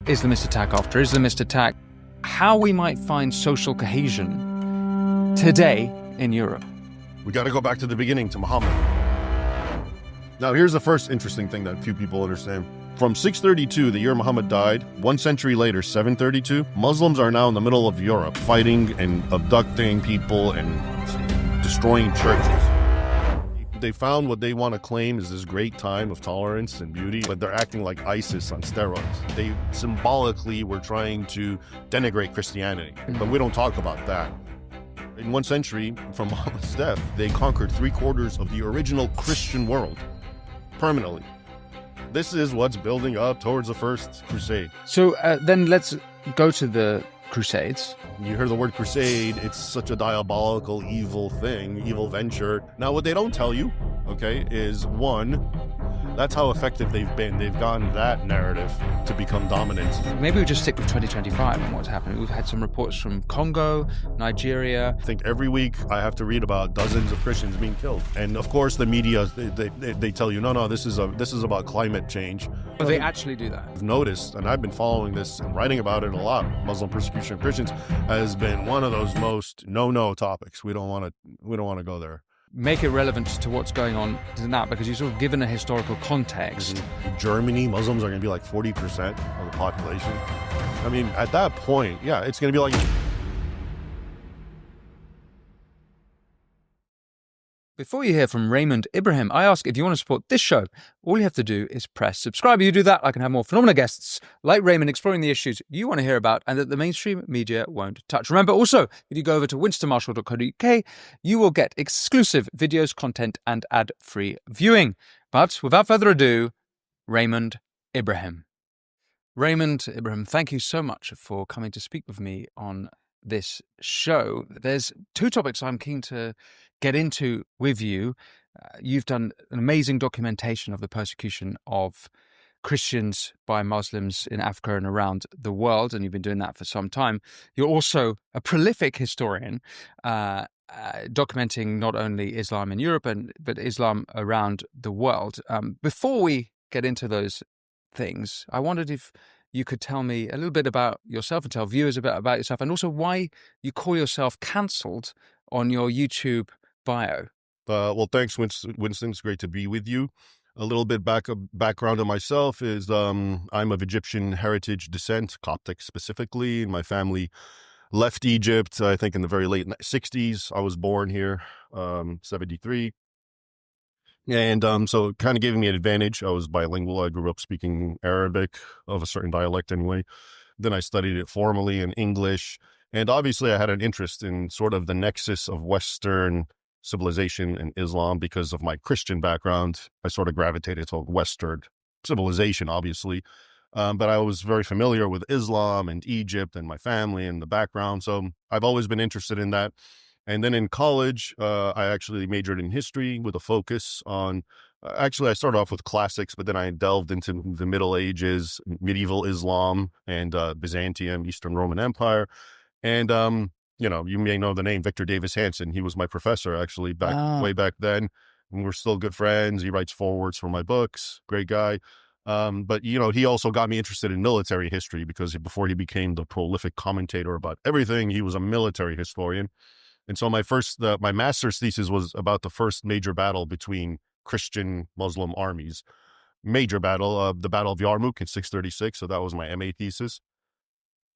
Islamist attack after Islamist attack, how we might find social cohesion today in Europe. We got to go back to the beginning, to Muhammad. Now, here's the first interesting thing that few people understand. From 632, the year Muhammad died, 1 century later, 732, Muslims are now in the middle of Europe, fighting and abducting people and destroying churches. They found what they want to claim is this great time of tolerance and beauty, but they're acting like ISIS on steroids. They symbolically were trying to denigrate Christianity, but we don't talk about that. In 1 century from Muhammad's death, they conquered 3/4 of the original Christian world permanently. This is what's building up towards the First Crusade. So then let's go to the Crusades. You hear the word crusade, it's such a diabolical, evil thing, evil venture. Now, what they don't tell you, okay, is one, that's how effective they've been. They've gotten that narrative to become dominant. Maybe we just stick with 2025 and what's happening. We've had some reports from Congo, Nigeria. I think every week I have to read about dozens of Christians being killed. And of course, the media, they tell you, no, this is about climate change. But they actually do that. I've noticed, and I've been following this and writing about it a lot, Muslim persecution of Christians has been one of those most no topics. We don't want to go there. Make it relevant to what's going on now, because you've sort of given a historical context. In Germany, Muslims are going to be like 40% of the population. I mean, at that point, yeah, it's going to be like... Before you hear from Raymond Ibrahim, I ask if you want to support this show, all you have to do is press subscribe. You do that, I can have more phenomenal guests like Raymond exploring the issues you want to hear about and that the mainstream media won't touch. Remember also, if you go over to winstonmarshall.co.uk, you will get exclusive videos, content and ad-free viewing. But without further ado, Raymond Ibrahim. Raymond Ibrahim, thank you so much for coming to speak with me on this show. There's 2 topics I'm keen to get into with you. You've done an amazing documentation of the persecution of Christians by Muslims in Africa and around the world, and you've been doing that for some time. You're also a prolific historian, documenting not only Islam in Europe, but Islam around the world. Before we get into those things, I wondered if you could tell me a little bit about yourself and tell viewers a bit about yourself, and also why you call yourself cancelled on your YouTube bio. Well, thanks, Winston. It's great to be with you. A little bit background on myself is I'm of Egyptian heritage descent, Coptic specifically. My family left Egypt, I think, in the very late 60s. I was born here, 73. And so it kind of gave me an advantage. I was bilingual. I grew up speaking Arabic, of a certain dialect anyway. Then I studied it formally in English. And obviously I had an interest in sort of the nexus of Western civilization and Islam because of my Christian background. I sort of gravitated to Western civilization, obviously. But I was very familiar with Islam and Egypt and my family and the background. So I've always been interested in that. And then in college, I actually majored in history with a focus on, actually I started off with classics, but then I delved into the Middle Ages, medieval Islam, and Byzantium, Eastern Roman Empire. And, you may know the name Victor Davis Hanson. He was my professor, actually, way back then. And we're still good friends. He writes forewords for my books. Great guy. But, he also got me interested in military history because before he became the prolific commentator about everything, he was a military historian. And so my master's thesis was about the first major battle between Christian Muslim armies. Major battle, the Battle of Yarmouk in 636. So that was my MA thesis.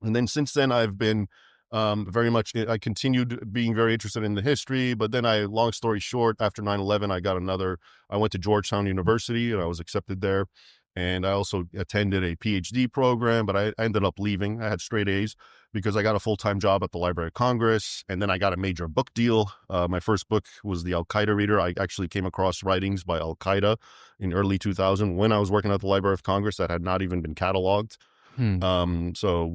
And then since then, I've been I continued being very interested in the history, but then long story short, after 9/11, I went to Georgetown University and I was accepted there. And I also attended a PhD program, but I ended up leaving. I had straight A's because I got a full-time job at the Library of Congress. And then I got a major book deal. My first book was The Al-Qaeda Reader. I actually came across writings by Al-Qaeda in early 2000 when I was working at the Library of Congress that had not even been cataloged. So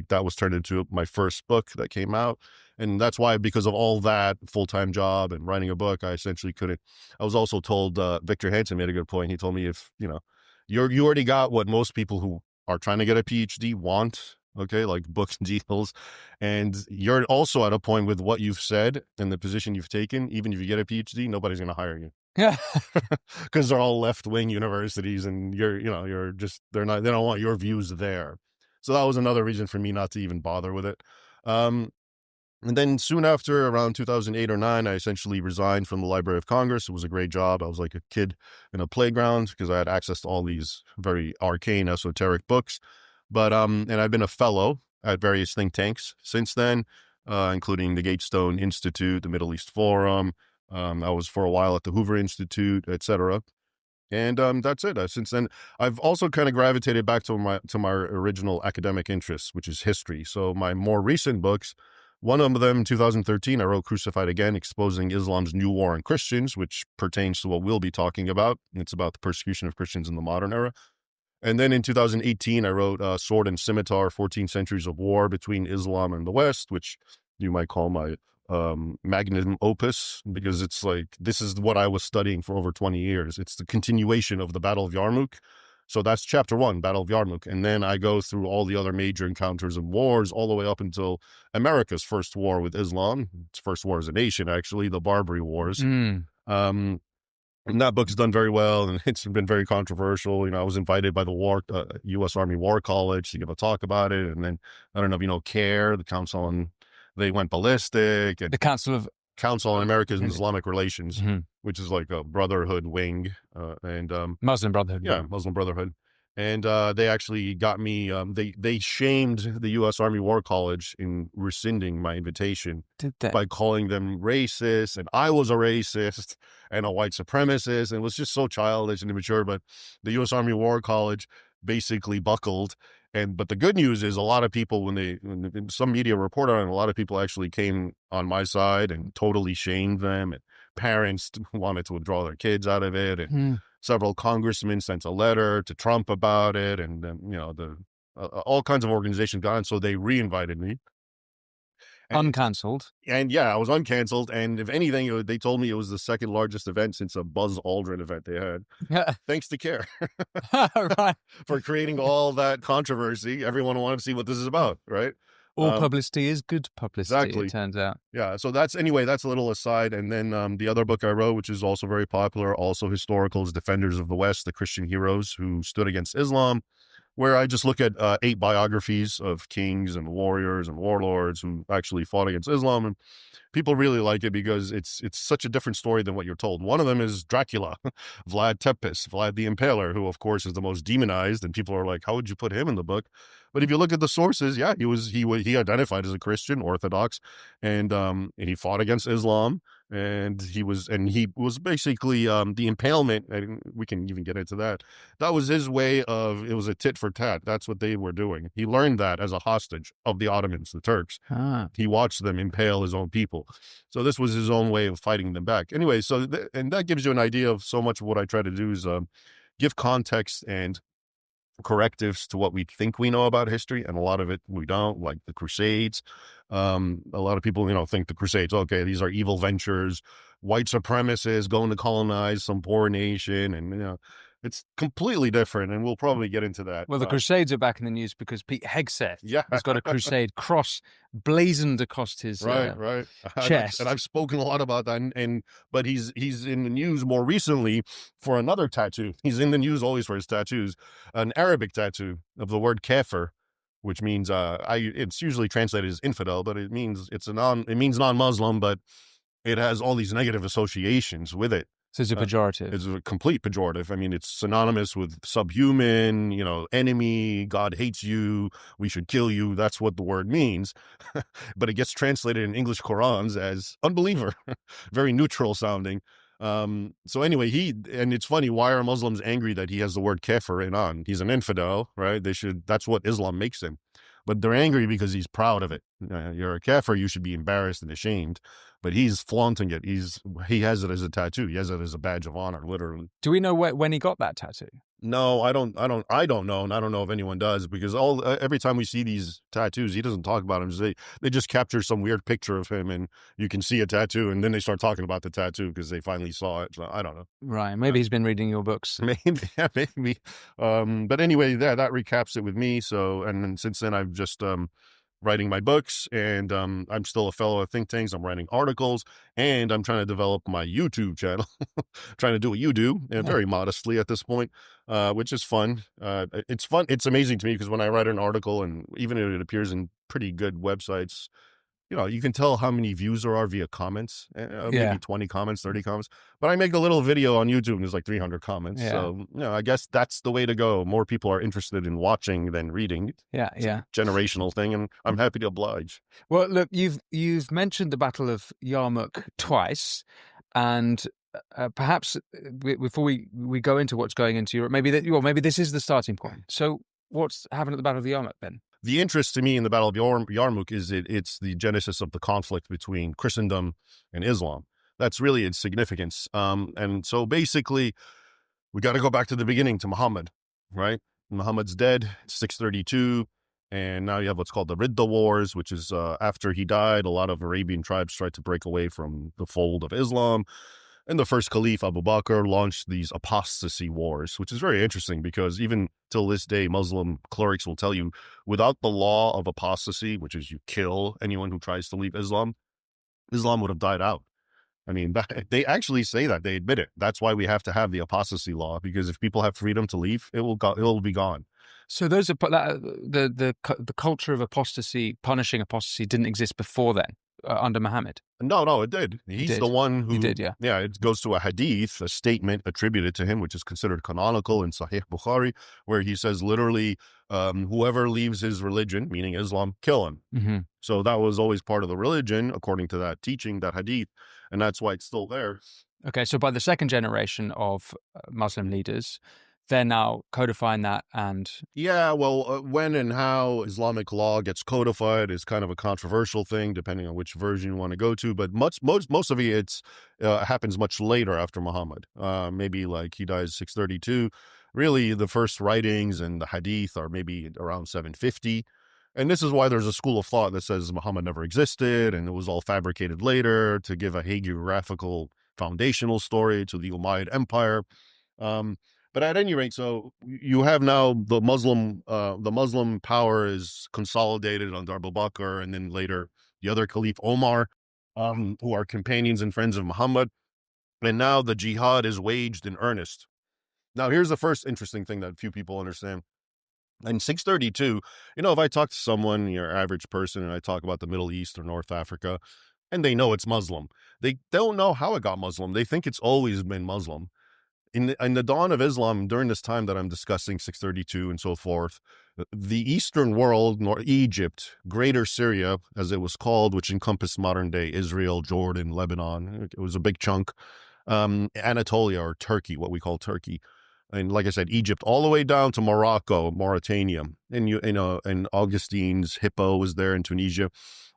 that was turned into my first book that came out. And that's why, because of all that full-time job and writing a book, I essentially couldn't. I was also told, Victor Hanson made a good point. He told me you already got what most people who are trying to get a PhD want, okay, like book deals. And you're also at a point with what you've said and the position you've taken, even if you get a PhD, nobody's going to hire you. Yeah. Because they're all left-wing universities and they don't want your views there. So that was another reason for me not to even bother with it. And then soon after, around 2008 or 9, I essentially resigned from the Library of Congress. It was a great job. I was like a kid in a playground because I had access to all these very arcane, esoteric books. But and I've been a fellow at various think tanks since then, including the Gatestone Institute, the Middle East Forum. I was for a while at the Hoover Institute, etc. And that's it. Since then, I've also kind of gravitated back to my original academic interests, which is history. So my more recent books, one of them, 2013, I wrote Crucified Again, Exposing Islam's New War on Christians, which pertains to what we'll be talking about. It's about the persecution of Christians in the modern era. And then in 2018, I wrote Sword and Scimitar, 14 Centuries of War Between Islam and the West, which you might call my magnum opus, because it's like, this is what I was studying for over 20 years. It's the continuation of the Battle of Yarmouk. So that's chapter 1, Battle of Yarmouk. And then I go through all the other major encounters and wars all the way up until America's first war with Islam. Its first war as a nation, actually, the Barbary Wars. And that book's done very well, and it's been very controversial. I was invited by the U.S. Army War College to give a talk about it. And then, I don't know if you know CARE, the Council on, they went ballistic. And The Council on American and Islamic Relations, which is like a brotherhood wing. Muslim Brotherhood. Yeah, Muslim Brotherhood. And they actually got me, they shamed the U.S. Army War College in rescinding my invitation by calling them racist. And I was a racist and a white supremacist. And it was just so childish and immature. But the U.S. Army War College basically buckled. But the good news is a lot of people, when some media reported on it, a lot of people actually came on my side and totally shamed them. And parents wanted to withdraw their kids out of it. And several congressmen sent a letter to Trump about it, and all kinds of organizations got in, so they re-invited me. Uncancelled. And yeah, I was uncanceled. And if anything, they told me it was the second largest event since a Buzz Aldrin event they had. Thanks to CARE Right. for creating all that controversy. Everyone wanted to see what this is about, right? All publicity is good publicity, exactly. It turns out. Yeah, so that's a little aside. And then the other book I wrote, which is also very popular, also historical, is Defenders of the West, the Christian Heroes Who Stood Against Islam, where I just look at 8 biographies of kings and warriors and warlords who actually fought against Islam. And people really like it because it's such a different story than what you're told. One of them is Dracula, Vlad Tepes, Vlad the Impaler, who of course is the most demonized, and people are like, how would you put him in the book? But if you look at the sources, yeah, he identified as a Christian, Orthodox, and he fought against Islam. And he was basically the impalement, and we can even get into that. That was his way of, it was a tit for tat. That's what they were doing. He learned that as a hostage of the Ottomans, the Turks. He watched them impale his own people. So this was his own way of fighting them back. Anyway, and that gives you an idea of so much of what I try to do is give context and correctives to what we think we know about history, and a lot of it we don't, like the Crusades. A lot of people think the Crusades, okay, these are evil ventures, white supremacists going to colonize some poor nation, and it's completely different, and we'll probably get into that. Well, the Crusades are back in the news because Pete Hegseth has got a crusade cross blazoned across his chest. And I've spoken a lot about that, but he's in the news more recently for another tattoo. He's in the news always for his tattoos, an Arabic tattoo of the word kafir, which means it's usually translated as infidel, but it means non-Muslim, but it has all these negative associations with it. So it's a pejorative. It's a complete pejorative. I mean, it's synonymous with subhuman, enemy, God hates you, we should kill you. That's what the word means. But it gets translated in English Qurans as unbeliever, very neutral sounding. So anyway, and it's funny, why are Muslims angry that he has the word kafir in on? He's an infidel, right? That's what Islam makes him. But they're angry because he's proud of it. You're a kafir, you should be embarrassed and ashamed. But he's flaunting it. He has it as a tattoo. He has it as a badge of honor, literally. Do we know when he got that tattoo? No, I don't know, and I don't know if anyone does, because every time we see these tattoos, he doesn't talk about them. They just capture some weird picture of him, and you can see a tattoo, and then they start talking about the tattoo because they finally saw it. So I don't know. Right, maybe he's been reading your books. Maybe, yeah, maybe. But anyway, that recaps it with me. So, and then since then, I've just writing my books, and I'm still a fellow at think tanks. I'm writing articles, and I'm trying to develop my YouTube channel, trying to do what you do, and very modestly at this point, which is fun. It's fun. It's amazing to me because when I write an article, and even if it appears in pretty good websites, you can tell how many views there are via comments, Yeah. maybe 20 comments, 30 comments. But I make a little video on YouTube and there's like 300 comments. Yeah. So, I guess that's the way to go. More people are interested in watching than reading. Yeah. It's Yeah. a generational thing, and I'm happy to oblige. Well, look, you've mentioned the Battle of Yarmouk twice, and perhaps before we go into what's going into Europe, maybe maybe this is the starting point. So, what's happened at the Battle of Yarmouk then? The interest to me in the Battle of Yarmouk is it's the genesis of the conflict between Christendom and Islam. That's really its significance. And so basically, we got to go back to the beginning, to Muhammad, right? Muhammad's dead, 632. And now you have what's called the Ridda Wars, which is after he died, a lot of Arabian tribes tried to break away from the fold of Islam. And the first Caliph, Abu Bakr, launched these apostasy wars, which is very interesting because even till this day, Muslim clerics will tell you, without the law of apostasy, which is you kill anyone who tries to leave Islam, Islam would have died out. I mean, they actually say that. They admit it. That's why we have to have the apostasy law, because if people have freedom to leave, it will be gone. So those are the culture of apostasy, punishing apostasy, didn't exist before then under Muhammad. No, it did. He's the one who did, yeah. Yeah, it goes to a hadith, a statement attributed to him, which is considered canonical in Sahih Bukhari, where he says literally, whoever leaves his religion, meaning Islam, kill him. Mm-hmm. So that was always part of the religion, according to that teaching, that hadith, and that's why it's still there. Okay, so by the second generation of Muslim leaders, they're now codifying that, and yeah, well, when and how Islamic law gets codified is kind of a controversial thing, depending on which version you want to go to. But most of it happens much later after Muhammad. Maybe like he dies 632. Really, the first writings and the hadith are maybe around 750. And this is why there's a school of thought that says Muhammad never existed and it was all fabricated later to give a hagiographical foundational story to the Umayyad Empire. But at any rate, so you have now the Muslim power is consolidated under Abu Bakr, and then later the other Caliph Omar, who are companions and friends of Muhammad. And now the jihad is waged in earnest. Now, here's the first interesting thing that few people understand. In 632, if I talk to someone, your average person, and I talk about the Middle East or North Africa, and they know it's Muslim, they don't know how it got Muslim. They think it's always been Muslim. In the dawn of Islam, during this time that I'm discussing, 632 and so forth, the Eastern world, Egypt, Greater Syria, as it was called, which encompassed modern-day Israel, Jordan, Lebanon, it was a big chunk, Anatolia, or Turkey, what we call Turkey, and like I said, Egypt, all the way down to Morocco, Mauritania, and Augustine's Hippo was there in Tunisia.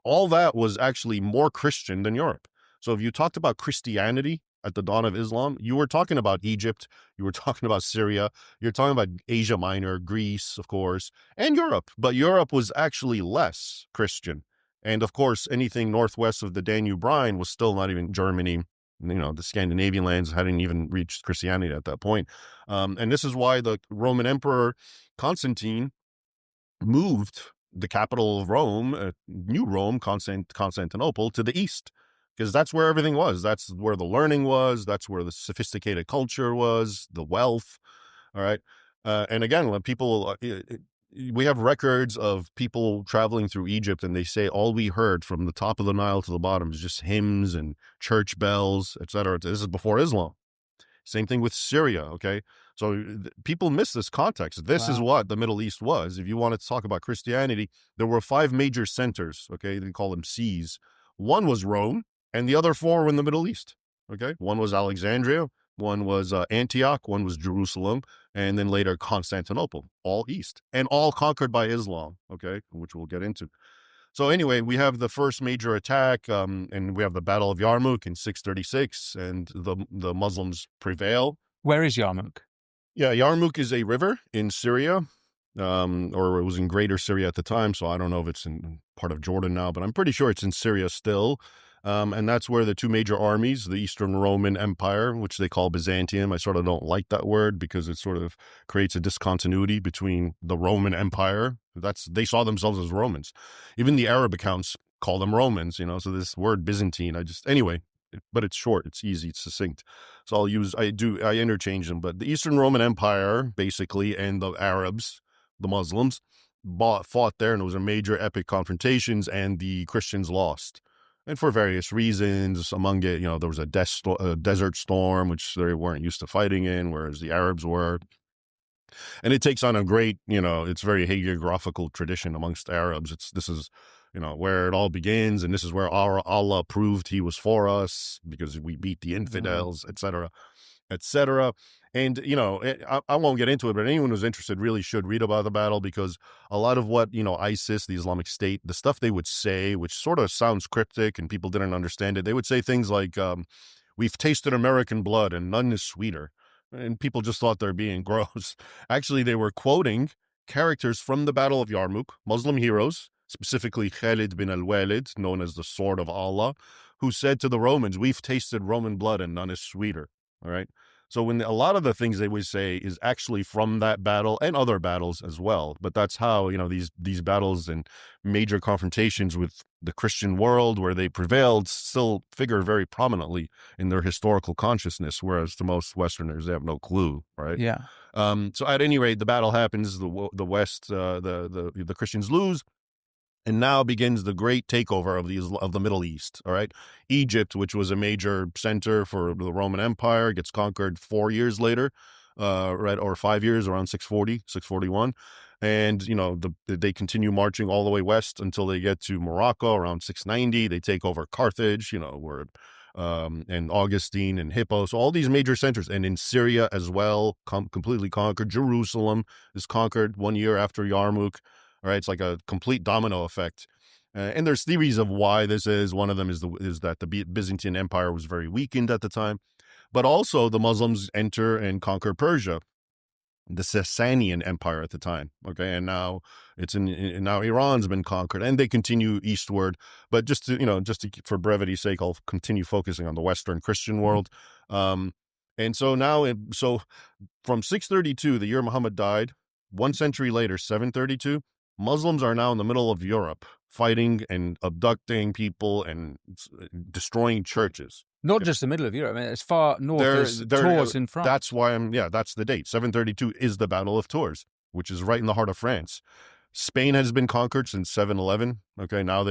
All that was actually more Christian than Europe. So if you talked about Christianity at the dawn of Islam, you were talking about Egypt, you were talking about Syria, you're talking about Asia Minor, Greece, of course, and Europe. But Europe was actually less Christian. And of course, anything northwest of the Danube Rhine was still not even Germany. The Scandinavian lands hadn't even reached Christianity at that point. And this is why the Roman Emperor Constantine moved the capital of Rome, New Rome, Constantinople, to the east, because that's where everything was. That's where the learning was. That's where the sophisticated culture was, the wealth. All right. And again, when people, we have records of people traveling through Egypt, and they say all we heard from the top of the Nile to the bottom is just hymns and church bells, etc. This is before Islam. Same thing with Syria. Okay. So people miss this context. This is what the Middle East was. If you wanted to talk about Christianity, there were 5 major centers. Okay. They call them sees. One was Rome, and the other 4 were in the Middle East. Okay. One was Alexandria, one was Antioch, one was Jerusalem, and then later Constantinople, all east, and all conquered by Islam. Okay. Which we'll get into. So anyway, we have the first major attack, and we have the Battle of Yarmouk in 636, and the Muslims prevail. Where is Yarmouk? Yeah, Yarmouk is a river in Syria, or it was in Greater Syria at the time, so I don't know if it's in part of Jordan now, but I'm pretty sure it's in Syria still. And that's where the two major armies, the Eastern Roman Empire, which they call Byzantium. I sort of don't like that word because it sort of creates a discontinuity between the Roman Empire. They saw themselves as Romans. Even the Arab accounts call them Romans, so this word Byzantine, anyway, but it's short, it's easy, it's succinct. So I interchange them. But the Eastern Roman Empire, basically, and the Arabs, the Muslims, fought there, and it was a major epic confrontations, and the Christians lost. And for various reasons, among it, there was a desert storm, which they weren't used to fighting in, whereas the Arabs were. And it takes on a great, it's very hagiographical tradition amongst Arabs. This is, where it all begins, and this is where Allah proved he was for us because we beat the infidels, etc., etc. And, I won't get into it, but anyone who's interested really should read about the battle, because a lot of what, ISIS, the Islamic State, the stuff they would say, which sort of sounds cryptic and people didn't understand it, they would say things like, we've tasted American blood and none is sweeter. And people just thought they're being gross. Actually, they were quoting characters from the Battle of Yarmouk, Muslim heroes, specifically Khalid bin al-Walid, known as the Sword of Allah, who said to the Romans, we've tasted Roman blood and none is sweeter. All right. So when a lot of the things they would say is actually from that battle and other battles as well. But that's how, these battles and major confrontations with the Christian world where they prevailed still figure very prominently in their historical consciousness, whereas to most Westerners, they have no clue, right? Yeah. So at any rate, the battle happens, the West, the Christians lose. And now begins the great takeover of the Middle East. All right, Egypt, which was a major center for the Roman Empire, gets conquered 4 years later, right, or 5 years, around 640, 641, and they continue marching all the way west until they get to Morocco around 690. They take over Carthage, where and Augustine and Hippo, so all these major centers, and in Syria as well, completely conquered. Jerusalem is conquered 1 year after Yarmouk. All right, it's like a complete domino effect. And there's theories of why this is. One of them is that the Byzantine Empire was very weakened at the time. But also the Muslims enter and conquer Persia, the Sasanian Empire at the time. Okay, and now now Iran's been conquered, and they continue eastward. But just for brevity's sake, I'll continue focusing on the Western Christian world. And so now, from 632, the year Muhammad died, 1 century later, 732, Muslims are now in the middle of Europe, fighting and abducting people and destroying churches. Not just the middle of Europe. I mean, as far north as Tours in France. That's why that's the date. 732 is the Battle of Tours, which is right in the heart of France. Spain has been conquered since 711. Okay, now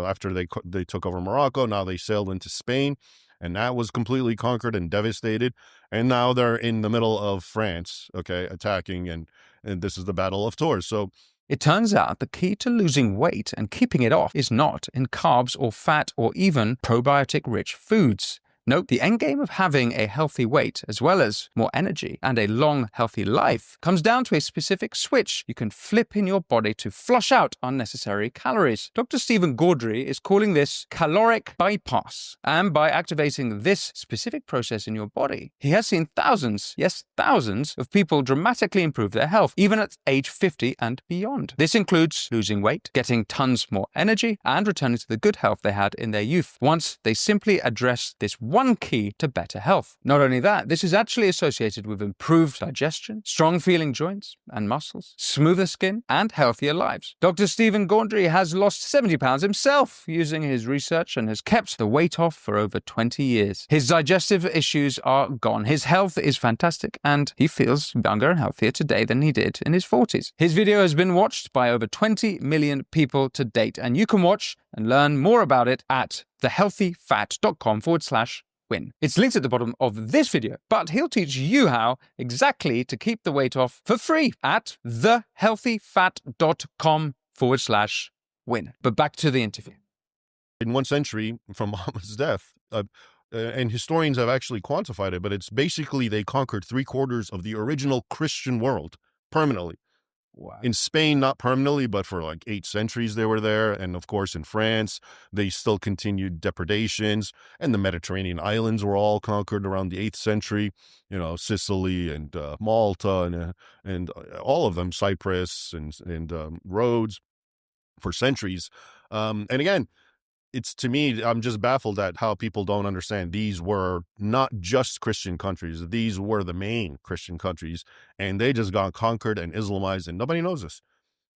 after they took over Morocco, now they sailed into Spain, and that was completely conquered and devastated. And now they're in the middle of France, okay, attacking, and this is the Battle of Tours. So it turns out the key to losing weight and keeping it off is not in carbs or fat or even probiotic-rich foods. Note, the endgame of having a healthy weight, as well as more energy and a long, healthy life, comes down to a specific switch you can flip in your body to flush out unnecessary calories. Dr. Stephen Gaudry is calling this caloric bypass, and by activating this specific process in your body, he has seen thousands, yes, thousands of people dramatically improve their health, even at age 50 and beyond. This includes losing weight, getting tons more energy, and returning to the good health they had in their youth, once they simply address this one key to better health. Not only that, this is actually associated with improved digestion, strong feeling joints and muscles, smoother skin, and healthier lives. Dr. Stephen Gaudry has lost 70 pounds himself using his research and has kept the weight off for over 20 years. His digestive issues are gone. His health is fantastic, and he feels younger and healthier today than he did in his 40s. His video has been watched by over 20 million people to date, and you can watch and learn more about it at thehealthyfat.com/win. It's linked at the bottom of this video, but he'll teach you how exactly to keep the weight off for free at thehealthyfat.com/win. But back to the interview. In 1 century from Muhammad's death, and historians have actually quantified it, but it's basically they conquered 3/4 of the original Christian world permanently. Wow. In Spain, not permanently, but for like 8 centuries they were there. And of course, in France, they still continued depredations. And the Mediterranean islands were all conquered around the 8th century. Sicily and Malta and all of them, Cyprus and Rhodes, for centuries. And again, it's, to me, I'm just baffled at how people don't understand these were not just Christian countries. These were the main Christian countries, and they just got conquered and Islamized, and nobody knows this.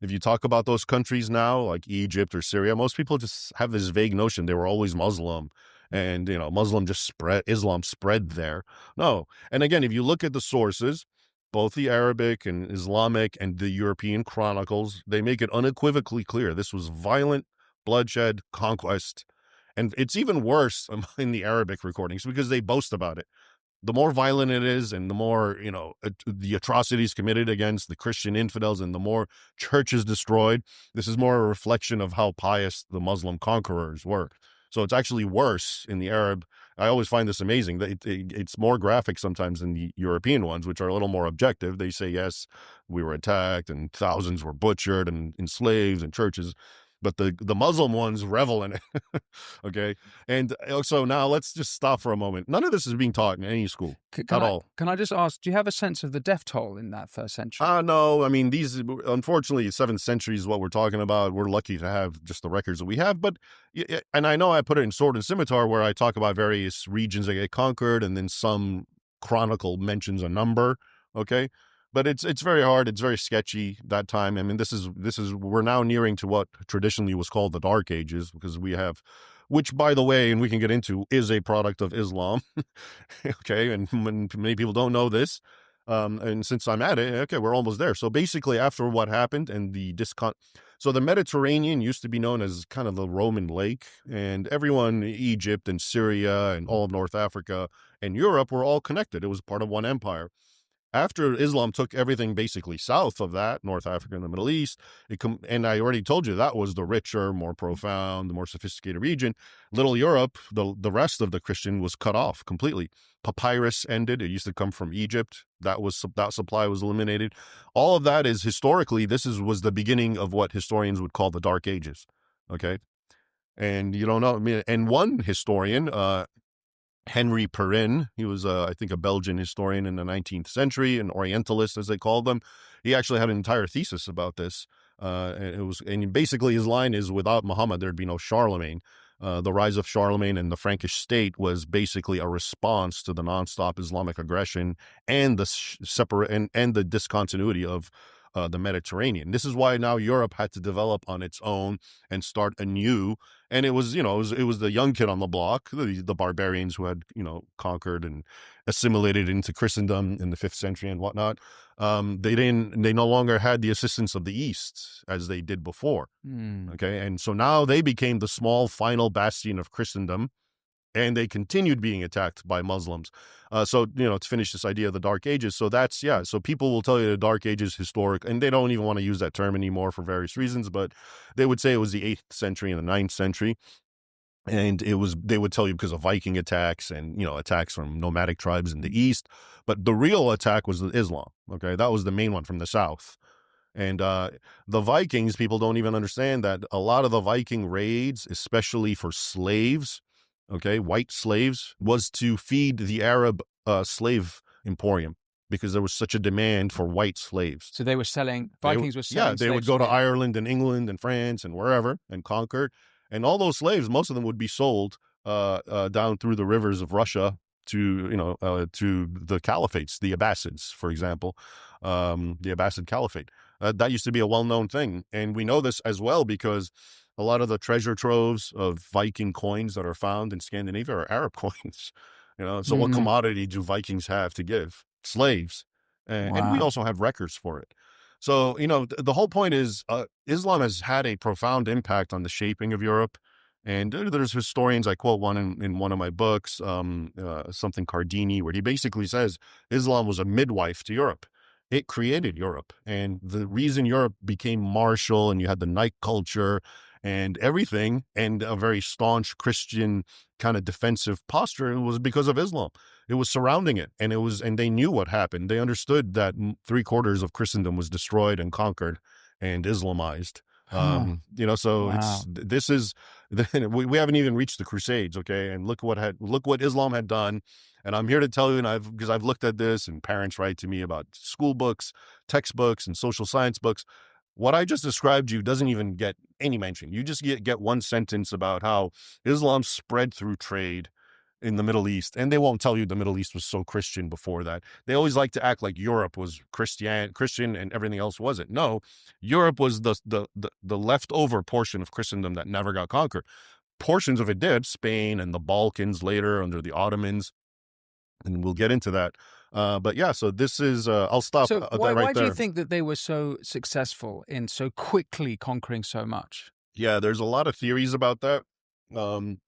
If you talk about those countries now, like Egypt or Syria, most people just have this vague notion they were always Muslim, and Islam spread there. No. And again, if you look at the sources, both the Arabic and Islamic and the European chronicles, they make it unequivocally clear this was violent bloodshed, conquest. And it's even worse in the Arabic recordings because they boast about it. The more violent it is, and the more, the atrocities committed against the Christian infidels, and the more churches destroyed, this is more a reflection of how pious the Muslim conquerors were. So it's actually worse in the Arab. I always find this amazing that it's more graphic sometimes than the European ones, which are a little more objective. They say, yes, we were attacked and thousands were butchered and enslaved in churches. But the Muslim ones revel in it. Okay. And so now let's just stop for a moment. None of this is being taught in any school at all. Can I just ask, do you have a sense of the death toll in that first century? No. I mean, unfortunately, 7th century is what we're talking about. We're lucky to have just the records that we have. But, and I know I put it in Sword and Scimitar where I talk about various regions that get conquered, and then some chronicle mentions a number. Okay. But it's very hard. It's very sketchy that time. I mean, we're now nearing to what traditionally was called the Dark Ages, because we have, which, by the way, and we can get into, is a product of Islam. Okay. And many people don't know this. And since I'm at it, okay, we're almost there. So basically, after what happened and so the Mediterranean used to be known as kind of the Roman lake, and everyone, Egypt and Syria and all of North Africa and Europe, were all connected. It was part of one empire. After Islam took everything basically south of that, North Africa and the Middle East, and I already told you that was the richer, more profound, the more sophisticated region. Little Europe, the rest of the Christian was cut off completely. Papyrus ended. It used to come from Egypt. That supply was eliminated. All of that is historically, was the beginning of what historians would call the Dark Ages. Okay. And you don't know, I mean, and one historian, Henry Perrin, he was, I think, a Belgian historian in the 19th century, an Orientalist, as they called them. He actually had an entire thesis about this. And basically his line is, without Muhammad, there'd be no Charlemagne. The rise of Charlemagne and the Frankish state was basically a response to the nonstop Islamic aggression and the and the discontinuity of the Mediterranean. This is why now Europe had to develop on its own and start anew. And it was, it was the young kid on the block, the barbarians who had, conquered and assimilated into Christendom in the 5th century and whatnot. They no longer had the assistance of the East as they did before. Okay. And so now they became the small final bastion of Christendom, and they continued being attacked by Muslims. So, to finish this idea of the Dark Ages. So so people will tell you the Dark Ages historic, and they don't even want to use that term anymore for various reasons, but they would say it was the 8th century and the 9th century. And they would tell you because of Viking attacks and, attacks from nomadic tribes in the East. But the real attack was Islam. Okay. That was the main one from the South. And the Vikings, people don't even understand that a lot of the Viking raids, especially for slaves, okay, white slaves, was to feed the Arab slave emporium, because there was such a demand for white slaves. So they were selling, Vikings were selling. Yeah, they would go to Ireland and England and France and wherever and conquer. And all those slaves, most of them would be sold down through the rivers of Russia to the caliphates, the Abbasids, for example, the Abbasid Caliphate. That used to be a well-known thing. And we know this as well because a lot of the treasure troves of Viking coins that are found in Scandinavia are Arab coins. So what commodity do Vikings have to give? Slaves. And we also have records for it. So, the whole point is Islam has had a profound impact on the shaping of Europe. And there's historians, I quote one in one of my books, something Cardini, where he basically says Islam was a midwife to Europe. It created Europe. And the reason Europe became martial and you had the night culture and everything, and a very staunch Christian kind of defensive posture, was because of Islam. It was surrounding it, and they knew what happened. They understood that 3/4 of Christendom was destroyed and conquered and Islamized. So we haven't even reached the Crusades. Okay. And look what Islam had done. And I'm here to tell you, because I've looked at this, and parents write to me about school books, textbooks, and social science books. What I just described to you doesn't even get any mention. You just get one sentence about how Islam spread through trade in the Middle East, and they won't tell you the Middle East was so Christian before that. They always like to act like Europe was Christian and everything else wasn't. No, Europe was the leftover portion of Christendom that never got conquered. Portions of it did, Spain and the Balkans later under the Ottomans, and we'll get into that. But yeah, so this is, I'll stop So why right do there. you think that they were so successful in so quickly conquering so much? Yeah, there's a lot of theories about that. Um,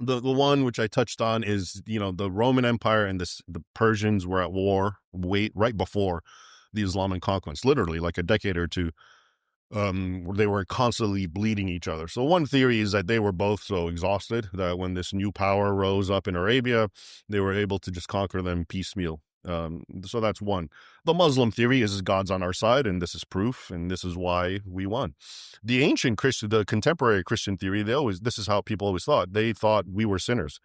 the one which I touched on is, the Roman Empire and the Persians were at war right before the Islamic conquest, literally like a decade or two. They were constantly bleeding each other. So one theory is that they were both so exhausted that when this new power rose up in Arabia, they were able to just conquer them piecemeal. So that's one. The Muslim theory is God's on our side, and this is proof, and this is why we won. The contemporary Christian theory, this is how people always thought. They thought we were sinners.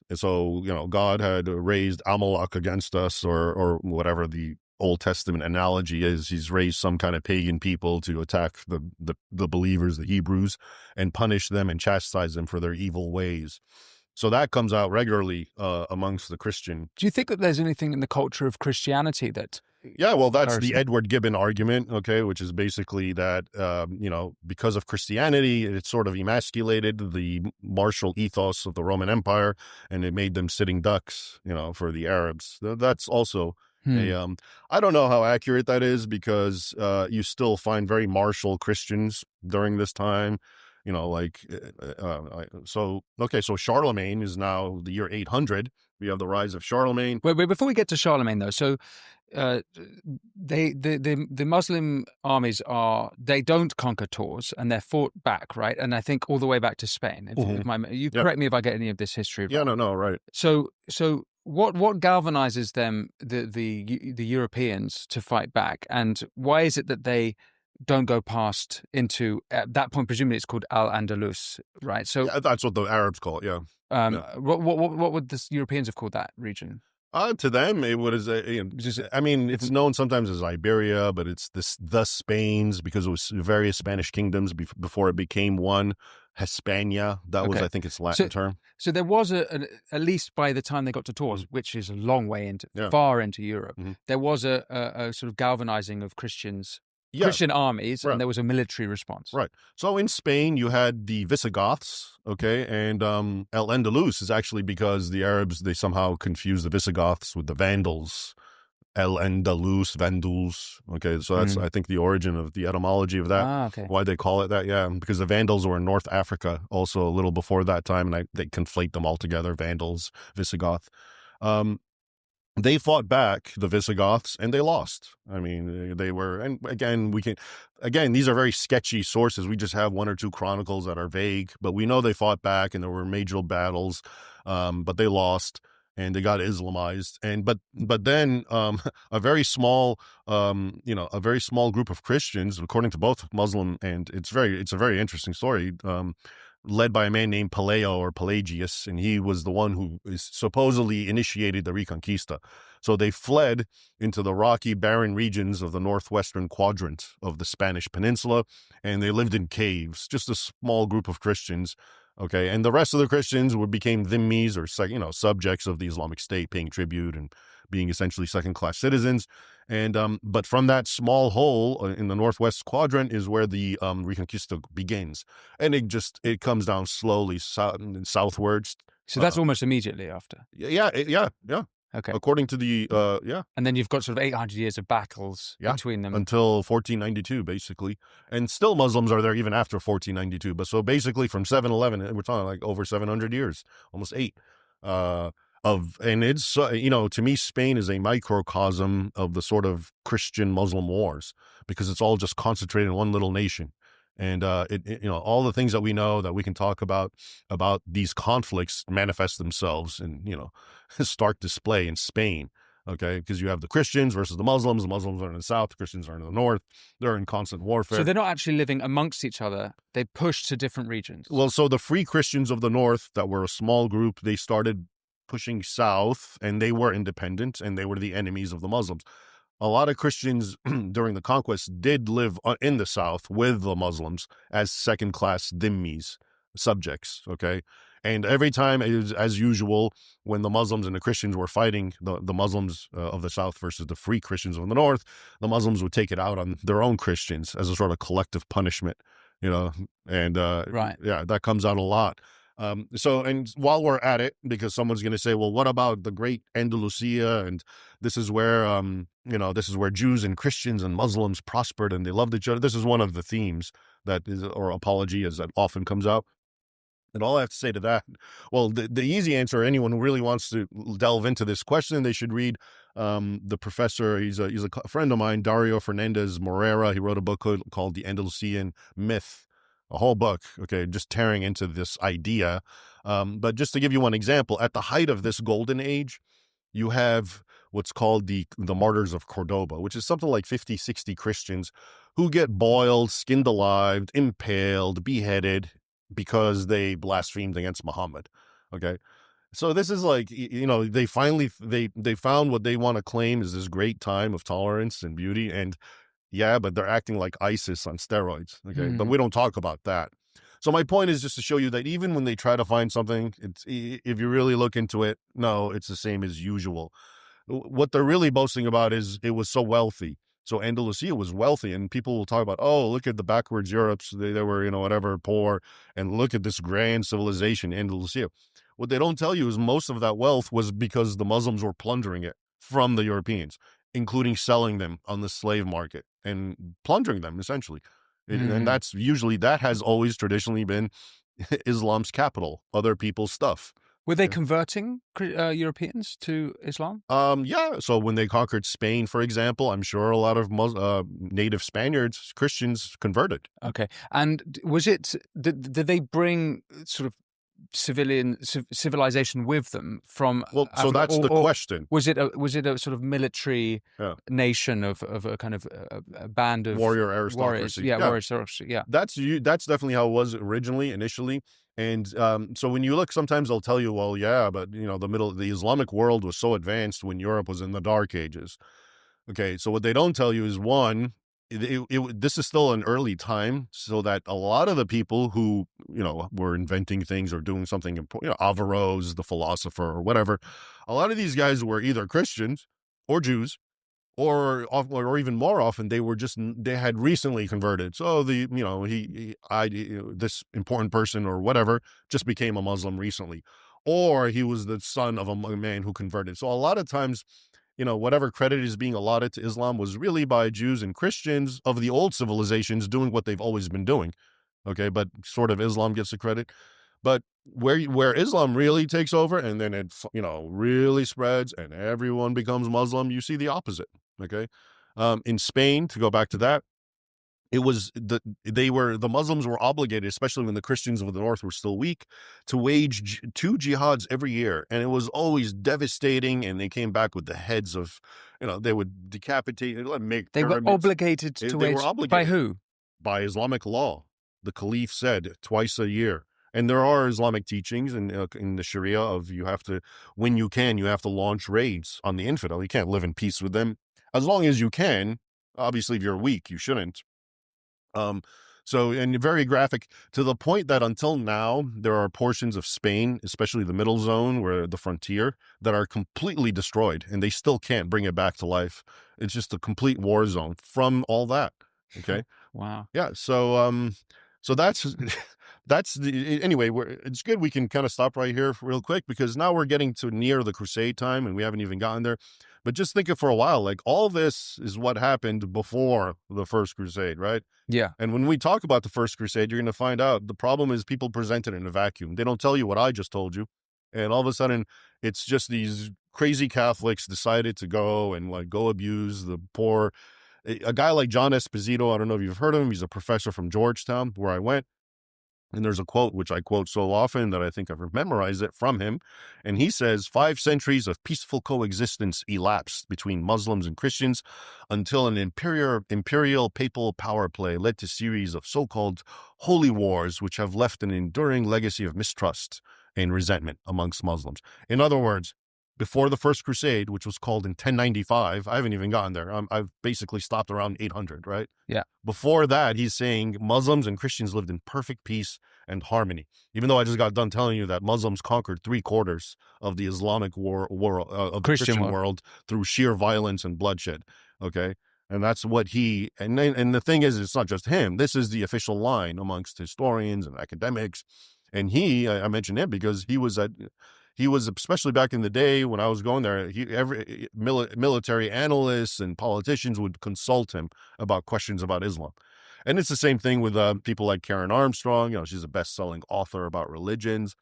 And so, God had raised Amalek against us, or whatever the Old Testament analogy is. He's raised some kind of pagan people to attack the believers, the Hebrews, and punish them and chastise them for their evil ways. So that comes out regularly amongst the Christian. Do you think that there's anything in the culture of Christianity that? Yeah, well, that's the Comparison. Edward Gibbon argument, okay, which is basically that, because of Christianity, it sort of emasculated the martial ethos of the Roman Empire, and it made them sitting ducks, for the Arabs. That's also I don't know how accurate that is, because you still find very martial Christians during this time. So Charlemagne is now the year 800. We have the rise of Charlemagne. Wait, before we get to Charlemagne, though, so the Muslim armies they don't conquer Tours, and they're fought back, right? And I think all the way back to Spain. You correct me if I get any of this history wrong. Yeah, no, right. So what galvanizes them, the Europeans, to fight back, and why is it that they don't go past into, at that point, presumably it's called Al-Andalus, right? So Yeah, that's what the Arabs call it. Yeah. What would the Europeans have called that region? To them, it was. It's known sometimes as Iberia, but it's the Spains, because it was various Spanish kingdoms before it became one. Hispania, that was, I think, its Latin term. So there was at least by the time they got to Tours, which is a long way far into Europe, there was a sort of galvanizing of Christians. Yeah. Christian armies, right. And there was a military response. Right. So in Spain, you had the Visigoths, okay, and Al-Andalus is actually because the Arabs, they somehow confused the Visigoths with the Vandals. Al-Andalus, Vandals, okay, so that's, I think, the origin of the etymology of that, why they call it that, yeah, because the Vandals were in North Africa also a little before that time, and they conflate them all together, Vandals, Visigoth. They fought back, the Visigoths, and they lost. I mean, they were, and again, these are very sketchy sources. We just have one or two chronicles that are vague, but we know they fought back and there were major battles, but they lost and they got Islamized. But then a very small group of Christians, according to both Muslim, and it's a very interesting story, led by a man named Pelagius, and he was the one who supposedly initiated the Reconquista. So they fled into the rocky, barren regions of the northwestern quadrant of the Spanish peninsula, and they lived in caves, just a small group of Christians, okay? And the rest of the Christians became dhimmis, or subjects of the Islamic State, paying tribute and being essentially second-class citizens. And but from that small hole in the northwest quadrant is where the Reconquista begins, and it comes down slowly southwards. So that's almost immediately after. Yeah. Okay. According to the and then you've got sort of 800 years of battles between them until 1492, basically, and still Muslims are there even after 1492. But so basically from 711, we're talking like over 700 years, almost 8. And it's, to me, Spain is a microcosm of the sort of Christian-Muslim wars, because it's all just concentrated in one little nation. And, all the things that we know that we can talk about these conflicts manifest themselves in, stark display in Spain. Okay, because you have the Christians versus the Muslims. The Muslims are in the south, the Christians are in the north. They're in constant warfare. So they're not actually living amongst each other. They push to different regions. Well, so the Free Christians of the north, that were a small group, they started pushing south, and they were independent, and they were the enemies of the Muslims. a lot of Christians during the conquest did live in the south with the Muslims as second-class dhimmis, subjects, okay? And every time, as usual, when the Muslims and the Christians were fighting, the Muslims of the south versus the free Christians of the north, the Muslims would take it out on their own Christians as a sort of collective punishment, and Right. yeah, that comes out a lot. And while we're at it, because someone's going to say, well, what about the great Andalusia? And this is where, this is where Jews and Christians and Muslims prospered and they loved each other. This is one of the themes that is, or apology, as that often comes out. And all I have to say to that, well, the easy answer, anyone who really wants to delve into this question, they should read the professor. He's a friend of mine, Dario Fernandez Morera. He wrote a book called The Andalusian Myth, a whole book, okay, just tearing into this idea. But just to give you one example, at the height of this golden age, you have what's called the martyrs of Cordoba, which is something like 50, 60 Christians who get boiled, skinned alive, impaled, beheaded because they blasphemed against Muhammad. Okay. So this is like, they finally, they found what they want to claim is this great time of tolerance and beauty. And yeah, but they're acting like ISIS on steroids. Okay. But we don't talk about that. So my point is just to show you that even when they try to find something, if you really look into it, no, it's the same as usual. What they're really boasting about is it was so wealthy. So Andalusia was wealthy, and people will talk about, oh, look at the backwards Europes. They were, whatever, poor, and look at this grand civilization, Andalusia. What they don't tell you is most of that wealth was because the Muslims were plundering it from the Europeans, including selling them on the slave market and plundering them, essentially. And that has always traditionally been Islam's capital, other people's stuff. Were they converting Europeans to Islam? Yeah. So when they conquered Spain, for example, I'm sure a lot of native Spaniards, Christians, converted. Okay. And was it, did they bring sort of civilization with them from? Well, so that's the question. Was it a sort of military nation of a kind of a band of warrior aristocracy? Warrior aristocracy. Yeah. That's definitely how it was initially. And so when you look, sometimes they'll tell you, well, yeah, but the Islamic world was so advanced when Europe was in the Dark Ages. Okay, so what they don't tell you is, one, this is still an early time, so that a lot of the people who were inventing things or doing something important, Averroes, the philosopher, or whatever, a lot of these guys were either Christians or Jews, or even more often they had recently converted. So this important person or whatever just became a Muslim recently, or he was the son of a man who converted. So a lot of times, whatever credit is being allotted to Islam was really by Jews and Christians of the old civilizations doing what they've always been doing. Okay, but sort of Islam gets the credit. But where Islam really takes over, and then it really spreads and everyone becomes Muslim, you see the opposite. Okay, in Spain, to go back to that, it was the Muslims were obligated, especially when the Christians of the north were still weak, to wage 2 jihads every year, and it was always devastating. And they came back with the heads of, they would decapitate, make they pyramids. were obligated to wage. By who? By Islamic law. The Caliph said twice a year. And there are Islamic teachings in the Sharia of you have to launch raids on the infidel. You can't live in peace with them as long as you can. Obviously, if you're weak, you shouldn't. So, and very graphic, to the point that until now, there are portions of Spain, especially the middle zone, where the frontier, that are completely destroyed, and they still can't bring it back to life. It's just a complete war zone from all that. Okay. Wow. Yeah. So, so that's anyway, it's good. We can kind of stop right here real quick, because now we're getting to near the Crusade time and we haven't even gotten there. But just think it for a while, like all this is what happened before the First Crusade, right? Yeah. And when we talk about the First Crusade, you're going to find out the problem is people present it in a vacuum. They don't tell you what I just told you. And all of a sudden, it's just these crazy Catholics decided to go and go abuse the poor. A guy like John Esposito, I don't know if you've heard of him. He's a professor from Georgetown, where I went. And there's a quote, which I quote so often that I think I've memorized it from him. And he says, 5 centuries of peaceful coexistence elapsed between Muslims and Christians until an imperial papal power play led to a series of so-called holy wars, which have left an enduring legacy of mistrust and resentment amongst Muslims. In other words, before the First Crusade, which was called in 1095. I haven't even gotten there. I've basically stopped around 800, right? Yeah. Before that, he's saying Muslims and Christians lived in perfect peace and harmony. Even though I just got done telling you that Muslims conquered 3/4 of the Islamic world, of the Christian Christian world through sheer violence and bloodshed. Okay. And that's what and the thing is, it's not just him. This is the official line amongst historians and academics. And I mentioned him because he was especially back in the day when I was going there, every military analysts and politicians would consult him about questions about Islam. And it's the same thing with people like Karen Armstrong. She's a best-selling author about religions.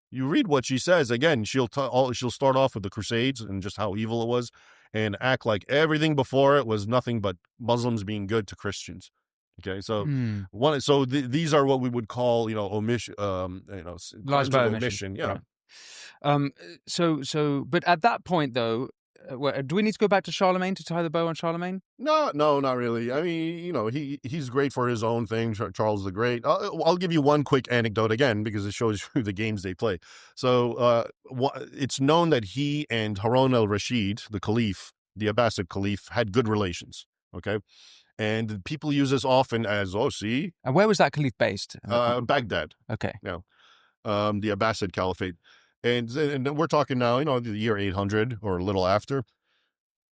You read what she says. Again, she'll start off with the Crusades and just how evil it was, and act like everything before it was nothing but Muslims being good to Christians. Okay, so these are what we would call, omission, lies crimes by of omission. Yeah. Right. But at that point, though, do we need to go back to Charlemagne to tie the bow on Charlemagne? No, not really. I mean, he's great for his own thing, Charles the Great. I'll give you one quick anecdote again because it shows you the games they play. So it's known that he and Harun al-Rashid, the Caliph, the Abbasid Caliph, had good relations. Okay. And people use this often as, see. And where was that Caliph based? Baghdad. Okay. The Abbasid Caliphate. And we're talking now, the year 800 or a little after.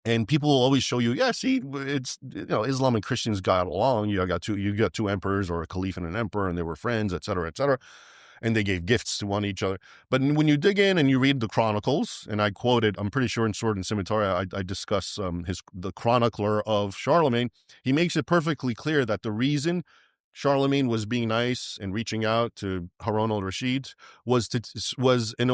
And people will always show you, it's, Islam and Christians got along. You got two emperors, or a caliph and an emperor, and they were friends, et cetera, et cetera. And they gave gifts to one each other. But when you dig in and you read the chronicles, and I quoted, I'm pretty sure in Sword and Scimitar, I discuss the chronicler of Charlemagne. He makes it perfectly clear that the reason Charlemagne was being nice and reaching out to Harun al-Rashid was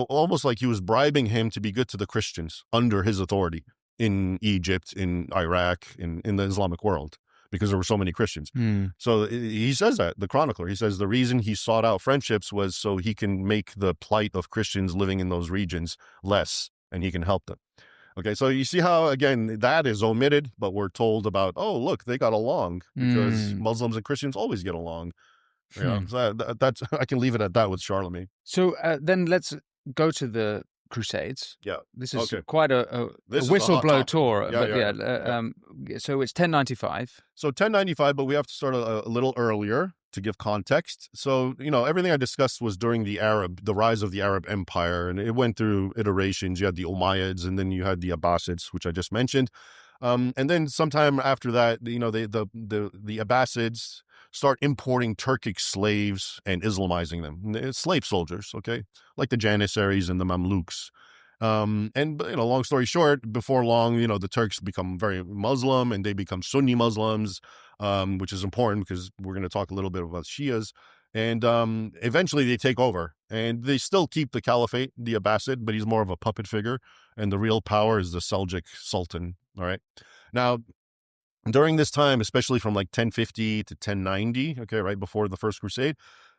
almost like he was bribing him to be good to the Christians under his authority in Egypt, in Iraq, in the Islamic world, because there were so many Christians. So he says that, the chronicler, he says the reason he sought out friendships was so he can make the plight of Christians living in those regions less, and he can help them. Okay, so you see how, again, that is omitted, but we're told about, look, they got along because Muslims and Christians always get along. So that's I can leave it at that with Charlemagne. So then let's go to the Crusades. Yeah. This is quite a whistle-blow tour. So it's 1095. So 1095, but we have to start a little earlier to give context. So, everything I discussed was during the rise of the Arab Empire, and it went through iterations. You had the Umayyads, and then you had the Abbasids, which I just mentioned. And then sometime after that, the Abbasids start importing Turkic slaves and Islamizing them. Slave soldiers, okay? Like the Janissaries and the Mamluks. And long story short, before long, the Turks become very Muslim, and they become Sunni Muslims, which is important because we're going to talk a little bit about Shias. And eventually they take over, and they still keep the caliphate, the Abbasid, but he's more of a puppet figure, and the real power is the Seljuk Sultan. All right. Now, during this time, especially from like 1050 to 1090, okay, right before the First Crusade,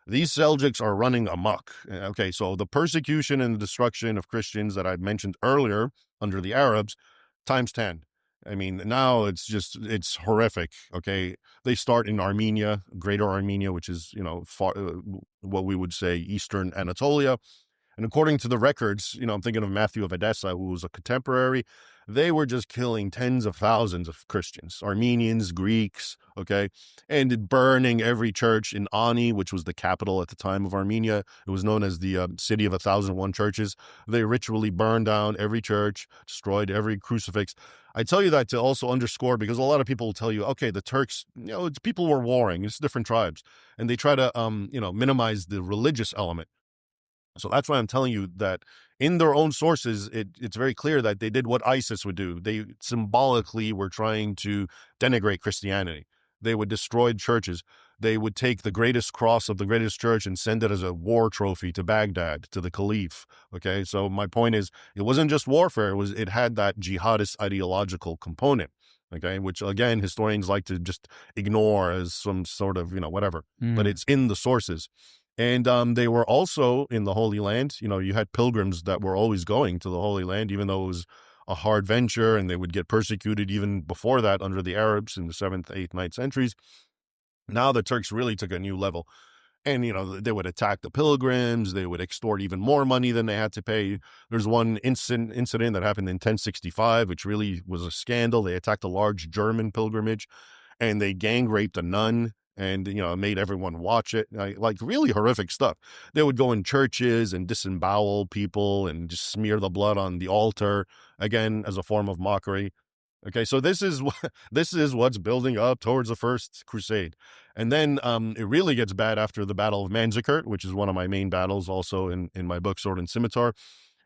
these Seljuks are running amok. Okay, so the persecution and the destruction of Christians that I mentioned earlier under the Arabs, times 10. I mean, now it's horrific. Okay, they start in Armenia, Greater Armenia, which is, what we would say Eastern Anatolia. And according to the records, I'm thinking of Matthew of Edessa, who was a contemporary. They were just killing tens of thousands of Christians, Armenians, Greeks, okay, and burning every church in Ani, which was the capital at the time of Armenia. It was known as the city of 1,001 churches. They ritually burned down every church, destroyed every crucifix. I tell you that to also underscore, because a lot of people will tell you, okay, the Turks, people were warring, it's different tribes, and they try to, minimize the religious element. So that's why I'm telling you that in their own sources, it's very clear that they did what ISIS would do. They symbolically were trying to denigrate Christianity. They would destroy churches. They would take the greatest cross of the greatest church and send it as a war trophy to Baghdad, to the Caliph. Okay, so my point is, it wasn't just warfare. It had that jihadist ideological component. Okay, which again, historians like to just ignore as some sort of, whatever, but it's in the sources. And they were also in the Holy Land. You had pilgrims that were always going to the Holy Land, even though it was a hard venture, and they would get persecuted even before that under the Arabs in the 7th, 8th, 9th centuries. Now the Turks really took a new level. And, they would attack the pilgrims. They would extort even more money than they had to pay. There's one incident that happened in 1065, which really was a scandal. They attacked a large German pilgrimage and they gang raped a nun and, made everyone watch it. Like really horrific stuff. They would go in churches and disembowel people and just smear the blood on the altar, again, as a form of mockery. Okay, so this is what's building up towards the First Crusade. And then it really gets bad after the Battle of Manzikert, which is one of my main battles also in my book, Sword and Scimitar.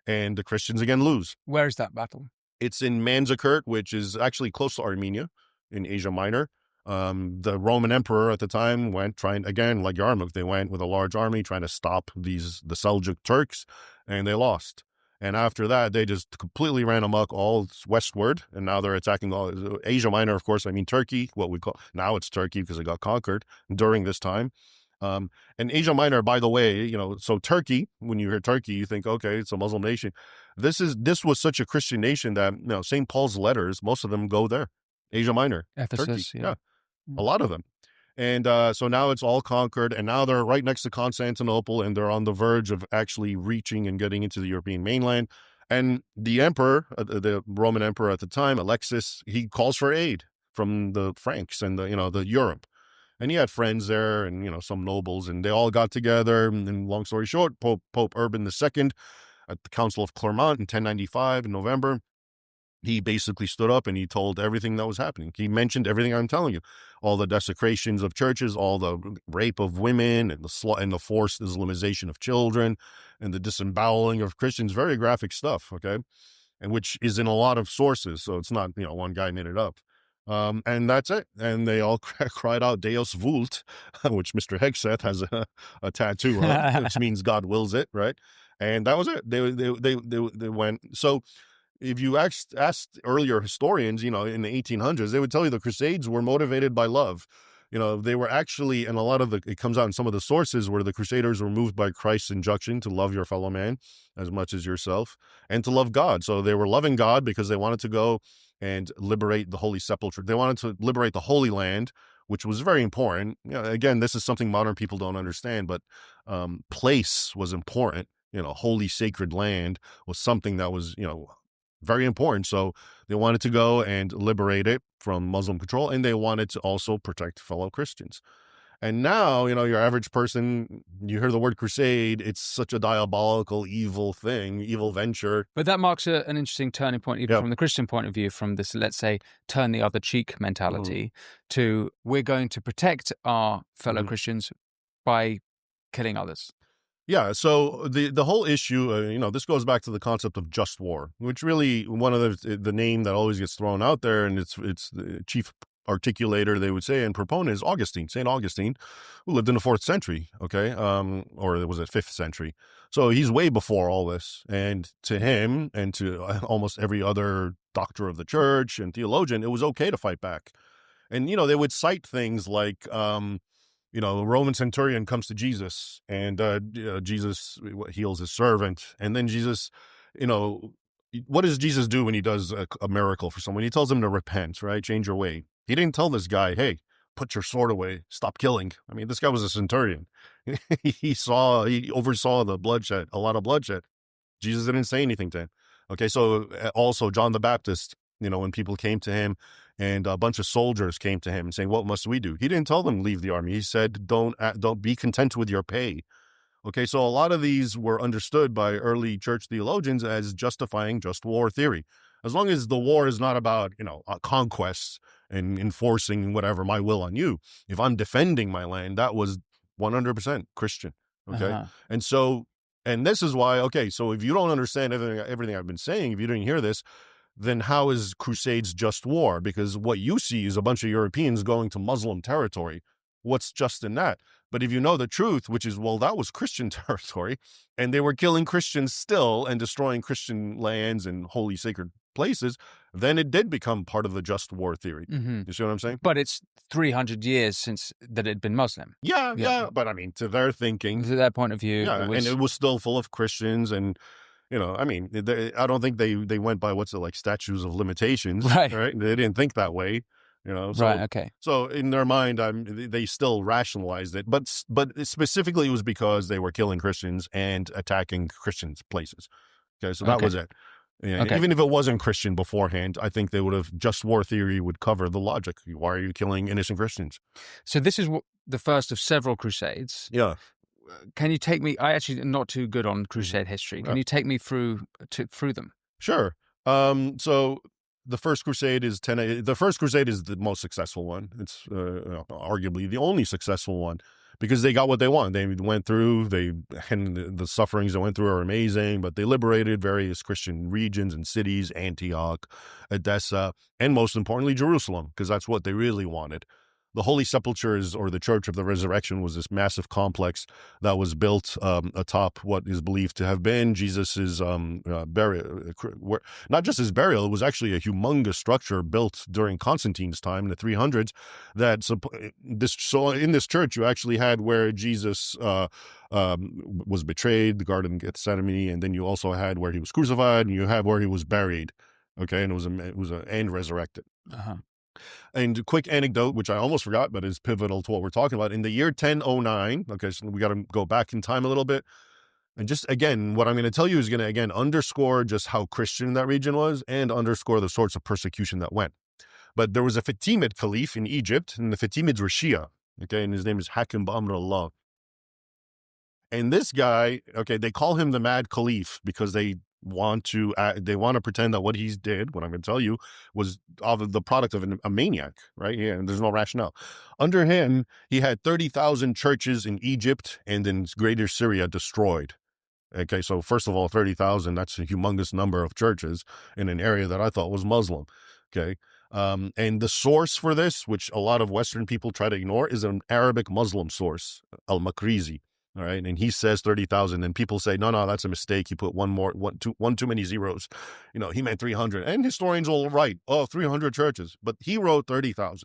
And the Christians again lose. Where is that battle? It's in Manzikert, which is actually close to Armenia in Asia Minor. The Roman emperor at the time went trying, again, like Yarmouk, they went with a large army trying to stop the Seljuk Turks, and they lost. And after that, they just completely ran amok all westward, and now they're attacking all Asia Minor, of course. I mean, Turkey, what we call now it's Turkey because it got conquered during this time. And Asia Minor, by the way, so Turkey, when you hear Turkey, you think, okay, it's a Muslim nation. This was such a Christian nation that, St. Paul's letters, most of them go there. Asia Minor, Ephesus, Turkey, yeah, a lot of them. And so now it's all conquered, and now they're right next to Constantinople, and they're on the verge of actually reaching and getting into the European mainland. And the emperor, the Roman emperor at the time, Alexis, he calls for aid from the Franks and the Europe. And he had friends there and, some nobles, and they all got together. And long story short, Pope Urban II at the Council of Clermont in 1095 in November, he basically stood up and he told everything that was happening. He mentioned everything I'm telling you, all the desecrations of churches, all the rape of women and the forced Islamization of children and the disemboweling of Christians, very graphic stuff. Okay. And which is in a lot of sources. So it's not, one guy made it up. And that's it. And they all cried out Deus vult, which Mr. Hegseth has a tattoo of, which means God wills it. Right. And that was it. They went. So if you asked earlier historians, in the 1800s, they would tell you the Crusades were motivated by love. They were actually, and it comes out in some of the sources where the Crusaders were moved by Christ's injunction to love your fellow man as much as yourself and to love God. So they were loving God because they wanted to go and liberate the Holy Sepulchre. They wanted to liberate the Holy Land, which was very important. Again, this is something modern people don't understand, but place was important. Holy sacred land was something that was, very important. So they wanted to go and liberate it from Muslim control, and they wanted to also protect fellow Christians. And now, your average person, you hear the word crusade, it's such a diabolical, evil thing, evil venture. But that marks an interesting turning point, even from the Christian point of view, from this, let's say, turn the other cheek mentality to we're going to protect our fellow Christians by killing others. Yeah, so the whole issue, this goes back to the concept of just war, which really one of the name that always gets thrown out there, and it's the chief articulator, they would say, and proponent is Augustine, St. Augustine, who lived in the 4th century, okay, or was it 5th century? So he's way before all this, and to him and to almost every other doctor of the church and theologian, it was okay to fight back. And, they would cite things like, a Roman centurion comes to Jesus and Jesus heals his servant. And then Jesus, what does Jesus do when he does a miracle for someone? He tells them to repent, right? Change your way. He didn't tell this guy, hey, put your sword away, stop killing. I mean, this guy was a centurion. He oversaw the bloodshed, a lot of bloodshed. Jesus didn't say anything to him. Okay, so also John the Baptist, when people came to him and a bunch of soldiers came to him and saying, what must we do? He didn't tell them leave the army. He said, don't be content with your pay. Okay, so a lot of these were understood by early church theologians as justifying just war theory. As long as the war is not about, conquests and enforcing whatever, my will on you. If I'm defending my land, that was 100% Christian. Okay. And so, and this is why, okay, so if you don't understand everything I've been saying, if you didn't hear this, then how is Crusades just war? Because what you see is a bunch of Europeans going to Muslim territory. What's just in that? But if you know the truth, which is, well, that was Christian territory, and they were killing Christians still and destroying Christian lands and holy sacred places, then it did become part of the just war theory. You see what I'm saying? But it's 300 years since that it had been Muslim. Yeah. But I mean, to their thinking, to their point of view, and it was still full of Christians and. I mean, I don't think they went by what's it like statues of limitations, right? They didn't think that way. You know, Right. Okay. so in their mind, they still rationalized it, but specifically it was because they were killing Christians and attacking Christians' places. Okay, so that Okay. was it. And Okay. even if it wasn't Christian beforehand, I think they would have just war theory would cover the logic. Why are you killing innocent Christians? So this is the first of several crusades. Yeah, Can you take me? I actually am not too good on crusade history. Can yeah, you take me through them? sure. So the first crusade is the first crusade is the most successful one. It's arguably the only successful one because they got what they want. They went through, and the sufferings they went through are amazing, but they liberated various Christian regions and cities, Antioch, Edessa, and most importantly, Jerusalem, because that's what they really wanted. The Holy Sepulchres, or the Church of the Resurrection, was this massive complex that was built atop what is believed to have been Jesus's burial. Not just his burial, it was actually a humongous structure built during Constantine's time in the 300s. So in this church, you actually had where Jesus was betrayed, the Garden of Gethsemane, and then you also had where he was crucified, and you have where he was buried. Okay, and and resurrected. Uh-huh. And a quick anecdote, which I almost forgot, but is pivotal to what we're talking about. In the year 1009, okay, so we got to go back in time a little bit. And just again, what I'm going to tell you is going to again underscore just how Christian that region was and underscore the sorts of persecution that went. But there was a Fatimid caliph in Egypt, and the Fatimids were Shia, okay, and his name is Hakim Ba'amr Allah. And this guy, okay, they call him the Mad Caliph because they want to pretend that what he did, what I'm going to tell you, was of the product of a maniac, right? Yeah, and there's no rationale. Under him, he had 30,000 churches in Egypt and in greater Syria destroyed. Okay, so first of all, 30,000, that's a humongous number of churches in an area that I thought was Muslim. Okay. And the source for this, which a lot of Western people try to ignore, is an Arabic Muslim source, Al-Makrizi. All right. And he says 30,000. And people say, no, that's a mistake. He put one too many zeros. You know, he meant 300. And historians will write, 300 churches. But he wrote 30,000,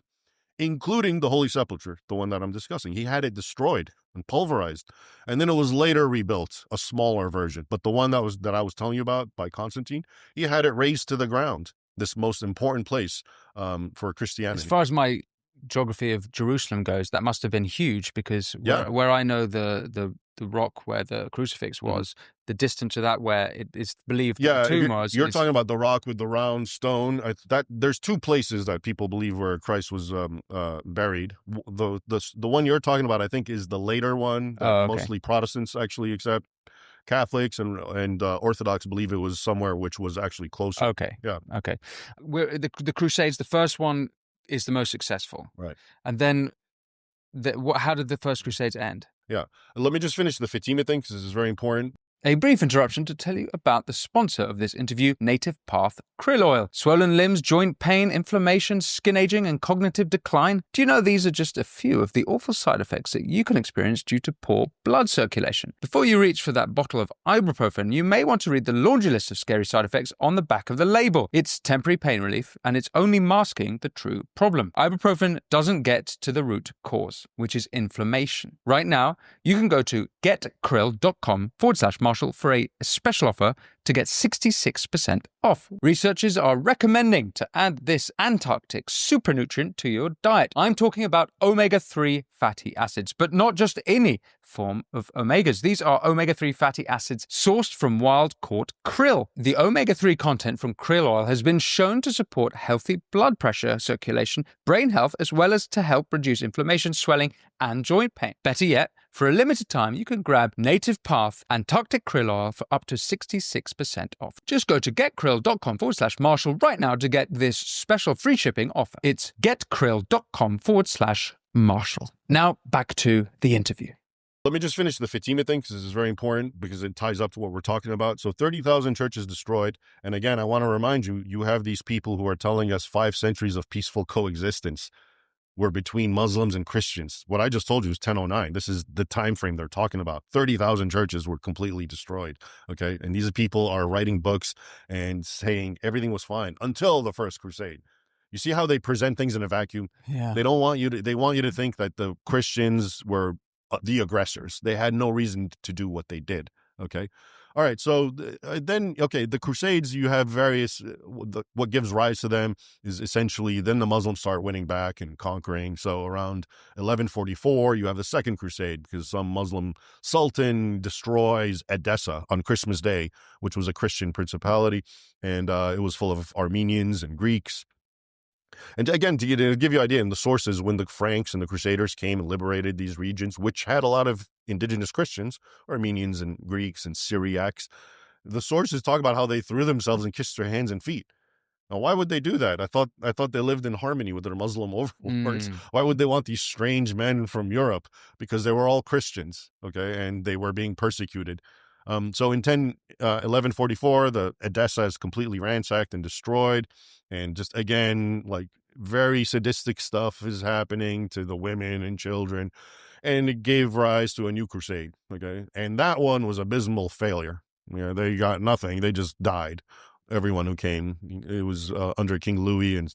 including the Holy Sepulchre, the one that I'm discussing. He had it destroyed and pulverized. And then it was later rebuilt, a smaller version. But the one that I was telling you about by Constantine, he had it razed to the ground, this most important place for Christianity. As far as my geography of Jerusalem goes, that must have been huge because Yeah. where I know the rock where the crucifix was, the distance to that where it is believed that the tomb was. You're talking about the rock with the round stone. That there's two places that people believe where Christ was buried. The one you're talking about, I think, is the later one that mostly Protestants actually accept. Catholics and Orthodox believe it was somewhere which was actually closer. Okay. Yeah. Okay. The Crusades, the first one is the most successful. Right. And then how did the first Crusades end? Yeah. Let me just finish the Fatimid thing because this is very important. A brief interruption to tell you about the sponsor of this interview, Native Path Krill Oil. Swollen limbs, joint pain, inflammation, skin aging, and cognitive decline. Do you know these are just a few of the awful side effects that you can experience due to poor blood circulation? Before you reach for that bottle of ibuprofen, you may want to read the laundry list of scary side effects on the back of the label. It's temporary pain relief, and it's only masking the true problem. Ibuprofen doesn't get to the root cause, which is inflammation. Right now, you can go to getkrill.com/Marshall for a special offer to get 66% off. Researchers are recommending to add this Antarctic super nutrient to your diet. I'm talking about omega-3 fatty acids, but not just any form of omegas. These are omega-3 fatty acids sourced from wild-caught krill. The omega-3 content from krill oil has been shown to support healthy blood pressure, circulation, brain health, as well as to help reduce inflammation, swelling, and joint pain. Better yet, for a limited time, you can grab Native Path Antarctic Krill Oil for up to 66% off. Just go to getkrill.com/Marshall right now to get this special free shipping offer. It's getkrill.com/Marshall. Now, back to the interview. Let me just finish the Fatimid thing because this is very important because it ties up to what we're talking about. So 30,000 churches destroyed. And again, I want to remind you, you have these people who are telling us 5 centuries of peaceful coexistence were between Muslims and Christians. What I just told you is 1009. This is the time frame they're talking about. 30,000 churches were completely destroyed. Okay. And these people are writing books and saying everything was fine until the First Crusade. You see how they present things in a vacuum? Yeah. They want you to think that the Christians were the aggressors. They had no reason to do what they did. Okay. All right. So then, okay, the Crusades, you have various, what gives rise to them is essentially then the Muslims start winning back and conquering. So around 1144, you have the Second Crusade because some Muslim sultan destroys Edessa on Christmas Day, which was a Christian principality. And it was full of Armenians and Greeks. And again, to give you an idea, in the sources, when the Franks and the Crusaders came and liberated these regions, which had a lot of indigenous Christians, Armenians and Greeks and Syriacs, the sources talk about how they threw themselves and kissed their hands and feet. Now, why would they do that? I thought they lived in harmony with their Muslim overlords. Why would they want these strange men from Europe? Because they were all Christians, okay, and they were being persecuted. So in 1144, the Edessa is completely ransacked and destroyed, and just again, like very sadistic stuff is happening to the women and children, and it gave rise to a new crusade. Okay, and that one was abysmal failure. Yeah, they got nothing. They just died. Everyone who came, it was under King Louis and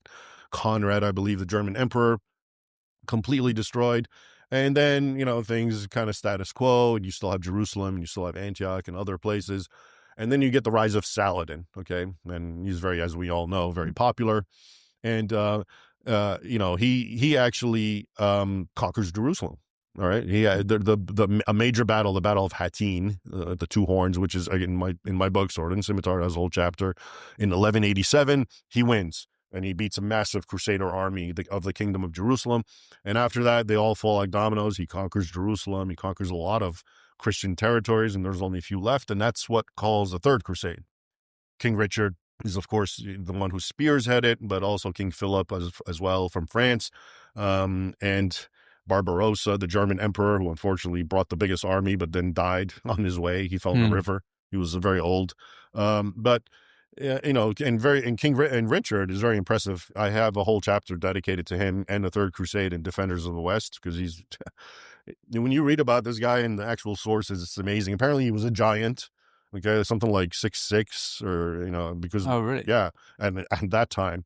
Conrad, I believe, the German emperor, completely destroyed. And then, things kind of status quo, and you still have Jerusalem, and you still have Antioch and other places. And then you get the rise of Saladin, okay? And he's very, as we all know, very popular. And, he actually conquers Jerusalem. All right. He had a major battle, the Battle of Hattin, the Two Horns, which is in my book, Sword and Scimitar, has a whole chapter. In 1187, he wins. And he beats a massive Crusader army of the Kingdom of Jerusalem. And after that, they all fall like dominoes. He conquers Jerusalem. He conquers a lot of Christian territories, and there's only a few left. And that's what calls the Third Crusade. King Richard is, of course, the one who spearheaded it, but also King Philip as well from France. And Barbarossa, the German emperor, who unfortunately brought the biggest army, but then died on his way. He fell in the river. He was very old. But and Richard is very impressive. I have a whole chapter dedicated to him and the Third Crusade and Defenders of the West, because he's, when you read about this guy in the actual sources, it's amazing. Apparently he was a giant, okay, something like 6'6", or, because, Oh, really? yeah, and at that time.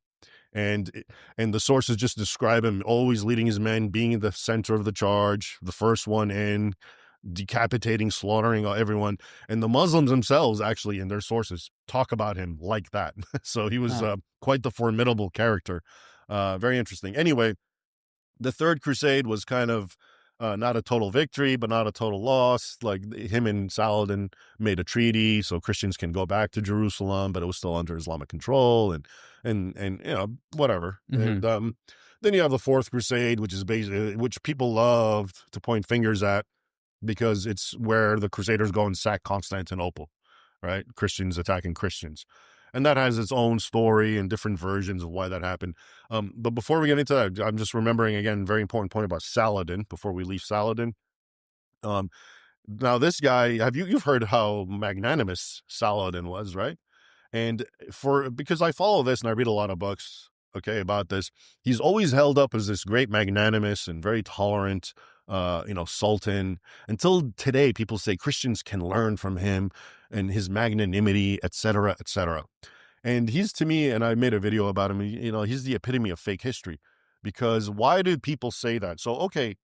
And the sources just describe him always leading his men, being in the center of the charge, the first one in, decapitating, slaughtering everyone. And the Muslims themselves, actually, in their sources, talk about him like that. So he was quite the formidable character. Very interesting. Anyway, the Third Crusade was kind of not a total victory, but not a total loss. Like, him and Saladin made a treaty so Christians can go back to Jerusalem, but it was still under Islamic control, and whatever. Mm-hmm. And then you have the Fourth Crusade, which is basically, which people love to point fingers at, because it's where the Crusaders go and sack Constantinople, right? Christians attacking Christians. And that has its own story and different versions of why that happened. But before we get into that, I'm just remembering, again, very important point about Saladin before we leave Saladin. Now, this guy, you've heard how magnanimous Saladin was, right? And because I follow this and I read a lot of books, okay, about this, he's always held up as this great magnanimous and very tolerant, sultan. Until today, people say Christians can learn from him and his magnanimity, etc., etc. And he's, to me, and I made a video about him, he's the epitome of fake history. Because why do people say that? So, okay,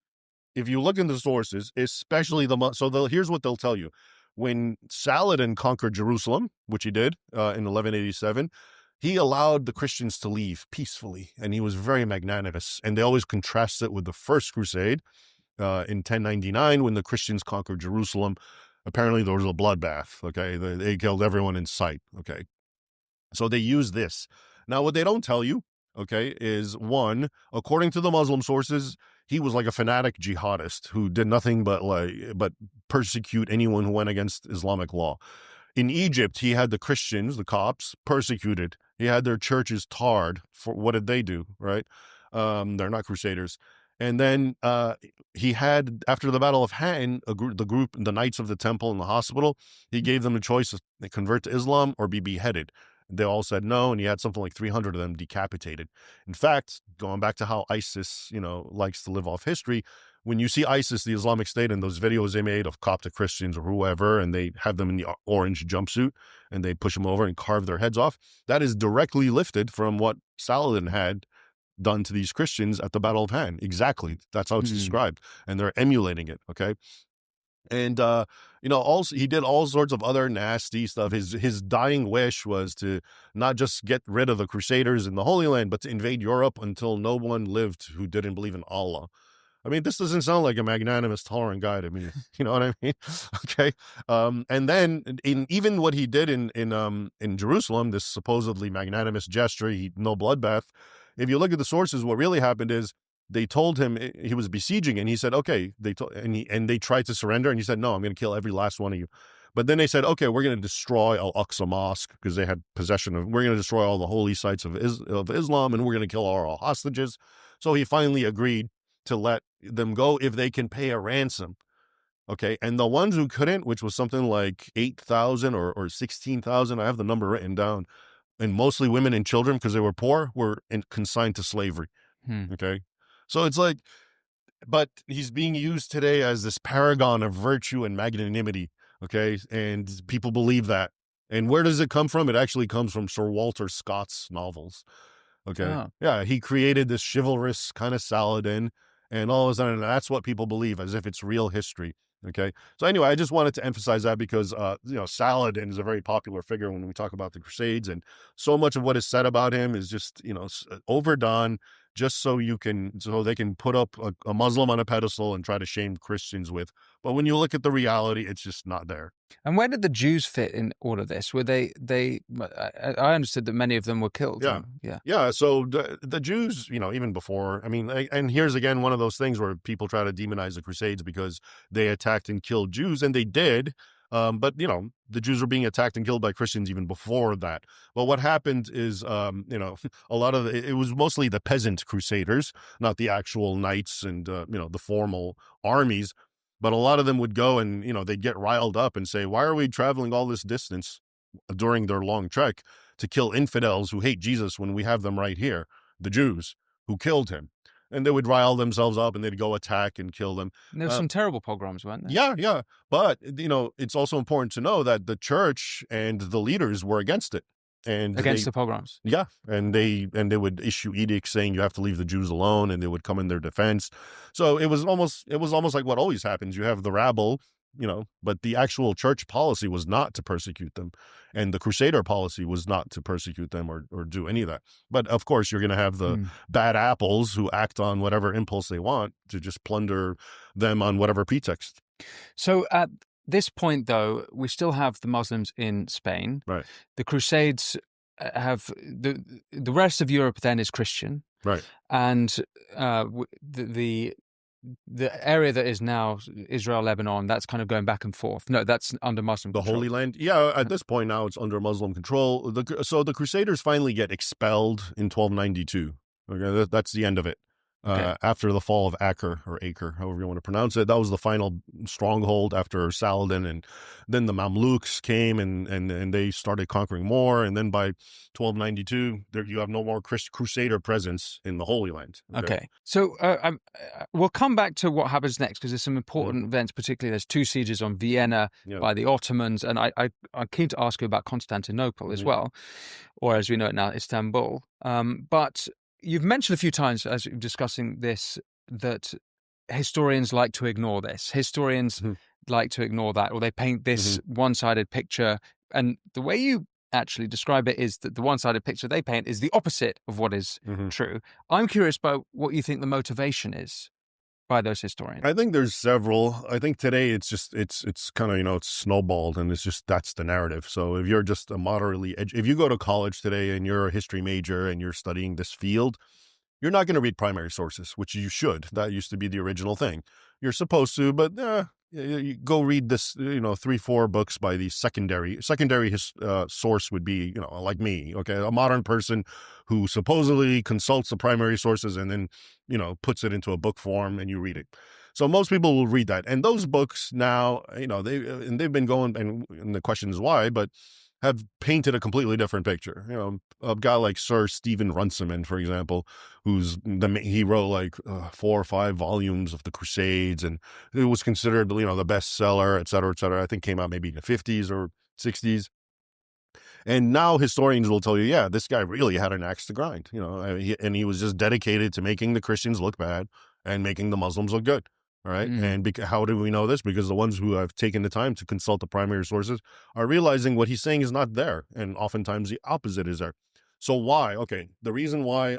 if you look into the sources, especially here's what they'll tell you. When Saladin conquered Jerusalem, which he did in 1187, he allowed the Christians to leave peacefully, and he was very magnanimous. And they always contrast it with the First Crusade in 1099, when the Christians conquered Jerusalem. Apparently, there was a bloodbath, okay? They killed everyone in sight, okay? So they use this. Now, what they don't tell you, okay, is, one, according to the Muslim sources, he was like a fanatic jihadist who did nothing but persecute anyone who went against Islamic law. In Egypt, he had the Christians, the Copts, persecuted. He had their churches tarred. For what did they do, right? They're not crusaders. And then he had, after the Battle of Hattin, the Knights of the Temple and the Hospital, he gave them the choice of convert to Islam or be beheaded. They all said no, and he had something like 300 of them decapitated. In fact, going back to how ISIS, likes to live off history, when you see ISIS, the Islamic State, and those videos they made of Coptic Christians or whoever, and they have them in the orange jumpsuit, and they push them over and carve their heads off, that is directly lifted from what Saladin had done to these Christians at the Battle of Hattin. Exactly. That's how it's described. And they're emulating it, okay? And also he did all sorts of other nasty stuff. His dying wish was to not just get rid of the Crusaders in the Holy Land, but to invade Europe until no one lived who didn't believe in Allah. I mean, this doesn't sound like a magnanimous, tolerant guy to me. You know what I mean? Okay. And then in even what he did in Jerusalem, this supposedly magnanimous gesture, no bloodbath. If you look at the sources, what really happened is they told him he was besieging, and he said, "Okay." And they tried to surrender, and he said, "No, I'm going to kill every last one of you." But then they said, "Okay, we're going to destroy Al-Aqsa Mosque because they had possession of. We're going to destroy all the holy sites of Islam, and we're going to kill all our hostages." So he finally agreed to let them go if they can pay a ransom. Okay. And the ones who couldn't, which was something like 8,000 or 16,000, I have the number written down, and mostly women and children because they were poor, were consigned to slavery. Okay. So it's like, but he's being used today as this paragon of virtue and magnanimity. Okay. And people believe that. And where does it come from? It actually comes from Sir Walter Scott's novels. Okay. Oh. Yeah. He created this chivalrous kind of Saladin, and all of a sudden that's what people believe as if it's real history. Okay. So anyway, I just wanted to emphasize that because, Saladin is a very popular figure when we talk about the Crusades, and so much of what is said about him is just, overdone just so they can put up a Muslim on a pedestal and try to shame Christians with. But when you look at the reality, it's just not there. And where did the Jews fit in all of this? Were they I understood that many of them were killed. Yeah. Yeah. So the Jews, even before, I mean, and here's again one of those things where people try to demonize the Crusades because they attacked and killed Jews, and they did. But the Jews were being attacked and killed by Christians even before that. Well, what happened is, a lot of it was mostly the peasant crusaders, not the actual knights and the formal armies. But a lot of them would go and they'd get riled up and say, "Why are we traveling all this distance during their long trek to kill infidels who hate Jesus when we have them right here, the Jews who killed him?" And they would rile themselves up and they'd go attack and kill them. There were some terrible pogroms, weren't there? Yeah, yeah. But, it's also important to know that the church and the leaders were against it. And against the pogroms. Yeah. And they would issue edicts saying you have to leave the Jews alone, and they would come in their defense. So it was almost like what always happens. You have the rabble, but the actual church policy was not to persecute them. And the Crusader policy was not to persecute them or do any of that. But of course, you're going to have the bad apples who act on whatever impulse they want to just plunder them on whatever pretext. So at this point, though, we still have the Muslims in Spain. Right. The Crusades have the rest of Europe then is Christian. Right. And the area that is now Israel, Lebanon, that's kind of going back and forth. No, that's under Muslim control. The Holy Land. Yeah, at this point now it's under Muslim control. So the Crusaders finally get expelled in 1292. Okay, that's the end of it. Okay. After the fall of Acre, however you want to pronounce it, that was the final stronghold after Saladin, and then the Mamluks came and they started conquering more, and then by 1292, you have no more Crusader presence in the Holy Land. Okay. So we'll come back to what happens next because there's some important events. Particularly, there's 2 sieges on Vienna by the Ottomans, and I'm keen to ask you about Constantinople as well, or as we know it now, Istanbul. But you've mentioned a few times as you're discussing this that historians like to ignore this. Historians like to ignore that, or they paint this one-sided picture. And the way you actually describe it is that the one-sided picture they paint is the opposite of what is true. I'm curious about what you think the motivation is by those historians. I think there's several. I think today it's kind of, it's snowballed, and it's just, that's the narrative. So if you're just if you go to college today and you're a history major and you're studying this field, you're not going to read primary sources, which you should. That used to be the original thing. You're supposed to, but you go read this, 3-4 books by the secondary source would be, like me, okay, a modern person who supposedly consults the primary sources and then, puts it into a book form and you read it. So most people will read that. And those books now, they've been going, and the question is why, but have painted a completely different picture. A guy like Sir Stephen Runciman, for example, he wrote like 4 or 5 volumes of the Crusades, and it was considered, the bestseller, et cetera, et cetera. I think came out maybe in the 50s or 60s. And now historians will tell you, yeah, this guy really had an axe to grind, and he was just dedicated to making the Christians look bad and making the Muslims look good. All right. Mm. And how do we know this? Because the ones who have taken the time to consult the primary sources are realizing what he's saying is not there. And oftentimes the opposite is there. So why? Okay. The reason why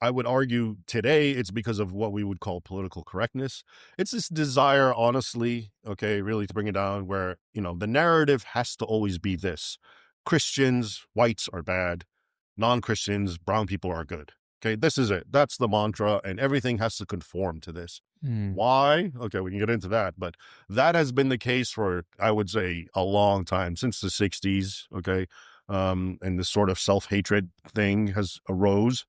I would argue today it's because of what we would call political correctness. It's this desire, honestly, okay, really to bring it down where, the narrative has to always be this. Christians, whites are bad. Non-Christians, brown people are good. Okay, this is it. That's the mantra, and everything has to conform to this. Why? Okay, we can get into that, but that has been the case for, I would say, a long time, since the 60s, okay? And this sort of self-hatred thing has arose.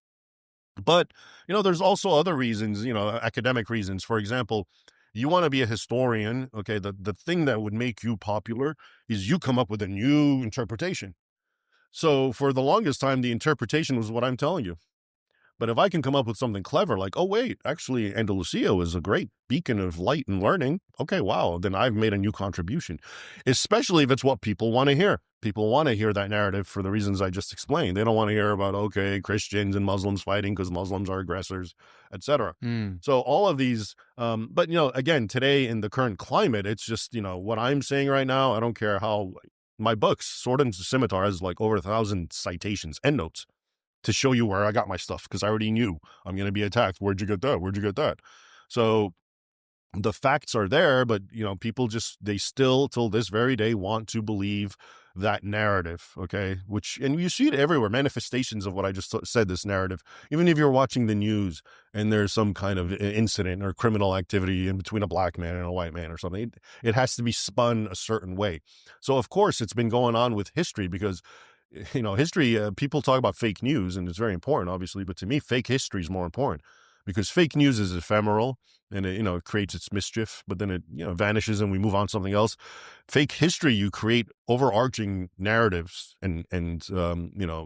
But, there's also other reasons, academic reasons. For example, you want to be a historian, okay? The thing that would make you popular is you come up with a new interpretation. So for the longest time, the interpretation was what I'm telling you. But if I can come up with something clever, like, oh, wait, actually, Andalusia was a great beacon of light and learning. Okay, wow, then I've made a new contribution, especially if it's what people want to hear. People want to hear that narrative for the reasons I just explained. They don't want to hear about, okay, Christians and Muslims fighting because Muslims are aggressors, etc. So all of these, but, again, today in the current climate, it's just, what I'm saying right now, I don't care how my books, Sword and Scimitar, has like over 1,000 citations, endnotes, to show you where I got my stuff, because I already knew I'm going to be attacked. Where'd you get that? Where'd you get that? So the facts are there, but, people they still, till this very day, want to believe that narrative, okay? And you see it everywhere, manifestations of what I just said, this narrative. Even if you're watching the news and there's some kind of incident or criminal activity in between a black man and a white man or something, it has to be spun a certain way. So, of course, it's been going on with history, because history, people talk about fake news, and it's very important, obviously, but to me, fake history is more important, because fake news is ephemeral, and it creates its mischief, but then it, vanishes and we move on to something else. Fake history, you create overarching narratives and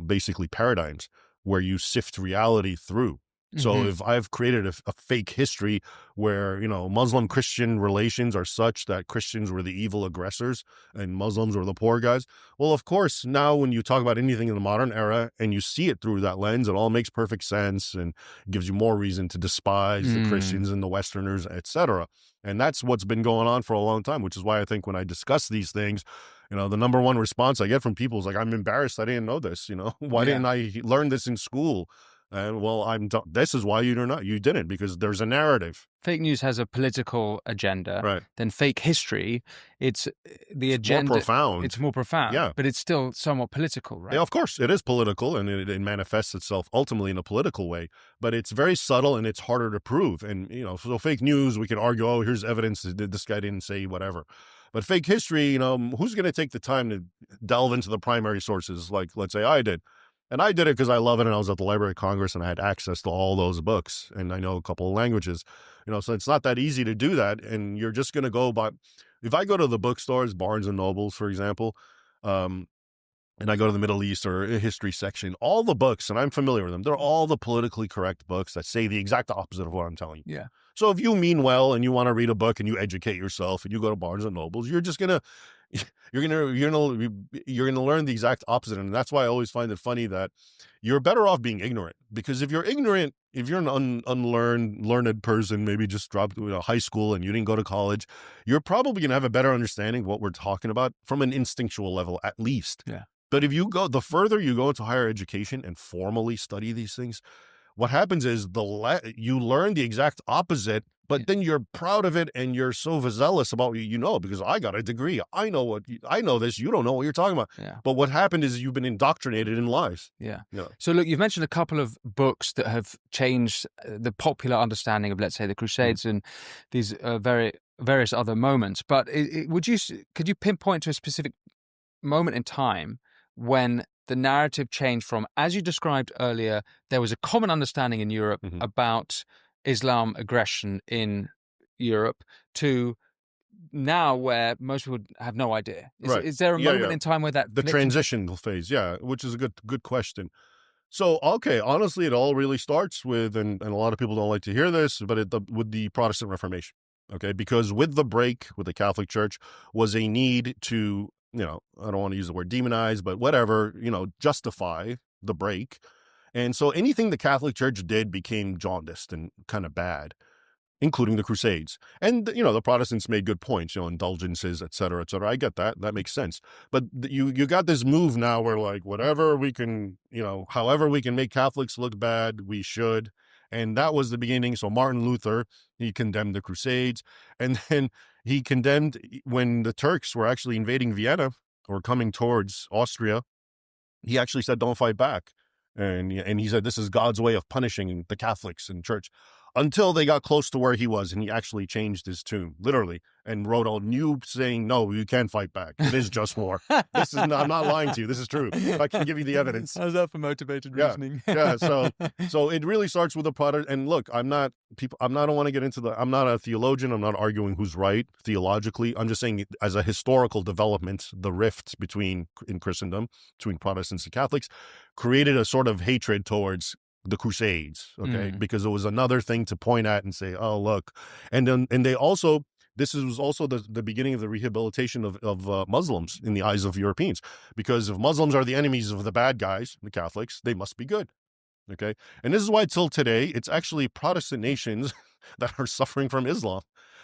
basically paradigms where you sift reality through. So if I've created a fake history where, Muslim-Christian relations are such that Christians were the evil aggressors and Muslims were the poor guys, well, of course, now when you talk about anything in the modern era and you see it through that lens, it all makes perfect sense and gives you more reason to despise the Christians and the Westerners, etc. And that's what's been going on for a long time, which is why I think when I discuss these things, the number one response I get from people is like, I'm embarrassed. I didn't know this. Why didn't I learn this in school? And well, this is why you didn't, because there's a narrative. Fake news has a political agenda. Right. Then fake history, it's the agenda. More profound. It's more profound. Yeah. But it's still somewhat political, right? Yeah, of course, it is political, and it manifests itself ultimately in a political way. But it's very subtle, and it's harder to prove. And so fake news, we can argue, oh, here's evidence that this guy didn't say whatever. But fake history, who's going to take the time to delve into the primary sources, like, let's say I did? And I did it because I love it, and I was at the Library of Congress, and I had access to all those books, and I know a couple of languages, so it's not that easy to do that, and you're just going to go by. If I go to the bookstores, Barnes and Nobles, for example, and I go to the Middle East or a history section, all the books, and I'm familiar with them, they're all the politically correct books that say the exact opposite of what I'm telling you. Yeah. So if you mean well and you want to read a book and you educate yourself and you go to Barnes and Nobles, you're gonna learn the exact opposite. And that's why I always find it funny that you're better off being ignorant, because if you're ignorant, if you're an learned person, maybe just dropped high school and you didn't go to college, you're probably gonna have a better understanding of what we're talking about from an instinctual level, at least. Yeah. But if the further you go into higher education and formally study these things, what happens is you learn the exact opposite, but then you're proud of it and you're so zealous about what because I got a degree. I know this. You don't know what you're talking about. Yeah. But what happened is you've been indoctrinated in lies. Yeah. So look, you've mentioned a couple of books that have changed the popular understanding of, let's say, the Crusades and these various other moments. But could you pinpoint to a specific moment in time when the narrative changed from, as you described earlier, there was a common understanding in Europe about Islam aggression in Europe, to now where most people have no idea? Is there a moment in time where that... The transitional phase, which is a good question. So, okay, honestly, it all really starts with, and a lot of people don't like to hear this, but with the Protestant Reformation, okay? Because with the break with the Catholic Church was a need to, I don't want to use the word demonize, but whatever, justify the break. And so anything the Catholic Church did became jaundiced and kind of bad. including the Crusades. And, the Protestants made good points, indulgences, et cetera, et cetera. I get that. That makes sense. But you got this move now where, like, whatever we can, however we can make Catholics look bad, we should. And that was the beginning. So Martin Luther, he condemned the Crusades. And then he condemned, when the Turks were actually invading Vienna or coming towards Austria, he actually said, don't fight back. And he said, this is God's way of punishing the Catholics and church, until they got close to where he was. And he actually changed his tune, literally, and wrote a new saying, no, you can't fight back. It is just war. I'm not lying to you. This is true. I can give you the evidence. How's that for motivated reasoning? Yeah. So it really starts with a product. And look, I don't want to get into I'm not a theologian. I'm not arguing who's right theologically. I'm just saying, as a historical development, the rift in Christendom between Protestants and Catholics created a sort of hatred towards the Crusades, okay? Because it was another thing to point at and say, oh, look. And they also, this was also the beginning of the rehabilitation of Muslims in the eyes of Europeans. Because if Muslims are the enemies of the bad guys, the Catholics, they must be good, okay? And this is why till today, it's actually Protestant nations that are suffering from Islam,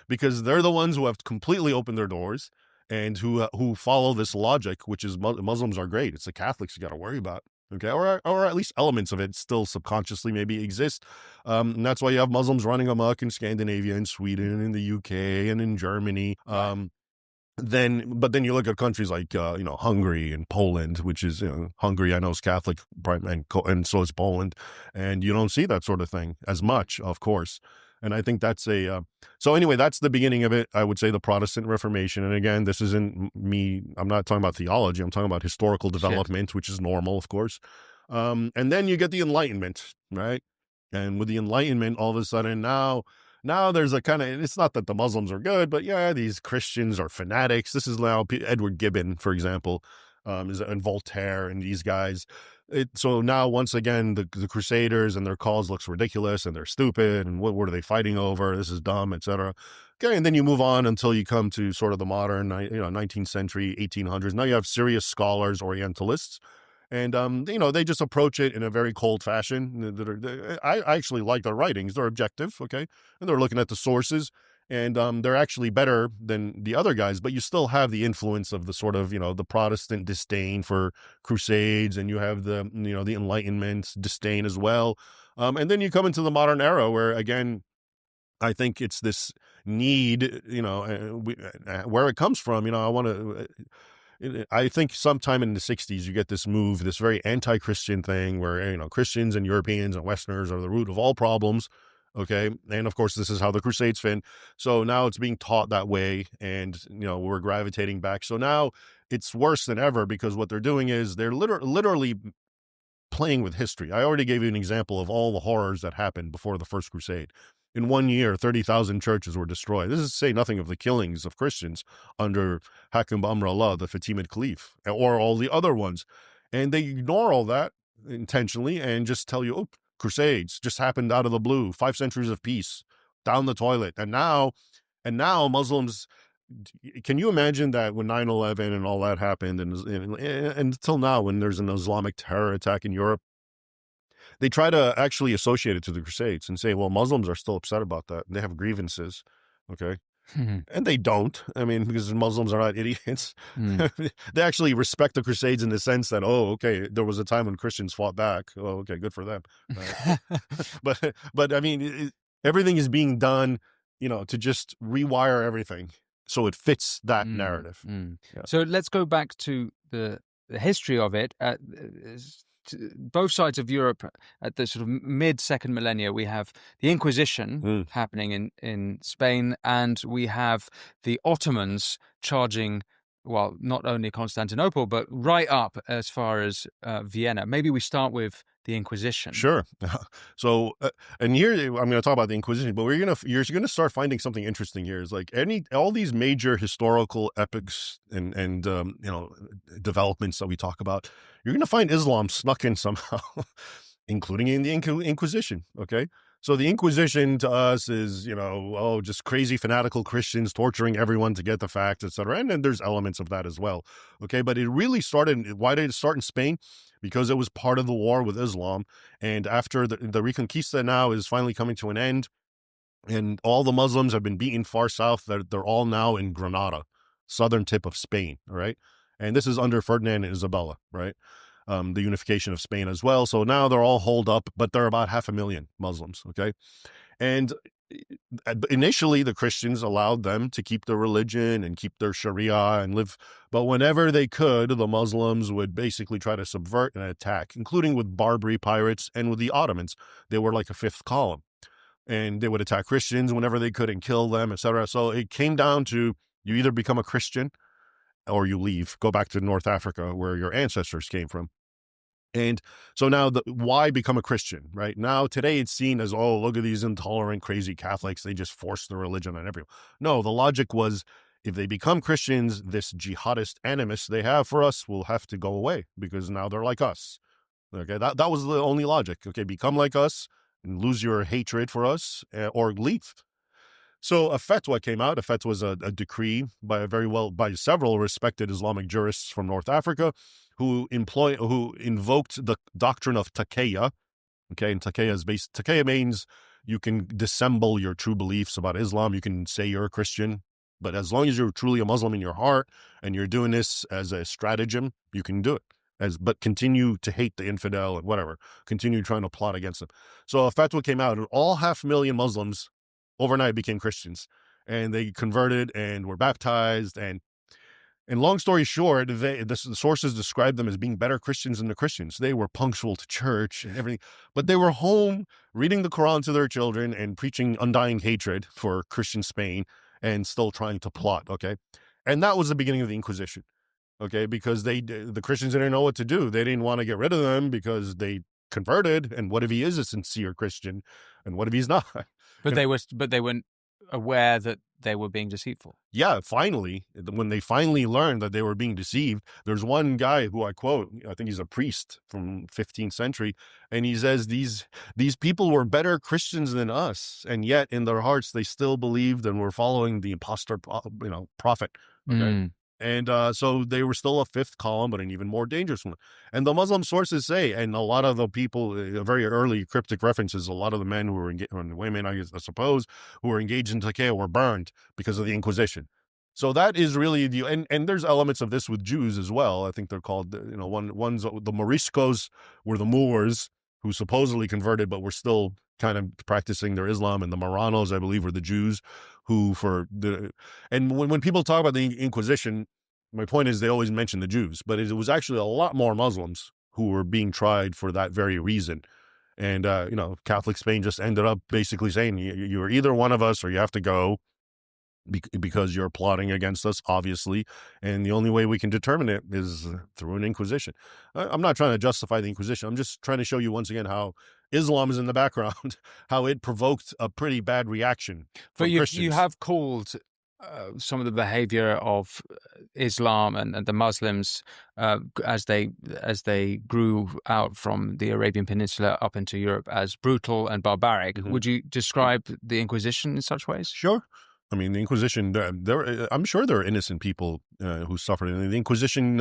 because they're the ones who have completely opened their doors and who follow this logic, which is Muslims are great. It's the Catholics you got to worry about. Okay, or at least elements of it still subconsciously maybe exist. And that's why you have Muslims running amok in Scandinavia and Sweden, in the UK, and in Germany. But then you look at countries like Hungary and Poland, which is Hungary, I know, is Catholic, and so is Poland, and you don't see that sort of thing as much, of course. And I think that's so anyway, that's the beginning of it. I would say the Protestant Reformation. And again, this isn't me. I'm not talking about theology. I'm talking about historical development, which is normal, of course. And then you get the Enlightenment, right? And with the Enlightenment, all of a sudden now there's a kind of, it's not that the Muslims are good, but yeah, these Christians are fanatics. This is now Edward Gibbon, for example, and Voltaire and these guys. So now, once again, the Crusaders and their cause looks ridiculous, and they're stupid, and what are they fighting over? This is dumb, etc. Okay, and then you move on until you come to sort of the modern, 19th century, 1800s. Now you have serious scholars, Orientalists, and they just approach it in a very cold fashion. I actually like their writings; they're objective, okay, and they're looking at the sources. And they're actually better than the other guys, but you still have the influence of the sort of, the Protestant disdain for Crusades, and you have the Enlightenment disdain as well. And then you come into the modern era where, again, I think it's this need, where it comes from. I think sometime in the 60s, you get this move, this very anti-Christian thing where, Christians and Europeans and Westerners are the root of all problems. Okay. And of course, this is how the Crusades fit. So now it's being taught that way, and, we're gravitating back. So now it's worse than ever, because what they're doing is they're literally playing with history. I already gave you an example of all the horrors that happened before the First Crusade. In 1 year, 30,000 churches were destroyed. This is to say nothing of the killings of Christians under Hakim Amrullah, the Fatimid Caliph, or all the other ones. And they ignore all that intentionally and just tell you, oh, Crusades just happened out of the blue, 5 centuries of peace, down the toilet. And now Muslims, can you imagine that when 9/11 and all that happened, and until now, when there's an Islamic terror attack in Europe, they try to actually associate it to the Crusades and say, well, Muslims are still upset about that. They have grievances. Okay. And they don't. I mean, because Muslims are not idiots. They actually respect the Crusades in the sense that, oh, okay, there was a time when Christians fought back. Oh, okay, good for them. But I mean, everything is being done, to just rewire everything so it fits that narrative. Yeah. So let's go back to the history of it. Both sides of Europe, at the sort of mid-second millennia, we have the Inquisition happening in Spain, and we have the Ottomans charging, well, not only Constantinople, but right up as far as Vienna. Maybe we start with the Inquisition. Sure. So, and here I'm going to talk about the Inquisition, but you're going to start finding something interesting here. Is like all these major historical epics and developments that we talk about, you're going to find Islam snuck in somehow, including in the Inquisition. Okay. So the Inquisition to us is, just crazy fanatical Christians torturing everyone to get the facts, etc. And then there's elements of that as well. Okay. But it really started, why did it start in Spain? Because it was part of the war with Islam. And after the Reconquista now is finally coming to an end, And all the Muslims have been beaten far south. They're all now in Granada, southern tip of Spain. All right. And this is under Ferdinand and Isabella, right? The unification of Spain as well. So now they're all holed up, but they're about 500,000 Muslims. Okay. And initially, the Christians allowed them to keep their religion and keep their Sharia and live. But whenever they could, the Muslims would basically try to subvert and attack, including with Barbary pirates and with the Ottomans. They were like a fifth column, and they would attack Christians whenever they could and kill them, etc. So it came down to you either become a Christian or you leave, go back to North Africa where your ancestors came from. And so now, why become a Christian, right? Now, today it's seen as, oh, look at these intolerant, crazy Catholics. They just force their religion on everyone. No, the logic was if they become Christians, this jihadist animus they have for us will have to go away because now they're like us. Okay, that was the only logic. Okay, become like us and lose your hatred for us or leave. So a fatwa came out. A fatwa was a decree by by several respected Islamic jurists from North Africa who invoked the doctrine of taqiyya. Okay, and taqiyya means you can dissemble your true beliefs about Islam. You can say you're a Christian, but as long as you're truly a Muslim in your heart and you're doing this as a stratagem, you can do it. But continue to hate the infidel and whatever. Continue trying to plot against them. So a fatwa came out, and all 500,000 Muslims overnight became Christians, and they converted and were baptized. And long story short, the sources described them as being better Christians than the Christians. They were punctual to church and everything, but they were home reading the Quran to their children and preaching undying hatred for Christian Spain and still trying to plot. Okay. And that was the beginning of the Inquisition. Okay. Because the Christians didn't know what to do. They didn't want to get rid of them because they converted. And what if he is a sincere Christian? And what if he's not? But they weren't aware that they were being deceitful. Yeah, finally, when they finally learned that they were being deceived, there's one guy who I quote, I think he's a priest from 15th century, and he says these people were better Christians than us, and yet in their hearts they still believed and were following the impostor, prophet. Okay. And so they were still a fifth column, but an even more dangerous one. And the Muslim sources say, and a lot of the people, very early cryptic references, a lot of the men who were and women, I suppose, who were engaged in taqiyya were burned because of the Inquisition. So that is really and there's elements of this with Jews as well. I think they're called, one's the Moriscos were the Moors who supposedly converted, but were still kind of practicing their Islam, and the Marranos, I believe, were the Jews who and when people talk about the Inquisition, my point is they always mention the Jews, but it was actually a lot more Muslims who were being tried for that very reason. And, Catholic Spain just ended up basically saying, you're either one of us or you have to go because you're plotting against us, obviously. And the only way we can determine it is through an Inquisition. I'm not trying to justify the Inquisition. I'm just trying to show you once again how Islam is in the background, how it provoked a pretty bad reaction from Christians. You have called some of the behavior of Islam and the Muslims as they grew out from the Arabian Peninsula up into Europe as brutal and barbaric. Mm-hmm. Would you describe the Inquisition in such ways? Sure. I mean, the Inquisition, I'm sure there are innocent people who suffered. And the Inquisition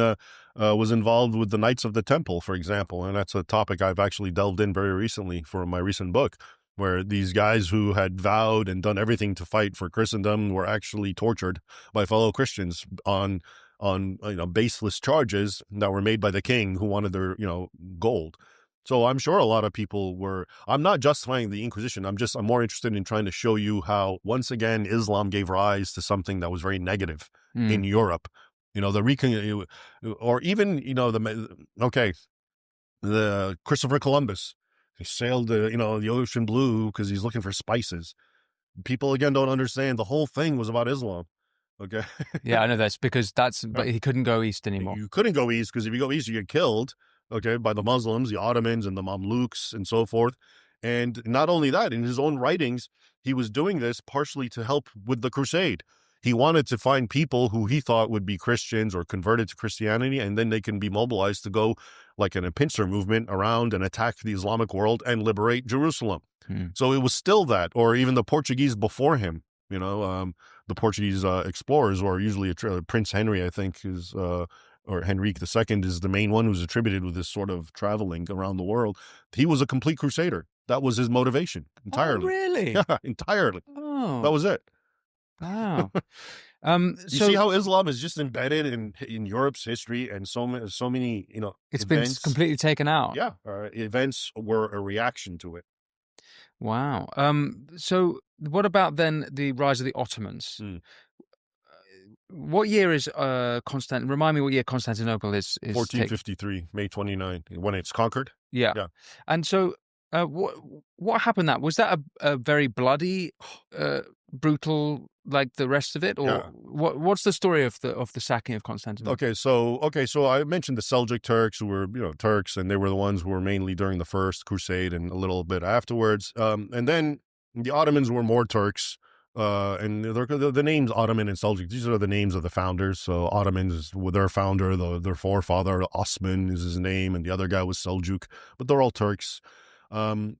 was involved with the Knights of the Temple, for example. And that's a topic I've actually delved in very recently for my recent book, where these guys who had vowed and done everything to fight for Christendom were actually tortured by fellow Christians on baseless charges that were made by the king who wanted their, gold. So I'm sure a lot of people were. I'm not justifying the Inquisition. I'm more interested in trying to show you how, once again, Islam gave rise to something that was very negative in Europe. Or even, the Christopher Columbus. He sailed, the ocean blue because he's looking for spices. People, again, don't understand the whole thing was about Islam. Okay. Yeah, I know that's because but he couldn't go east anymore. You couldn't go east because if you go east, you get killed. Okay, by the Muslims, the Ottomans, and the Mamluks, and so forth. And not only that, in his own writings, he was doing this partially to help with the crusade. He wanted to find people who he thought would be Christians or converted to Christianity, and then they can be mobilized to go, like in a pincer movement, around and attack the Islamic world and liberate Jerusalem. So it was still that, or even the Portuguese before him. The Portuguese explorers, or usually Prince Henry, I think, is... or Henrique II is the main one who's attributed with this sort of traveling around the world. He was a complete crusader. That was his motivation Oh, entirely. really? Yeah, entirely. That Oh, was it. wow. You see So how Islam is just embedded in Europe's history, and so many it's been events. completely taken out. Yeah, events were a reaction to it. Wow. So what about then the rise of the Ottomans? Mm. What year is Remind me what year Constantinople is take 1453, May 29, when it's conquered. Yeah. Yeah. And so what happened that? Was that a very bloody brutal like the rest of it, or Yeah. what's the story of the sacking of Constantinople? Okay, so I mentioned the Seljuk Turks, who were Turks, and they were the ones who were mainly during the First Crusade and a little bit afterwards. And then the Ottomans were more Turks, and the names Ottoman and Seljuk. These are the names of the founders. So Ottomans is their founder, their forefather Osman is his name, and the other guy was Seljuk, but they're all Turks. Um,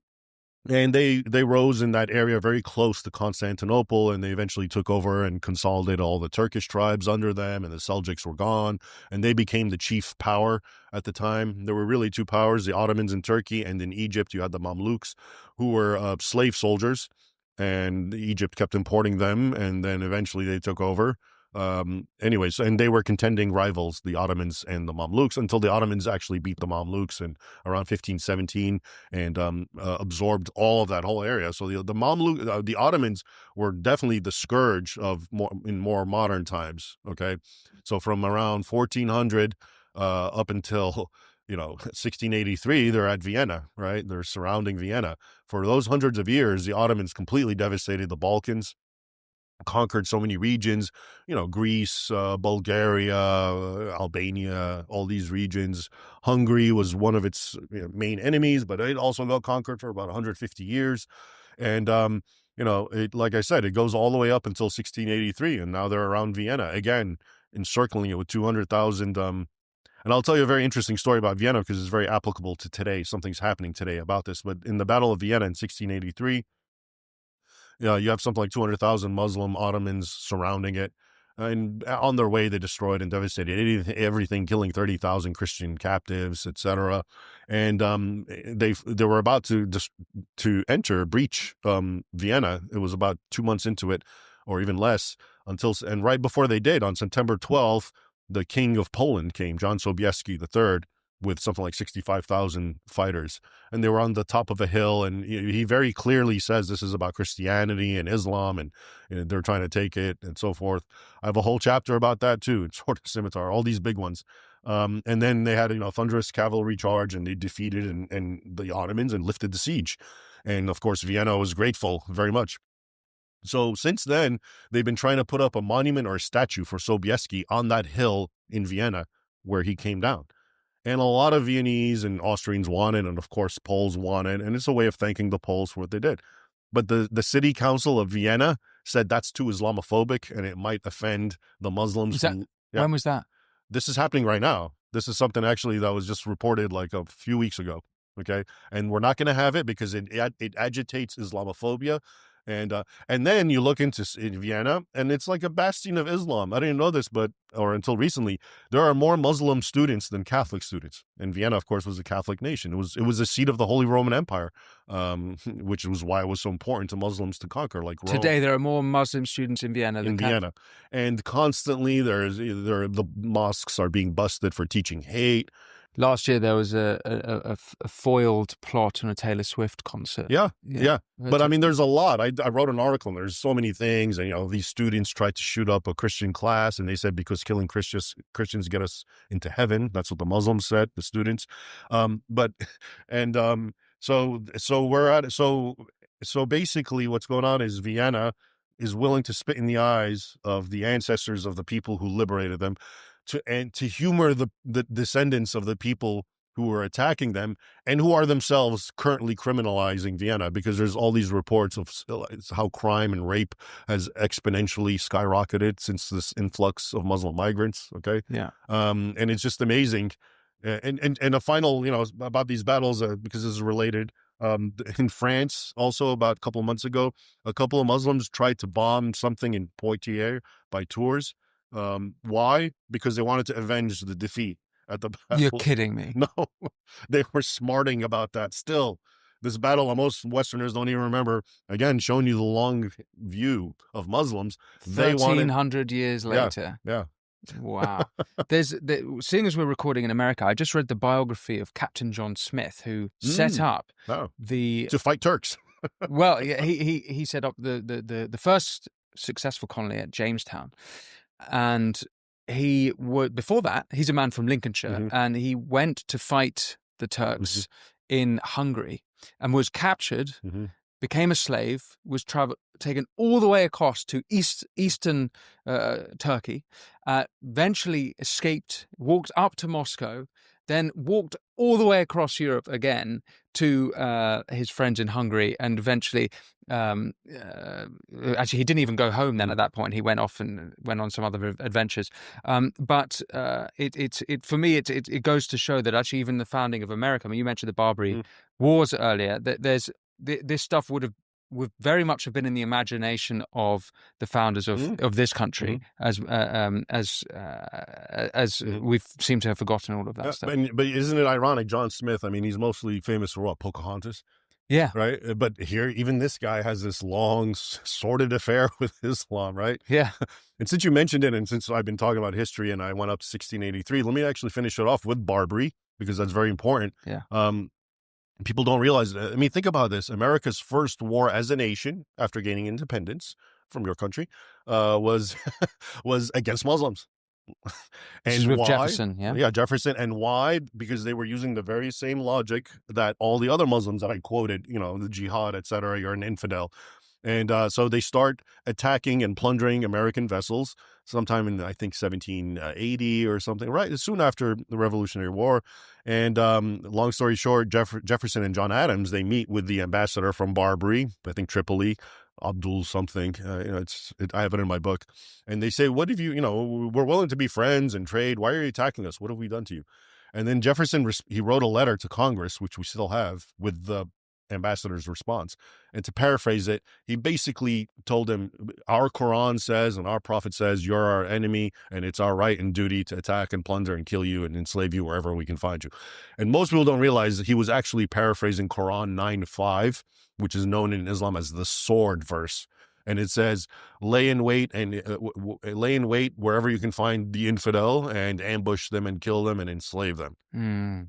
and they rose in that area very close to Constantinople, and they eventually took over and consolidated all the Turkish tribes under them, and the Seljuks were gone, and they became the chief power at the time. There were really two powers, the Ottomans in Turkey, and in Egypt you had the Mamluks, who were slave soldiers, and Egypt kept importing them, and then eventually they took over. Anyways, and they were contending rivals, the Ottomans and the Mamluks, until the Ottomans actually beat the Mamluks in around 1517 and absorbed all of that whole area. So the Ottomans were definitely the scourge of more modern times. Okay, so from around 1400 up until 1683, they're at Vienna, right? They're surrounding Vienna. For those hundreds of years, the Ottomans completely devastated the Balkans, conquered so many regions, Greece, Bulgaria, Albania, all these regions. Hungary was one of its main enemies, but it also got conquered for about 150 years. And, like I said, it goes all the way up until 1683, and now they're around Vienna again, encircling it with 200,000. And I'll tell you a very interesting story about Vienna because it's very applicable to today. Something's happening today about this. But in the Battle of Vienna in 1683, you have something like 200,000 Muslim Ottomans surrounding it. And on their way, they destroyed and devastated everything, killing 30,000 Christian captives, etc. And they were about to breach Vienna. It was about 2 months into it, or even less, and right before they did, on September 12th, the King of Poland came, John Sobieski III, with something like 65,000 fighters, and they were on the top of a hill, and he very clearly says this is about Christianity and Islam, and they're trying to take it and so forth. I have a whole chapter about that too, in Sword of Scimitar, all these big ones. And then they had thunderous cavalry charge, and they defeated and the Ottomans and lifted the siege, and of course Vienna was grateful very much. So since then, they've been trying to put up a monument or a statue for Sobieski on that hill in Vienna where he came down. And a lot of Viennese and Austrians want it, and of course Poles want it, and it's a way of thanking the Poles for what they did. But the city council of Vienna said that's too Islamophobic, and it might offend the Muslims. Yeah. When was that? This is happening right now. This is something actually that was just reported like a few weeks ago. Okay, and we're not going to have it because it agitates Islamophobia. And then you look into in Vienna, and it's like a bastion of Islam. I didn't know this, or until recently, there are more Muslim students than Catholic students. And Vienna, of course, was a Catholic nation. It was a seat of the Holy Roman Empire, which was why it was so important to Muslims to conquer. Like Rome. Today, there are more Muslim students in Vienna than Vienna, and constantly the mosques are being busted for teaching hate. Last year, there was a foiled plot on a Taylor Swift concert. Yeah. But I mean, there's a lot. I wrote an article, and there's so many things. And, these students tried to shoot up a Christian class, and they said because killing Christians get us into heaven. That's what the Muslims said, the students. So we're at it. So basically what's going on is Vienna is willing to spit in the eyes of the ancestors of the people who liberated them, to humor the descendants of the people who were attacking them and who are themselves currently criminalizing Vienna, because there's all these reports of how crime and rape has exponentially skyrocketed since this influx of Muslim migrants. Okay. Yeah. And it's just amazing. And a final, about these battles, because this is related. In France, also about a couple of months ago, a couple of Muslims tried to bomb something in Poitiers by Tours. Why? Because they wanted to avenge the defeat at the battle. You're kidding me. No, they were smarting about that still. this battle most Westerners don't even remember. Again, showing you the long view of Muslims. They wanted, 1,300 years yeah, later. yeah. Wow. Seeing as we're recording in America, I just read the biography of Captain John Smith, who set up Oh, the to fight Turks. well, yeah, he set up the first successful colony at Jamestown, and he would before that he's a man from Lincolnshire, Mhm. and he went to fight the Turks in Hungary and was captured, Mhm. became a slave, was taken all the way across to eastern Turkey, eventually escaped, walked up to Moscow, then walked all the way across Europe again to his friends in Hungary, and eventually, actually, he didn't even go home then at that point. He went off and went on some other adventures. But it for me, it goes to show that actually even the founding of America, I mean, you mentioned the Barbary Wars earlier, that this stuff would very much have been in the imagination of the founders of this country, as we've seemed to have forgotten all of that stuff. But isn't it ironic? John Smith, I mean, he's mostly famous for what? Pocahontas, Yeah, right? But here, even this guy has this long, sordid affair with Islam, right? yeah. And since you mentioned it, and since I've been talking about history and I went up to 1683, let me actually finish it off with Barbary, because that's very important. Yeah. People don't realize it. I mean, think about this. America's first war as a nation after gaining independence from your country was was against Muslims. This is with Jefferson, yeah? Yeah, Jefferson. And why? Because they were using the very same logic that all the other Muslims that I quoted, the jihad, etc. You're an infidel. And so they start attacking and plundering American vessels sometime in, I think, 1780 or something, right? Soon after the Revolutionary War. And long story short, Jefferson and John Adams, they meet with the ambassador from Barbary, I think Tripoli, Abdul something. I have it in my book. And they say, what have you, we're willing to be friends and trade. Why are you attacking us? What have we done to you? And then Jefferson, he wrote a letter to Congress, which we still have, with the ambassador's response. And to paraphrase it, he basically told him, our Quran says and our prophet says you're our enemy, and it's our right and duty to attack and plunder and kill you and enslave you wherever we can find you. And most people don't realize that he was actually paraphrasing Quran 9:5, which is known in Islam as the sword verse. And it says, lay in wait wherever you can find the infidel and ambush them and kill them and enslave them.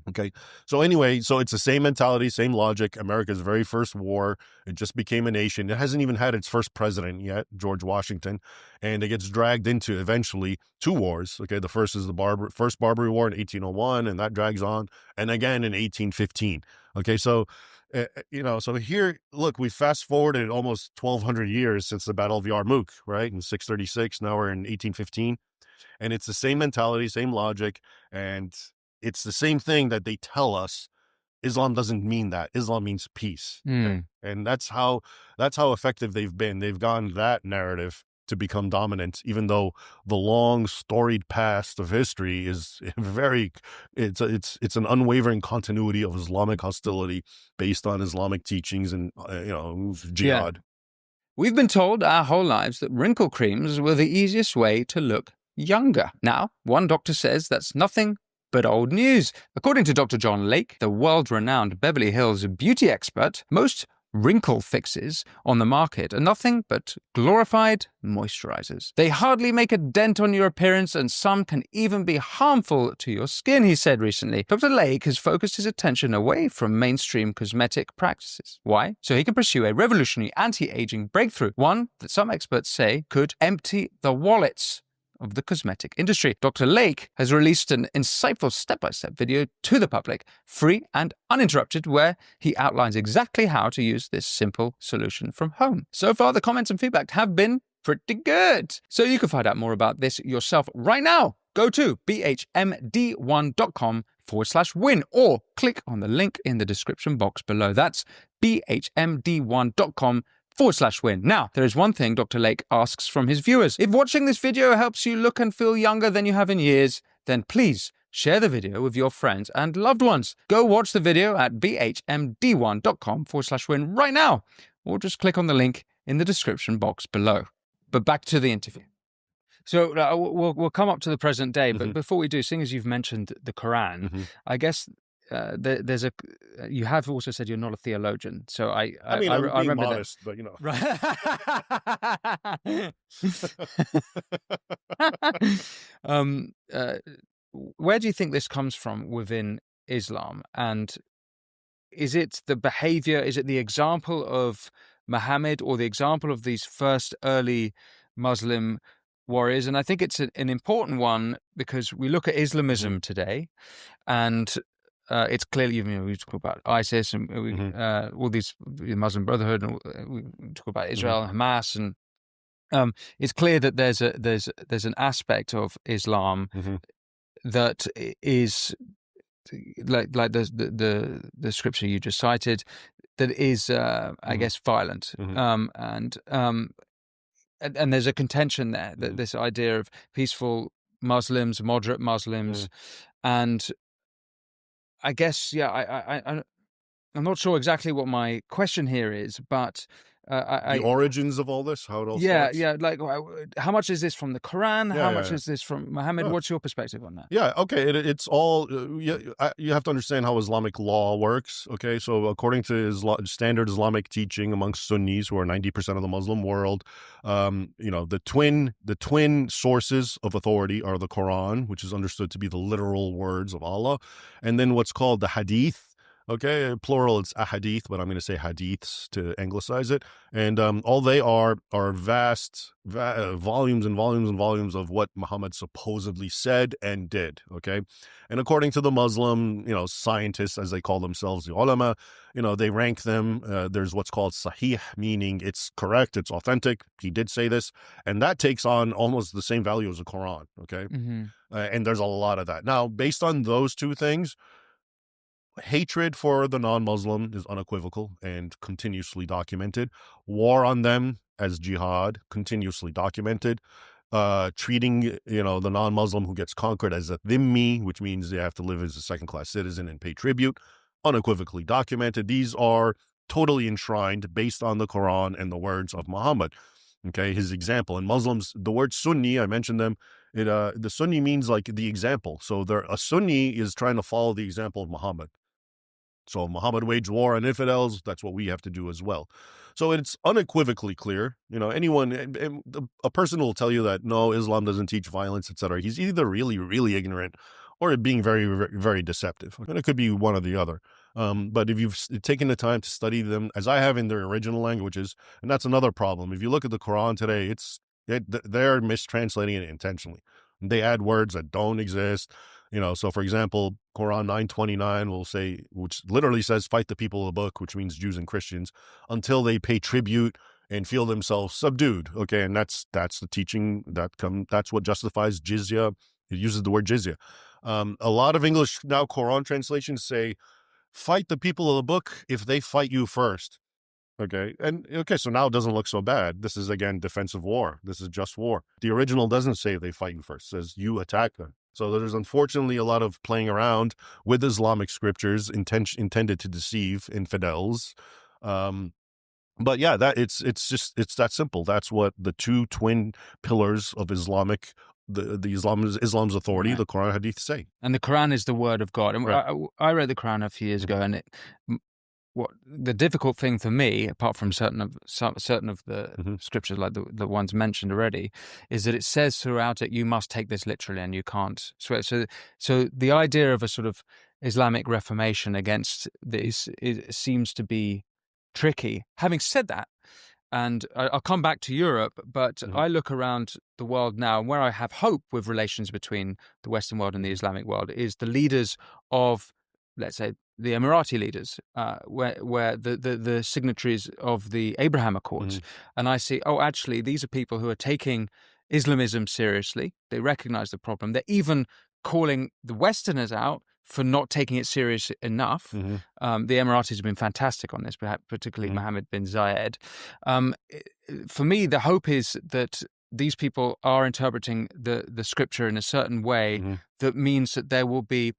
Okay. So anyway, so it's the same mentality, same logic. America's very first war, it just became a nation. It hasn't even had its first president yet, George Washington, and it gets dragged into eventually 2 wars. Okay. The first is the first Barbary War in 1801, and that drags on, and again in 1815. Okay. So so here, look, we fast forwarded almost 1,200 years since the Battle of Yarmouk, right? In 636, now we're in 1815. And it's the same mentality, same logic. And it's the same thing that they tell us. Islam doesn't mean that. Islam means peace. And that's how effective they've been. They've gone that narrative to become dominant, even though the long storied past of history is it's an unwavering continuity of Islamic hostility based on Islamic teachings and jihad. Yeah. We've been told our whole lives that wrinkle creams were the easiest way to look younger. Now, one doctor says that's nothing but old news. According to Dr. John Lake, the world-renowned Beverly Hills beauty expert, most wrinkle fixes on the market are nothing but glorified moisturizers. They hardly make a dent on your appearance, and some can even be harmful to your skin, he said recently. Dr. Lake has focused his attention away from mainstream cosmetic practices. Why? So he can pursue a revolutionary anti-aging breakthrough, one that some experts say could empty the wallets of the cosmetic industry. Dr. Lake has released an insightful step-by-step video to the public, free and uninterrupted, where he outlines exactly how to use this simple solution from home. So far, the comments and feedback have been pretty good. So you can find out more about this yourself right now. Go to bhmd1.com/win or click on the link in the description box below. That's bhmd1.com/win. Now, there is one thing Dr. Lake asks from his viewers. If watching this video helps you look and feel younger than you have in years, then please share the video with your friends and loved ones. Go watch the video at bhmd1.com/win right now, or just click on the link in the description box below. But back to the interview. So we'll come up to the present day, but before we do, seeing as you've mentioned the Quran, I guess there's a. You have also said you're not a theologian, so I mean, I'm being remember modest, but you know. that. Right. Where do you think this comes from within Islam, and is it the behavior? Is it the example of Muhammad or the example of these first early Muslim warriors? And I think it's an important one because we look at Islamism today, and it's clearly, we talk about ISIS and all these Muslim Brotherhood, and we talk about Israel and Hamas, and it's clear that there's an aspect of Islam that is like the scripture you just cited, that is I guess violent, and there's a contention there, that this idea of peaceful Muslims, moderate Muslims, and I guess I'm not sure exactly what my question here is, but the origins of all this, how it all starts? like how much is this from the Quran? How much is this from Muhammad? Yeah. What's your perspective on that? Yeah, okay, it's all, you have to understand how Islamic law works, okay? So according to standard Islamic teaching amongst Sunnis, who are 90% of the Muslim world, the twin sources of authority are the Quran, which is understood to be the literal words of Allah, and then what's called the Hadith. Okay, plural, it's ahadith, but I'm going to say hadiths to anglicize it. And all they are vast volumes and volumes and volumes of what Muhammad supposedly said and did. Okay, and according to the Muslim, scientists, as they call themselves, the ulama, they rank them. There's what's called sahih, meaning it's correct, it's authentic. He did say this, and that takes on almost the same value as the Quran. Okay, and there's a lot of that. Now, based on those two things, hatred for the non-Muslim is unequivocal and continuously documented. War on them as jihad, continuously documented. Treating, the non-Muslim who gets conquered as a dhimmi, which means they have to live as a second-class citizen and pay tribute, unequivocally documented. These are totally enshrined based on the Quran and the words of Muhammad. Okay, his example. And Muslims, the word Sunni, I mentioned them, the Sunni means like the example. So a Sunni is trying to follow the example of Muhammad. So Muhammad waged war on infidels. That's what we have to do as well. So it's unequivocally clear. A person will tell you that, no, Islam doesn't teach violence, etc. He's either really, really ignorant or being very, very, very deceptive. And it could be one or the other. But if you've taken the time to study them, as I have in their original languages, and that's another problem. If you look at the Quran today, they're mistranslating it intentionally. They add words that don't exist. So for example, Quran 9:29 will say, which literally says, fight the people of the book, which means Jews and Christians, until they pay tribute and feel themselves subdued. Okay, and that's the teaching that's what justifies jizya. It uses the word jizya. A lot of English now Quran translations say, fight the people of the book if they fight you first. Okay, so now it doesn't look so bad. This is, again, defensive war. This is just war. The original doesn't say they fight you first. It says you attack them. So there's unfortunately a lot of playing around with Islamic scriptures intended to deceive infidels. But yeah, it's that simple. That's what the two twin pillars of Islam's authority, the Quran and Hadith, say. And the Quran is the word of God. And I read the Quran a few years ago, and what the difficult thing for me, apart from certain of the scriptures like the ones mentioned already, is that it says throughout it, you must take this literally and you can't swear. So the idea of a sort of Islamic reformation against this seems to be tricky. Having said that, and I'll come back to Europe, but I look around the world now, and where I have hope with relations between the Western world and the Islamic world is the leaders of, let's say, the Emirati leaders, where the signatories of the Abraham Accords. And I see, actually, these are people who are taking Islamism seriously. They recognize the problem. They're even calling the Westerners out for not taking it serious enough. The Emiratis have been fantastic on this, particularly Mohammed bin Zayed. For me, the hope is that these people are interpreting the scripture in a certain way that means that there will be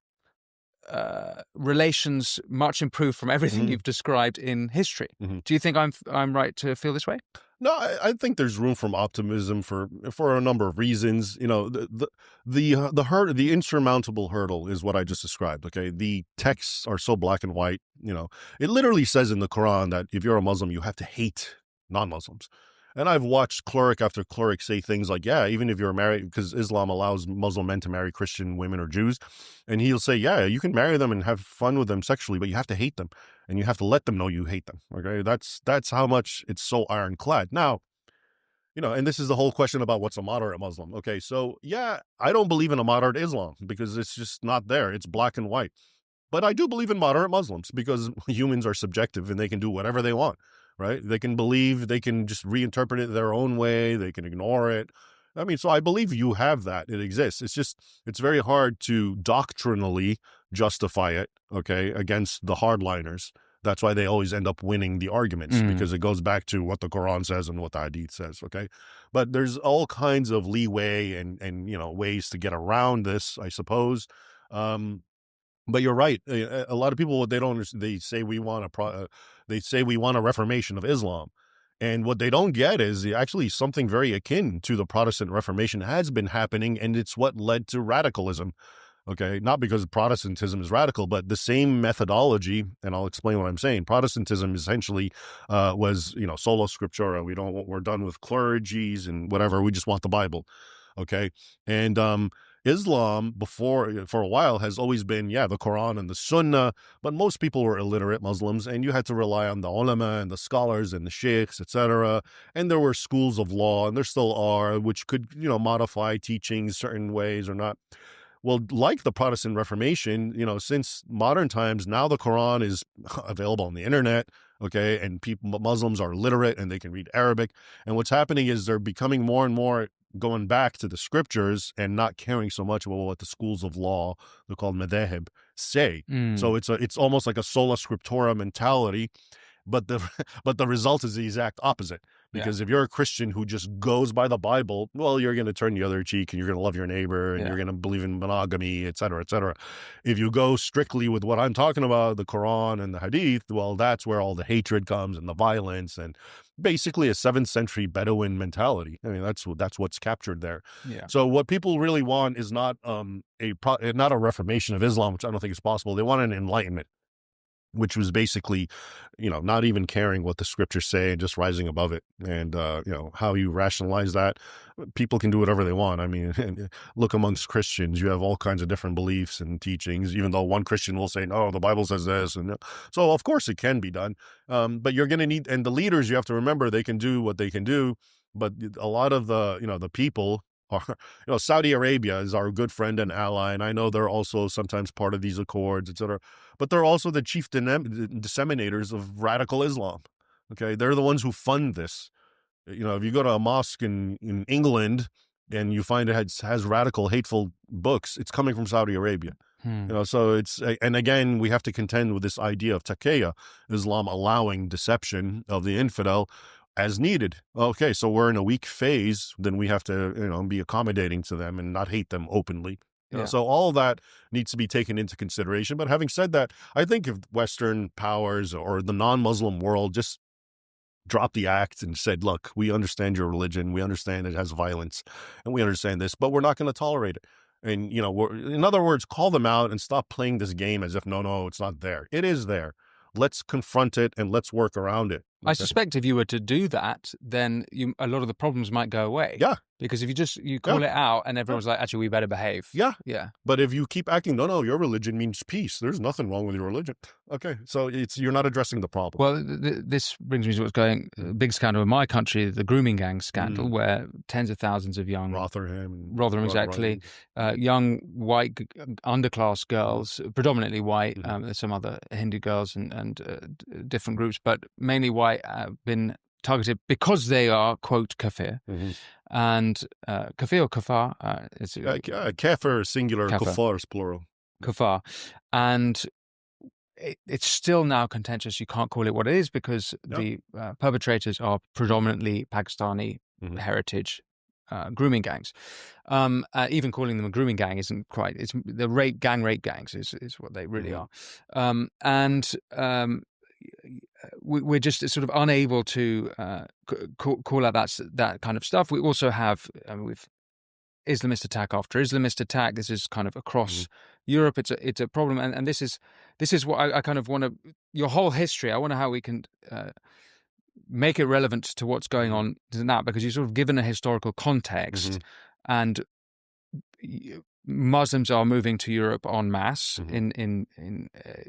relations much improved from everything you've described in history. Do you think I'm right to feel this way? No, I think there's room for optimism for a number of reasons. You know, the insurmountable hurdle is what I just described. Okay, the texts are so black and white. You know, it literally says in the Quran that if you're a Muslim, you have to hate non-Muslims. And I've watched cleric after cleric say things like, yeah, even if you're married, because Islam allows Muslim men to marry Christian women or Jews. And he'll say, yeah, you can marry them and have fun with them sexually, but you have to hate them and you have to let them know you hate them. Okay. That's how much it's so ironclad. Now, you know, and this is the whole question about what's a moderate Muslim. Okay. So yeah, I don't believe in a moderate Islam because it's just not there. It's black and white. But I do believe in moderate Muslims because humans are subjective and they can do whatever they want, right? They can believe, they can just reinterpret it their own way, they can ignore it. I mean, so I believe you have that. It exists. It's just, it's very hard to doctrinally justify it, okay, against the hardliners. That's why they always end up winning the arguments because it goes back to what the Quran says and what the Hadith says, okay? But there's all kinds of leeway and you know, ways to get around this, I suppose. But you're right. A lot of people, what they don't understand, they say we want a reformation of Islam, and what they don't get is actually something very akin to the Protestant Reformation has been happening, and it's what led to radicalism. Okay, not because Protestantism is radical, but the same methodology, and I'll explain what I'm saying. Protestantism essentially was, you know, sola scriptura. We're done with clergies and whatever. We just want the Bible. Okay, and Islam for a while has always been, the Quran and the Sunnah, but most people were illiterate Muslims, and you had to rely on the ulama and the scholars and the sheikhs, etc. And there were schools of law, and there still are, which could, you know, modify teachings certain ways or not. Well, like the Protestant Reformation, you know, since modern times, now the Quran is available on the internet, okay, and Muslims are literate and they can read Arabic. And what's happening is they're becoming more and more going back to the scriptures and not caring so much about what the schools of law, they're called madhahib, say. So it's almost like a sola scriptura mentality, but the result is the exact opposite. Because if you're a Christian who just goes by the Bible, well, you're going to turn the other cheek and you're going to love your neighbor and you're going to believe in monogamy, et cetera, et cetera. If you go strictly with what I'm talking about, the Quran and the Hadith, well, that's where all the hatred comes and the violence and basically a 7th century Bedouin mentality. I mean, that's what's captured there. Yeah. So what people really want is not not a reformation of Islam, which I don't think is possible. They want an enlightenment, which was basically, you know, not even caring what the scriptures say and just rising above it. And, you know, how you rationalize that, people can do whatever they want. I mean, look amongst Christians, you have all kinds of different beliefs and teachings, even though one Christian will say, no, the Bible says this. And so of course it can be done. But you're going to need, and the leaders, you have to remember, they can do what they can do. But a lot of the, you know, the people are, you know, Saudi Arabia is our good friend and ally. And I know they're also sometimes part of these accords, et cetera. But they're also the chief disseminators of radical Islam. Okay, they're the ones who fund this. You know, if you go to a mosque in England and you find it has radical, hateful books, it's coming from Saudi Arabia. You know, so it's, and again, we have to contend with this idea of taqiyya, Islam allowing deception of the infidel as needed. Okay, so we're in a weak phase, then we have to, you know, be accommodating to them and not hate them openly. You know, so all of that needs to be taken into consideration. But having said that, I think if Western powers or the non-Muslim world just dropped the act and said, look, we understand your religion, we understand it has violence, and we understand this, but we're not going to tolerate it. And, you know, in other words, call them out and stop playing this game as if, no, it's not there. It is there. Let's confront it and let's work around it. I suspect if you were to do that, then a lot of the problems might go away. Yeah. Because if you call it out and everyone's like, actually, we better behave. Yeah. Yeah. But if you keep acting, no, your religion means peace. There's nothing wrong with your religion. Okay. So you're not addressing the problem. Well, this brings me to what's going, big scandal in my country, the grooming gang scandal, where tens of thousands of young... Rotherham, exactly. Young white underclass girls, predominantly white, there's some other Hindu girls and different groups, but mainly white, been targeted because they are, quote, kafir. And kafir or kafar? Kafir singular, kafar is plural. Kafar. And it's still now contentious. You can't call it what it is because the perpetrators are predominantly Pakistani heritage grooming gangs. Even calling them a grooming gang isn't quite. It's the rape gangs is what they really are. we're just sort of unable to call out that kind of stuff. We also have with Islamist attack after Islamist attack. This is kind of across Europe. It's a problem, and this is what I kind of want to, your whole history. I wonder how we can make it relevant to what's going on now, because you've sort of given a historical context, and Muslims are moving to Europe en masse in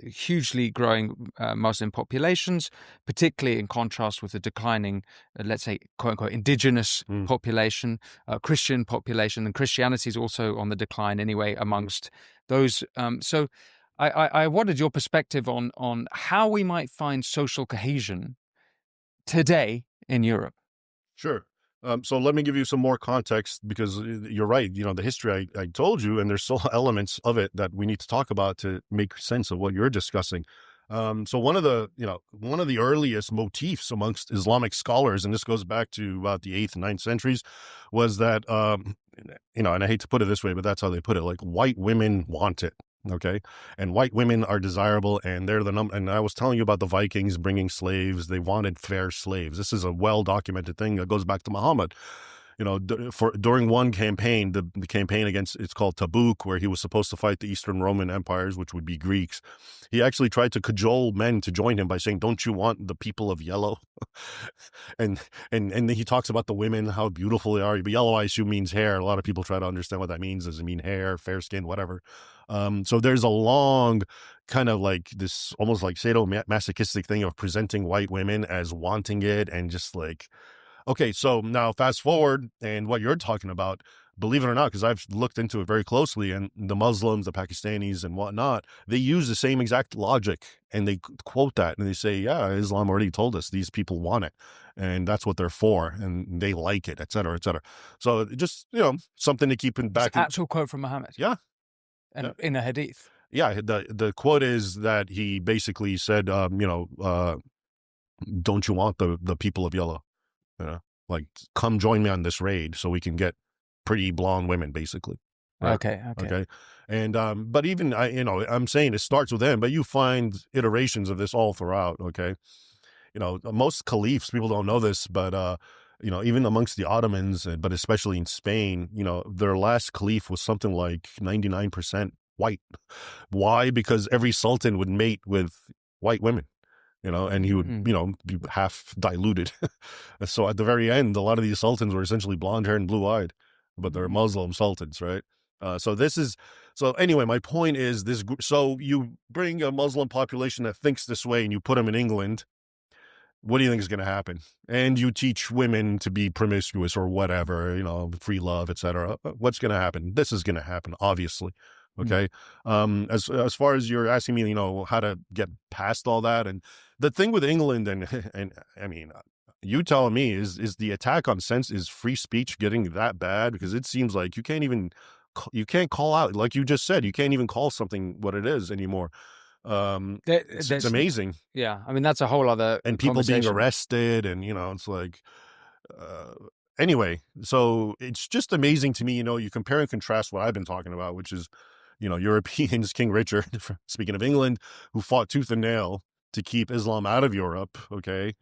hugely growing Muslim populations, particularly in contrast with the declining, let's say, quote unquote, indigenous population, Christian population, and Christianity is also on the decline anyway amongst those. So I wanted your perspective on how we might find social cohesion today in Europe. Sure. So let me give you some more context, because you're right. You know, the history I told you, and there's still elements of it that we need to talk about to make sense of what you're discussing. So one of the earliest motifs amongst Islamic scholars, and this goes back to about the 8th and 9th centuries, was that, and I hate to put it this way, but that's how they put it, like white women want it. Okay. And white women are desirable, and they're the number. And I was telling you about the Vikings bringing slaves. They wanted fair slaves. This is a well-documented thing that goes back to Muhammad. You know, during one campaign, the campaign against, it's called Tabuk, where he was supposed to fight the Eastern Roman empires, which would be Greeks. He actually tried to cajole men to join him by saying, "Don't you want the people of yellow?" and he talks about the women, how beautiful they are. But yellow, I assume, means hair. A lot of people try to understand what that means. Does it mean hair, fair skin, whatever? So there's a long kind of like this almost like sadomasochistic thing of presenting white women as wanting it, and just like, okay, so now fast forward, and what you're talking about, believe it or not, because I've looked into it very closely, and the Muslims, the Pakistanis and whatnot, they use the same exact logic, and they quote that, and they say, yeah, Islam already told us these people want it, and that's what they're for, and they like it, et cetera, et cetera. So just, something to keep in back. It's an actual quote from Muhammad. Yeah. And in a hadith. Yeah, the quote is that he basically said, don't you want the people of yellow? Like, come join me on this raid so we can get pretty blonde women, basically. Right? Okay. And but even I'm saying it starts with them, but you find iterations of this all throughout. Okay, most caliphs, people don't know this, but even amongst the Ottomans, but especially in Spain, their last caliph was something like 99% white. Why? Because every sultan would mate with white women, and he would, be half diluted. So at the very end, a lot of these sultans were essentially blonde hair and blue eyed, but they're Muslim sultans, right? So anyway, my point is this. So you bring a Muslim population that thinks this way and you put them in England. What do you think is going to happen? And you teach women to be promiscuous or whatever, free love, etc. What's going to happen? This is going to happen, obviously. Okay. As far as you're asking me, how to get past all that, and the thing with England, and I mean, you telling me is the attack on is free speech getting that bad? Because it seems like you can't call out, like you just said, you can't even call something what it is anymore. It's amazing. Yeah, I mean, that's a whole other, and people being arrested, and it's like, anyway, so it's just amazing to me. You compare and contrast what I've been talking about, which is Europeans, King Richard, speaking of England, who fought tooth and nail to keep Islam out of Europe. Okay,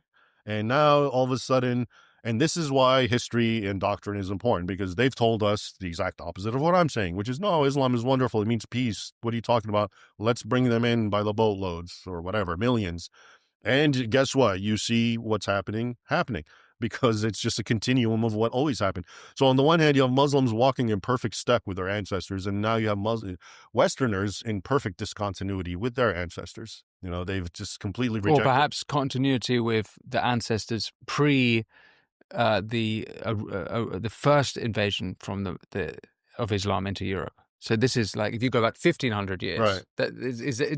and now all of a sudden, and this is why history and doctrine is important, because they've told us the exact opposite of what I'm saying, which is, no, Islam is wonderful. It means peace. What are you talking about? Let's bring them in by the boatloads or whatever, millions. And guess what? You see what's happening, because it's just a continuum of what always happened. So on the one hand, you have Muslims walking in perfect step with their ancestors, and now you have Westerners in perfect discontinuity with their ancestors. They've just completely rejected. Or perhaps continuity with the ancestors pre the first invasion from of Islam into Europe. So this is like, if you go back 1,500 years, right?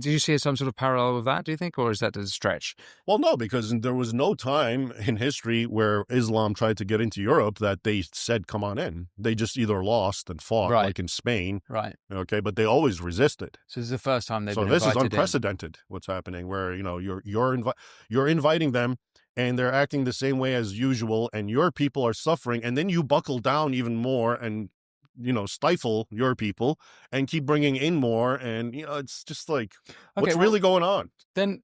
Do you see some sort of parallel with that, do you think, or is that a stretch? Well, no, because there was no time in history where Islam tried to get into Europe that they said, come on in. They just either lost and fought, right, like in Spain. Right. Okay, but they always resisted. So this is the first time they've been invited. So this is unprecedented, in. What's happening, where, you're inviting them, and they're acting the same way as usual, and your people are suffering, and then you buckle down even more and stifle your people and keep bringing in more. And, it's just like, what's well, really going on? Then,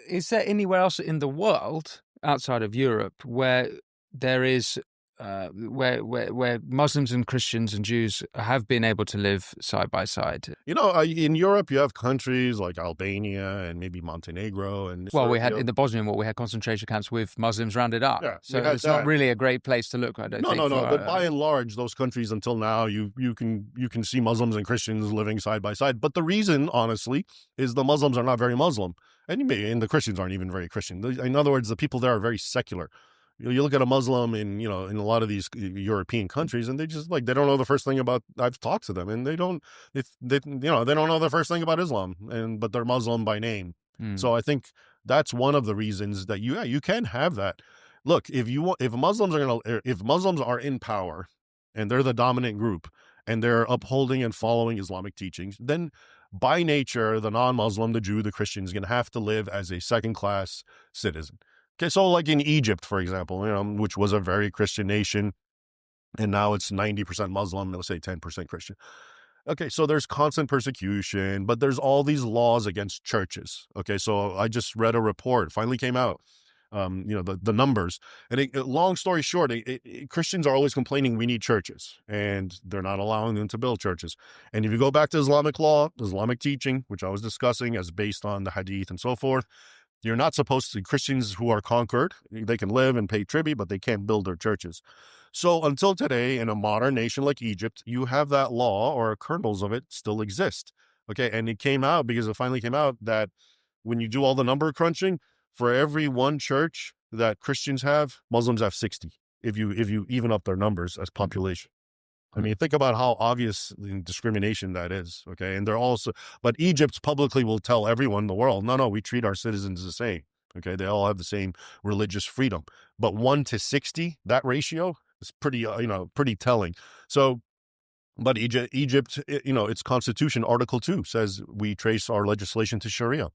is there anywhere else in the world outside of Europe where there is where Muslims and Christians and Jews have been able to live side by side? In Europe, you have countries like Albania and maybe Montenegro. And Well, we had in the Bosnian War, we had concentration camps with Muslims rounded up. Yeah, so we had it's not that. really a great place to look. I don't think. No. for, But by and large, those countries until now, you can see Muslims and Christians living side by side. But the reason, honestly, is the Muslims are not very Muslim, and the Christians aren't even very Christian. In other words, the people there are very secular. You look at a Muslim in a lot of these European countries, and they just they don't know the first thing about. I've talked to them, and they don't don't know the first thing about Islam, but they're Muslim by name. So I think that's one of the reasons that you can have that. Look, if Muslims are in power, and they're the dominant group, and they're upholding and following Islamic teachings, then by nature, the non-Muslim, the Jew, the Christian is going to have to live as a second-class citizen. Okay, so like in Egypt, for example, which was a very Christian nation, and now it's 90% Muslim, let's say 10% Christian. Okay, so there's constant persecution, but there's all these laws against churches. Okay, so I just read a report, finally came out, the numbers. And long story short, Christians are always complaining we need churches, and they're not allowing them to build churches. And if you go back to Islamic law, Islamic teaching, which I was discussing as based on the hadith and so forth, you're not supposed to, Christians who are conquered, they can live and pay tribute, but they can't build their churches. So until today, in a modern nation like Egypt, you have that law, or kernels of it still exist. Okay, and it finally came out that when you do all the number crunching, for every one church that Christians have, Muslims have 60, if you even up their numbers as population. I mean, think about how obvious discrimination that is, okay? And but Egypt publicly will tell everyone in the world, no, we treat our citizens the same, okay? They all have the same religious freedom. But 1 to 60, that ratio is pretty telling. So, but Egypt, its constitution, Article 2, says we trace our legislation to Sharia.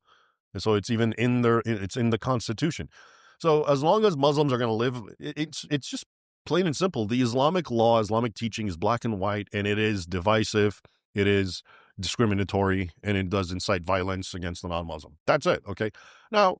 And so it's even it's in the constitution. So as long as Muslims are going to live, it's just plain and simple. The Islamic law, Islamic teaching is black and white, and it is divisive, it is discriminatory, and it does incite violence against the non-Muslim. That's it, okay? Now,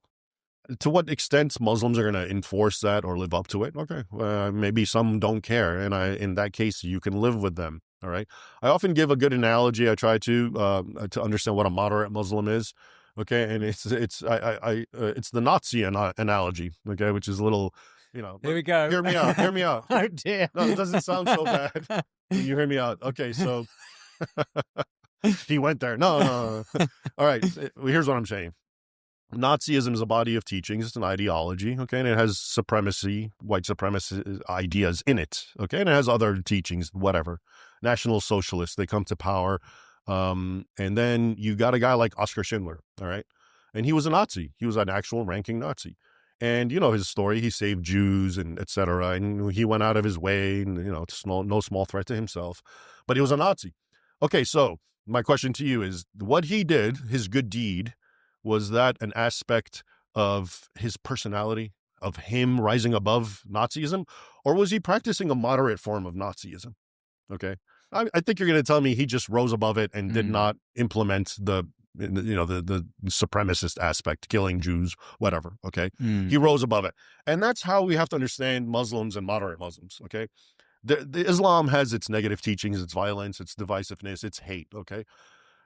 to what extent Muslims are going to enforce that or live up to it? Okay, maybe some don't care, and in that case, you can live with them, all right? I often give a good analogy. I try to understand what a moderate Muslim is. Okay, and it's the Nazi analogy, okay, which is a little, Here we go. Hear me out. Oh dear. No, it doesn't sound so bad. You hear me out. Okay, so he went there. No. All right, here's what I'm saying. Nazism is a body of teachings. It's an ideology, okay, and it has white supremacist ideas in it, okay, and it has other teachings, whatever. National Socialists, they come to power. And then you got a guy like Oskar Schindler, all right? And he was a Nazi. He was an actual ranking Nazi. And his story, he saved Jews and etc. And he went out of his way, and it's no small threat to himself. But he was a Nazi. Okay, so my question to you is, what he did, his good deed, was that an aspect of his personality, of him rising above Nazism? Or was he practicing a moderate form of Nazism? Okay. I think you're going to tell me he just rose above it and did not implement the supremacist aspect, killing Jews, whatever. Okay. He rose above it. And that's how we have to understand Muslims and moderate Muslims. Okay. The Islam has its negative teachings, its violence, its divisiveness, its hate. Okay.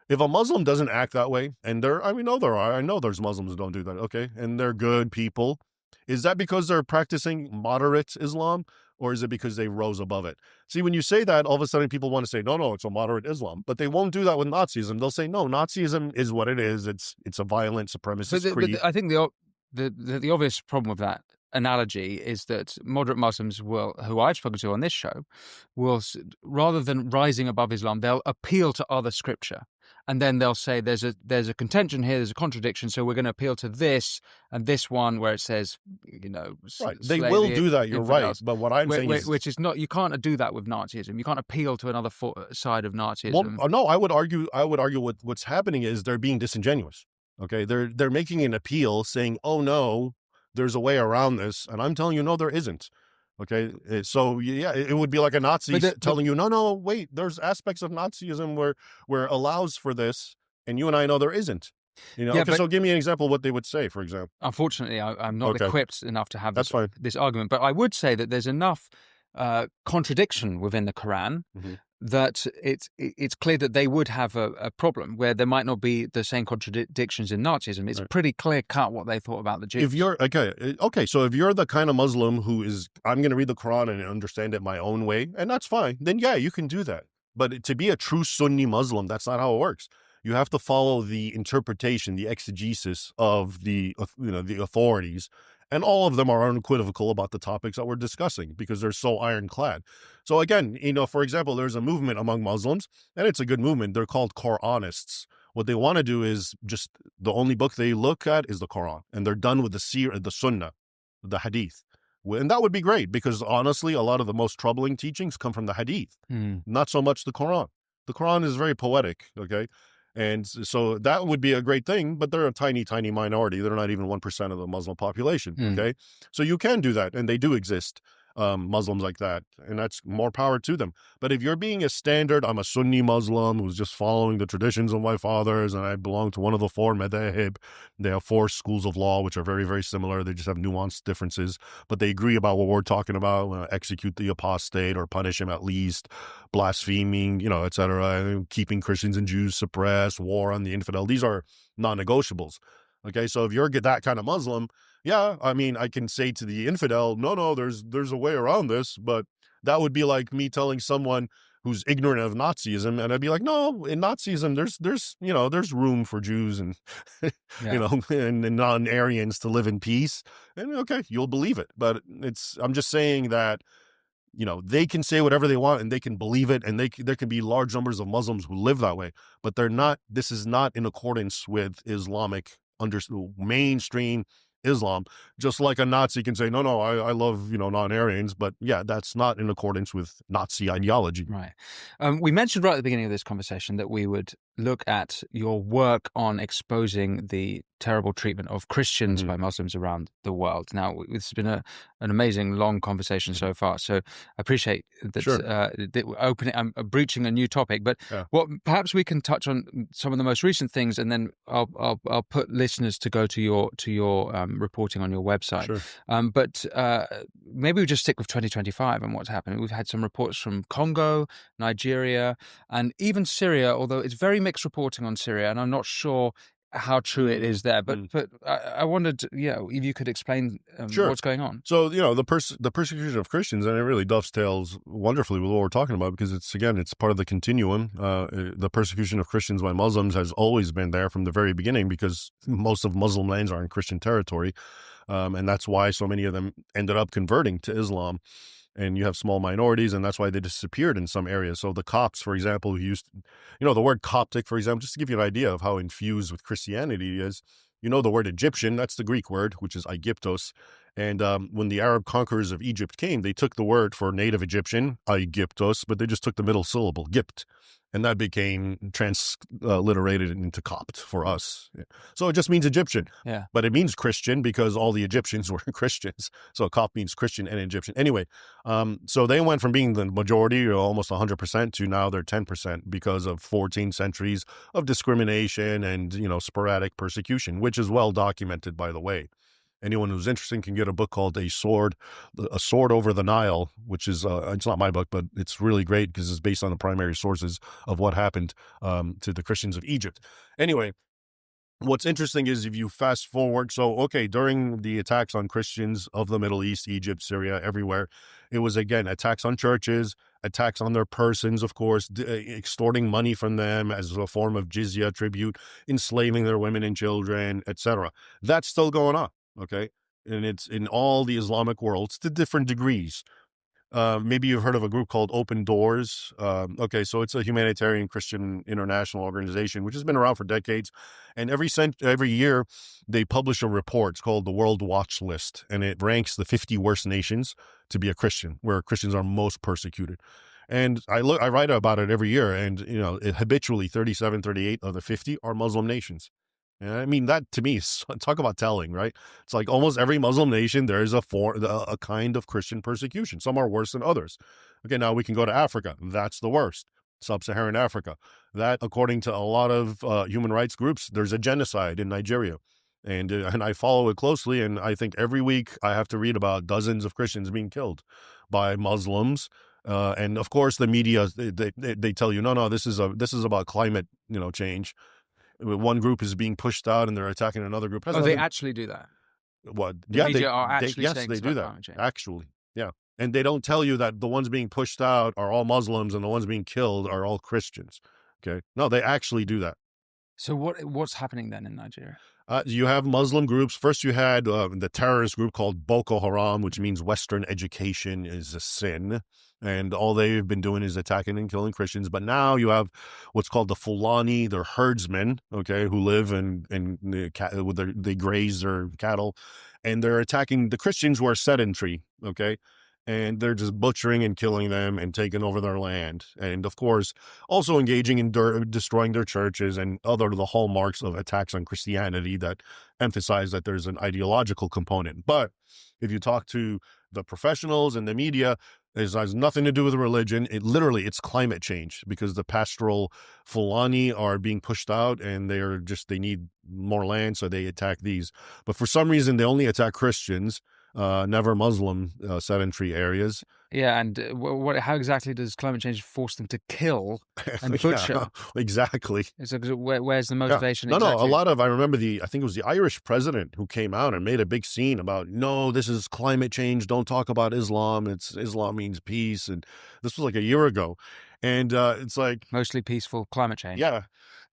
If a Muslim doesn't act that way, and I know there's Muslims who don't do that. Okay. And they're good people. Is that because they're practicing moderate Islam? Or is it because they rose above it? See, when you say that, all of a sudden people want to say, no, it's a moderate Islam. But they won't do that with Nazism. They'll say, no, Nazism is what it is. It's a violent supremacist creed. But I think the obvious problem with that analogy is that moderate Muslims who I've spoken to on this show, will, rather than rising above Islam, they'll appeal to other scripture. And then they'll say there's a contention here, there's a contradiction, so we're going to appeal to this and this one where it says, right. They will do that. You're right. But what I'm saying is, which is not, you can't do that with Nazism. You can't appeal to another side of Nazism. Well, no, I would argue what's happening is they're being disingenuous. Okay, they're making an appeal, saying, oh no, there's a way around this, and I'm telling you, no, there isn't. Okay, so yeah, it would be like a Nazi But the, but telling you, no, no, wait, there's aspects of Nazism where allows for this, and you and I know there isn't. yeah, Okay, but so give me an example of what they would say, for example. unfortunately, I'm not Okay, equipped enough to have that's fine. this argument. But I would say that there's enough contradiction within the Quran Mhm. that it's clear that they would have a problem where there might not be the same contradictions in Nazism. It's Right. pretty clear cut what they thought about the Jews. If you're okay, so if you're the kind of Muslim who is, I'm going to read the Quran and understand it my own way, and that's fine, then yeah, you can do that. But to be a true Sunni Muslim, that's not how it works. You have to follow the interpretation, the exegesis of the authorities, and all of them are unequivocal about the topics that we're discussing because they're so ironclad. So again, for example, there's a movement among Muslims, and it's a good movement. They're called Quranists. What they want to do is just the only book they look at is the Quran, and they're done with the Sunnah, the Hadith. And that would be great because honestly, a lot of the most troubling teachings come from the Hadith, not so much the Quran. The Quran is very poetic, okay? And so that would be a great thing, but they're a tiny, tiny minority. They're not even 1% of the Muslim population, okay? So you can do that, and they do exist. Muslims like that, and that's more power to them. But if you're being a standard, I'm a Sunni Muslim who's just following the traditions of my fathers, and I belong to one of the four madhahib. They have four schools of law, which are very, very similar. They just have nuanced differences, but they agree about what we're talking about: execute the apostate or punish him at least, blaspheming, etc., keeping Christians and Jews suppressed, war on the infidel. These are non-negotiables. Okay, so if you're that kind of Muslim, yeah, I mean, I can say to the infidel, no, there's a way around this, but that would be like me telling someone who's ignorant of Nazism, and I'd be like, no, in Nazism, there's room for Jews and Yeah. and non-Aryans to live in peace, and okay, you'll believe it. But I'm just saying that they can say whatever they want and they can believe it, and there can be large numbers of Muslims who live that way, but they're not. This is not in accordance with Islamic mainstream Islam. Just like a Nazi can say, no, I love non-Aryans, but yeah, that's not in accordance with Nazi ideology. Right. We mentioned right at the beginning of this conversation that we would look at your work on exposing the terrible treatment of Christians by Muslims around the world. Now, it's been an amazing, long conversation so far, so I appreciate that. Sure. I'm breaching a new topic, but what perhaps we can touch on some of the most recent things, and then I'll put listeners to go to your reporting on your website. Sure. But maybe we just stick with 2025 and what's happening. We've had some reports from Congo, Nigeria, and even Syria, although it's very mixed reporting on Syria, and I'm not sure how true it is there. But I wondered, if you could explain Sure. what's going on. So, the persecution of Christians, and it really dovetails wonderfully with what we're talking about because it's part of the continuum. The persecution of Christians by Muslims has always been there from the very beginning because most of Muslim lands are in Christian territory. And that's why so many of them ended up converting to Islam. And you have small minorities, and that's why they disappeared in some areas. So the Copts, for example, who used, the word Coptic, for example, just to give you an idea of how infused with Christianity it is, the word Egyptian, that's the Greek word, which is Aegyptos. And when the Arab conquerors of Egypt came, they took the word for native Egyptian, Aegyptos, but they just took the middle syllable, Gypt. And that became transliterated into Copt for us. So it just means Egyptian. Yeah. But it means Christian because all the Egyptians were Christians. So Copt means Christian and Egyptian. Anyway, so they went from being the majority, almost 100%, to now they're 10% because of 14 centuries of discrimination and, sporadic persecution, which is well documented, by the way. Anyone who's interested can get a book called A Sword Over the Nile, which is, it's not my book, but it's really great because it's based on the primary sources of what happened to the Christians of Egypt. Anyway, what's interesting is if you fast forward, during the attacks on Christians of the Middle East, Egypt, Syria, everywhere, it was, again, attacks on churches, attacks on their persons, of course, extorting money from them as a form of jizya, tribute, enslaving their women and children, etc. That's still going on. Okay. And it's in all the Islamic worlds to different degrees. Maybe you've heard of a group called Open Doors. So it's a humanitarian Christian international organization, which has been around for decades. And every year they publish a report. It's called the World Watch List. And it ranks the 50 worst nations to be a Christian, where Christians are most persecuted. And I write about it every year. And, habitually 37, 38 of the 50 are Muslim nations. And I mean, that to me is talk about telling, right? It's like almost every Muslim nation, there is a kind of Christian persecution. Some are worse than others. Okay, now we can go to Africa. That's the worst. Sub-Saharan Africa. That, according to a lot of human rights groups, there's a genocide in Nigeria. And I follow it closely, and I think every week I have to read about dozens of Christians being killed by Muslims. And of course, the media they tell you, no, this is about climate, change. One group is being pushed out and they're attacking another group. Oh, they actually do that. What? The Yeah, media are actually yes, saying they it's do about that. climate change. Actually, yeah. And they don't tell you that the ones being pushed out are all Muslims and the ones being killed are all Christians. Okay. No, they actually do that. So what's happening then in Nigeria? You have Muslim groups. First, you had the terrorist group called Boko Haram, which means Western education is a sin. And all they've been doing is attacking and killing Christians. But now you have what's called the Fulani, they're herdsmen, okay, who live they graze their cattle. And they're attacking the Christians who are sedentary, okay? And they're just butchering and killing them and taking over their land. And of course, also engaging in destroying their churches and the hallmarks of attacks on Christianity that emphasize that there's an ideological component. But if you talk to the professionals and the media, it has nothing to do with religion. It's climate change, because the pastoral Fulani are being pushed out and they need more land, so they attack these. But for some reason, they only attack Christians, never Muslim sedentary areas. Yeah, and how exactly does climate change force them to kill and butcher? Yeah, exactly. It's like, where's the motivation? No, exactly? a lot of, I remember I think it was the Irish president who came out and made a big scene about, no, this is climate change. Don't talk about Islam. Islam means peace. And this was like a year ago. And it's like, mostly peaceful climate change. yeah.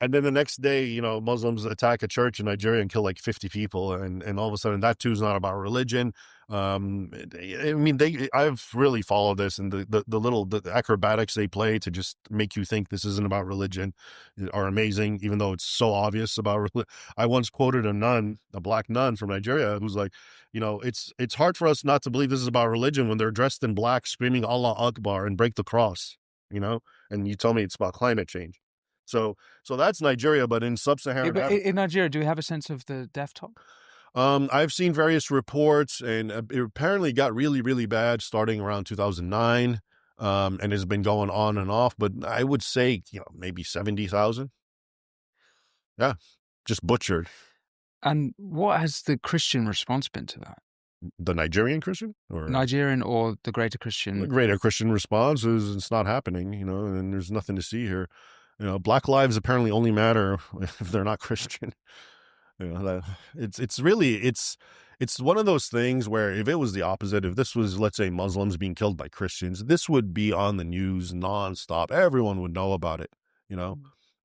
And then the next day, Muslims attack a church in Nigeria and kill like 50 people. And all of a sudden that too is not about religion. I mean, I've really followed this, and the acrobatics they play to just make you think this isn't about religion are amazing, even though it's so obvious about I once quoted a black nun from Nigeria, who's like, it's hard for us not to believe this is about religion when they're dressed in black, screaming Allah Akbar and break the cross, and you tell me it's about climate change. So that's Nigeria, but in sub-Saharan but Africa, in Nigeria, do we have a sense of the death toll? I've seen various reports, and it apparently got really, really bad starting around 2009, and has been going on and off. But I would say, maybe 70,000. Yeah, just butchered. And what has the Christian response been to that? The Nigerian Christian, or Nigerian, or the greater Christian? The greater Christian response is it's not happening, and there's nothing to see here. Black lives apparently only matter if they're not Christian. It's one of those things where if it was the opposite, if this was, let's say, Muslims being killed by Christians, this would be on the news nonstop. Everyone would know about it,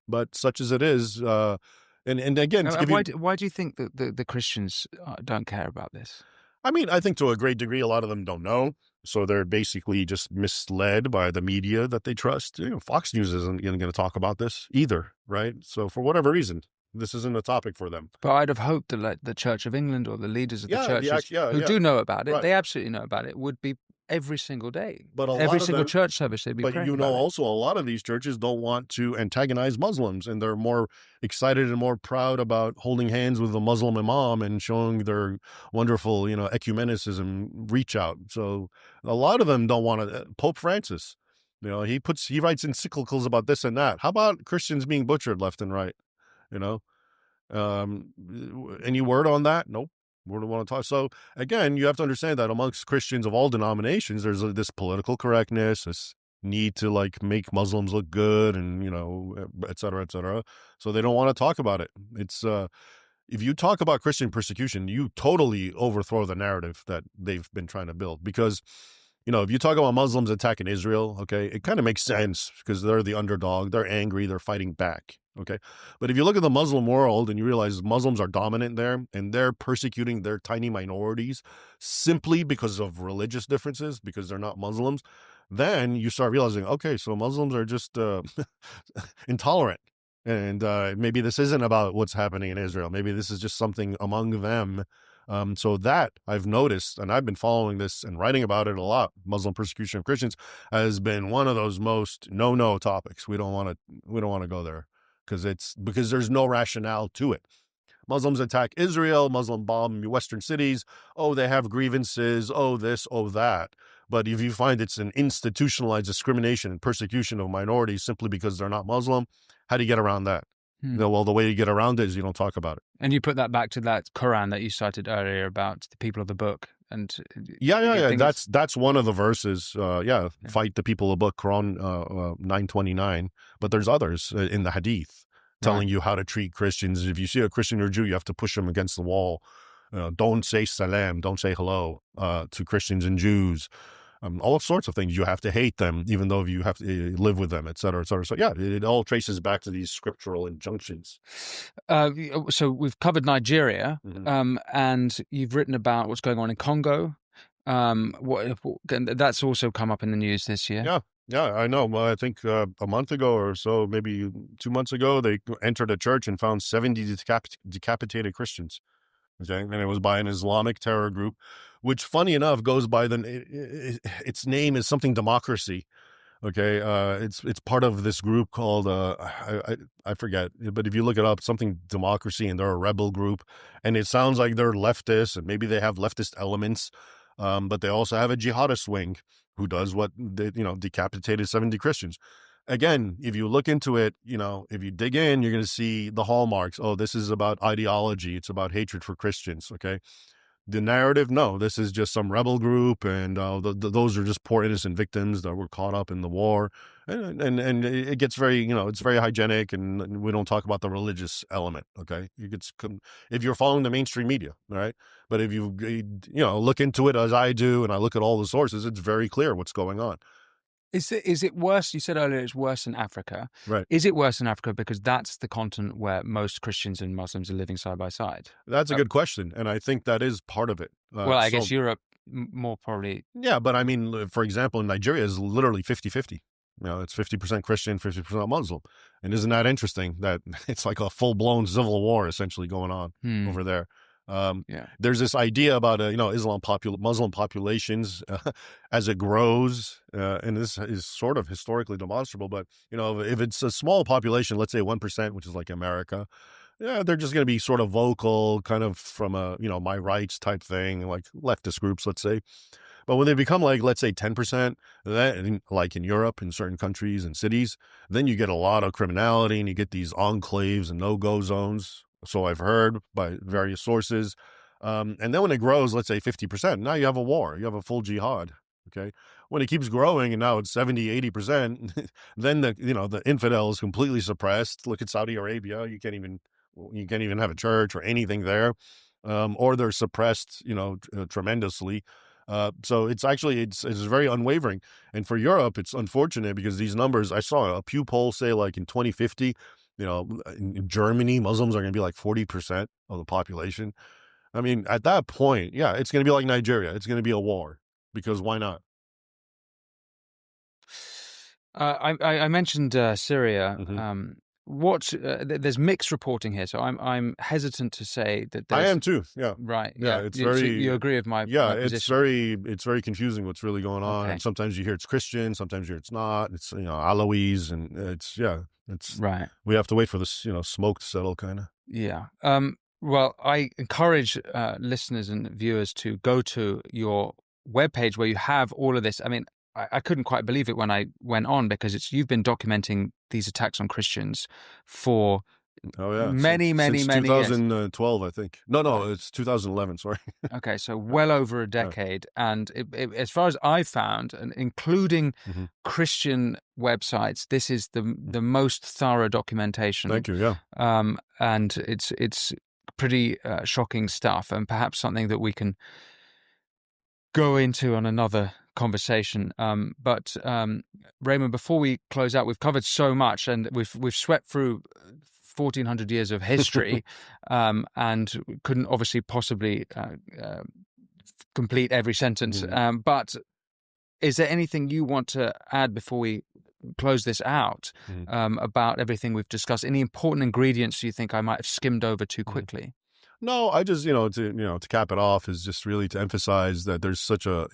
But such as it is, and again, why do you think that the Christians don't care about this? I mean, I think to a great degree, a lot of them don't know. So they're basically just misled by the media that they trust. Fox News isn't going to talk about this either, right? So for whatever reason, this isn't a topic for them. But I'd have hoped that the Church of England, or the leaders of the churches who do know about it, right, they absolutely know about it, would be every single day. But every single church service, they'd be praying about it. Also, a lot of these churches don't want to antagonize Muslims, and they're more excited and more proud about holding hands with a Muslim imam and showing their wonderful, ecumenicism reach out. So a lot of them don't want to. Pope Francis, he writes encyclicals about this and that. How about Christians being butchered left and right? Any word on that? Nope. We don't want to talk. So again, you have to understand that amongst Christians of all denominations, there's this political correctness, this need to make Muslims look good, and et cetera, et cetera. So they don't want to talk about it. It's if you talk about Christian persecution, you totally overthrow the narrative that they've been trying to build, because if you talk about Muslims attacking Israel, okay, it kind of makes sense because they're the underdog, they're angry, they're fighting back. Okay. But if you look at the Muslim world and you realize Muslims are dominant there and they're persecuting their tiny minorities simply because of religious differences, because they're not Muslims, then you start realizing, okay, so Muslims are just intolerant. And maybe this isn't about what's happening in Israel. Maybe this is just something among them. So that I've noticed, and I've been following this and writing about it a lot, Muslim persecution of Christians has been one of those most no topics. We don't want to go there because there's no rationale to it. Muslims attack Israel, Muslim bomb Western cities. Oh, they have grievances. Oh, this, oh, that. But if you find it's an institutionalized discrimination and persecution of minorities simply because they're not Muslim, how do you get around that? Well, the way you get around it is you don't talk about it. And you put that back to that Quran that you cited earlier about the people of the book. And yeah. That's one of the verses. Fight the people of the book, Quran 929. But there's others in the Hadith telling you how to treat Christians. If you see a Christian or Jew, you have to push them against the wall. Don't say salam, don't say hello to Christians and Jews. All sorts of things. You have to hate them, even though you have to live with them, et cetera, et cetera. So yeah, it all traces back to these scriptural injunctions. So we've covered Nigeria, and you've written about what's going on in Congo. That's also come up in the news this year. Yeah, I know. Well, I think a month ago or so, maybe 2 months ago, they entered a church and found 70 decapitated Christians. Okay, and it was by an Islamic terror group, which, funny enough, goes by its name is something democracy. Okay, it's part of this group called I forget, but if you look it up, something democracy, and they're a rebel group, and it sounds like they're leftist, and maybe they have leftist elements, but they also have a jihadist wing who does what they, decapitated 70 Christians. Again, if you look into it, if you dig in, you're going to see the hallmarks. Oh, this is about ideology. It's about hatred for Christians. Okay. The narrative, no, this is just some rebel group, and those are just poor innocent victims that were caught up in the war, and it gets very, it's very hygienic, and we don't talk about the religious element. Okay, if you're following the mainstream media, right? But if you look into it as I do, and I look at all the sources, it's very clear what's going on. Is it worse? You said earlier it's worse in Africa. Right. Is it worse in Africa because that's the continent where most Christians and Muslims are living side by side? That's a good question, and I think that is part of it. Well, I guess Europe more probably. Yeah, but I mean, for example, in Nigeria is literally 50-50. It's 50% Christian, 50% Muslim. And isn't that interesting that it's like a full-blown civil war essentially going on over there? There's this idea about Muslim populations as it grows, and this is sort of historically demonstrable. But if it's a small population, let's say 1%, which is like America, they're just going to be sort of vocal, kind of from a my rights type thing, like leftist groups, let's say. But when they become like, let's say 10%, then like in Europe, in certain countries and cities, then you get a lot of criminality, and you get these enclaves and no-go zones. So I've heard by various sources. And then when it grows, let's say 50%, now you have a war, you have a full jihad. Okay. When it keeps growing and now it's 70-80%, then the infidel is completely suppressed. Look at Saudi Arabia. You can't even have a church or anything there. Or they're suppressed, tremendously. So it's very unwavering. And for Europe, it's unfortunate because these numbers, I saw a Pew poll say like in 2050, in Germany, Muslims are going to be like 40% of the population. I mean, at that point, it's going to be like Nigeria. It's going to be a war, because why not? I mentioned Syria. There's mixed reporting here, so I'm hesitant to say that. I am too. Yeah. Right. Yeah. It's very. You agree with my? Yeah. My it's very confusing what's really going on. Okay. And sometimes you hear it's Christian, sometimes you hear it's not. It's Alawis, and it's right. We have to wait for this smoke to settle, kind of. Yeah. Well, I encourage listeners and viewers to go to your webpage where you have all of this. I mean, I couldn't quite believe it when I went on, because you've been documenting these attacks on Christians for many since years. 2012, I think. No, it's 2011. Sorry. Okay, so well over a decade, and as far as I've found, and including Christian websites, this is the most thorough documentation. Thank you. Yeah. And it's pretty shocking stuff, and perhaps something that we can go into on another conversation. But Raymond, before we close out, we've covered so much, and we've swept through 1,400 years of history, and couldn't obviously possibly complete every sentence. But is there anything you want to add before we close this out about everything we've discussed? Any important ingredients you think I might have skimmed over too quickly? No, I just, to cap it off, is just really to emphasize that there's such a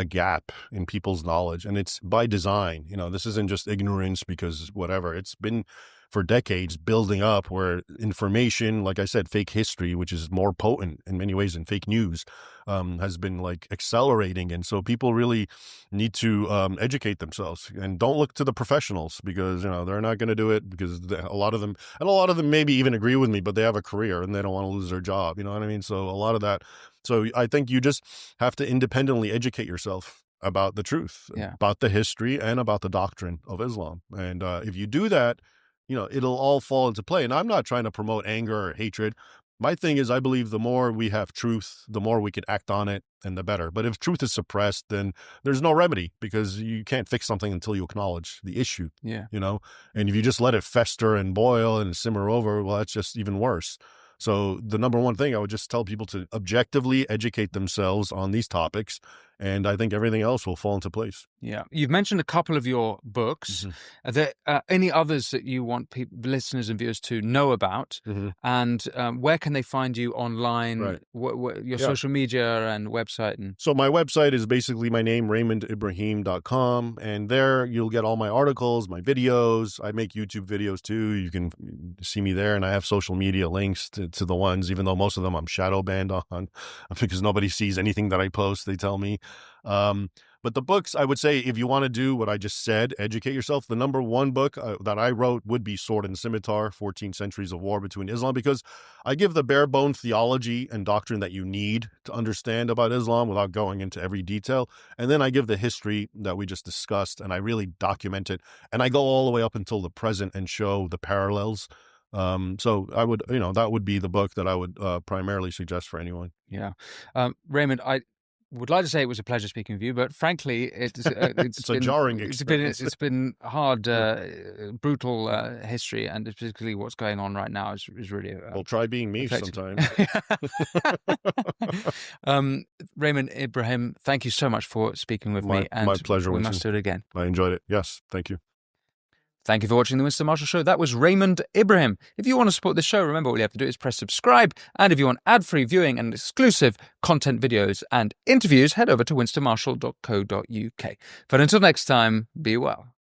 gap in people's knowledge, and it's by design. This isn't just ignorance because whatever. It's been for decades building up, where information, like I said, fake history, which is more potent in many ways than fake news, has been like accelerating. And so people really need to educate themselves, and don't look to the professionals, because, you know, they're not going to do it, because a lot of them maybe even agree with me, but they have a career and they don't want to lose their job. You know what I mean? So a lot of that. So I think you just have to independently educate yourself about the truth, about the history, and about the doctrine of Islam. And if you do that, you know, it'll all fall into play. And I'm not trying to promote anger or hatred. My thing is, I believe the more we have truth, the more we can act on it, and the better. But if truth is suppressed, then there's no remedy, because you can't fix something until you acknowledge the issue. Yeah. You know, and if you just let it fester and boil and simmer over, well, that's just even worse. So the number one thing I would just tell people to objectively educate themselves on these topics, and I think everything else will fall into place. Yeah. You've mentioned a couple of your books. Are there any others that you want listeners and viewers to know about? And where can they find you online? Right. Your social media and website? And so my website is basically my name, RaymondIbrahim.com. And there you'll get all my articles, my videos. I make YouTube videos too. You can see me there. And I have social media links to the ones, even though most of them I'm shadow banned on, because nobody sees anything that I post, they tell me. But the books, I would say, if you want to do what I just said, educate yourself, the number one book that I wrote would be Sword and Scimitar, 14 Centuries of War Between Islam, because I give the bare bone theology and doctrine that you need to understand about Islam without going into every detail. And then I give the history that we just discussed, and I really document it. And I go all the way up until the present and show the parallels. So I would, you know, that would be the book that I would primarily suggest for anyone. Yeah. Raymond, I would like to say it was a pleasure speaking with you, but frankly, it's It's a jarring experience. It's been hard, brutal history, and particularly what's going on right now is really. Well, try being me sometime. Raymond Ibrahim, thank you so much for speaking with me. And my pleasure. We must do it again. I enjoyed it. Yes, thank you. Thank you for watching The Winston Marshall Show. That was Raymond Ibrahim. If you want to support this show, remember all you have to do is press subscribe. And if you want ad-free viewing and exclusive content videos and interviews, head over to winstonmarshall.co.uk. But until next time, be well.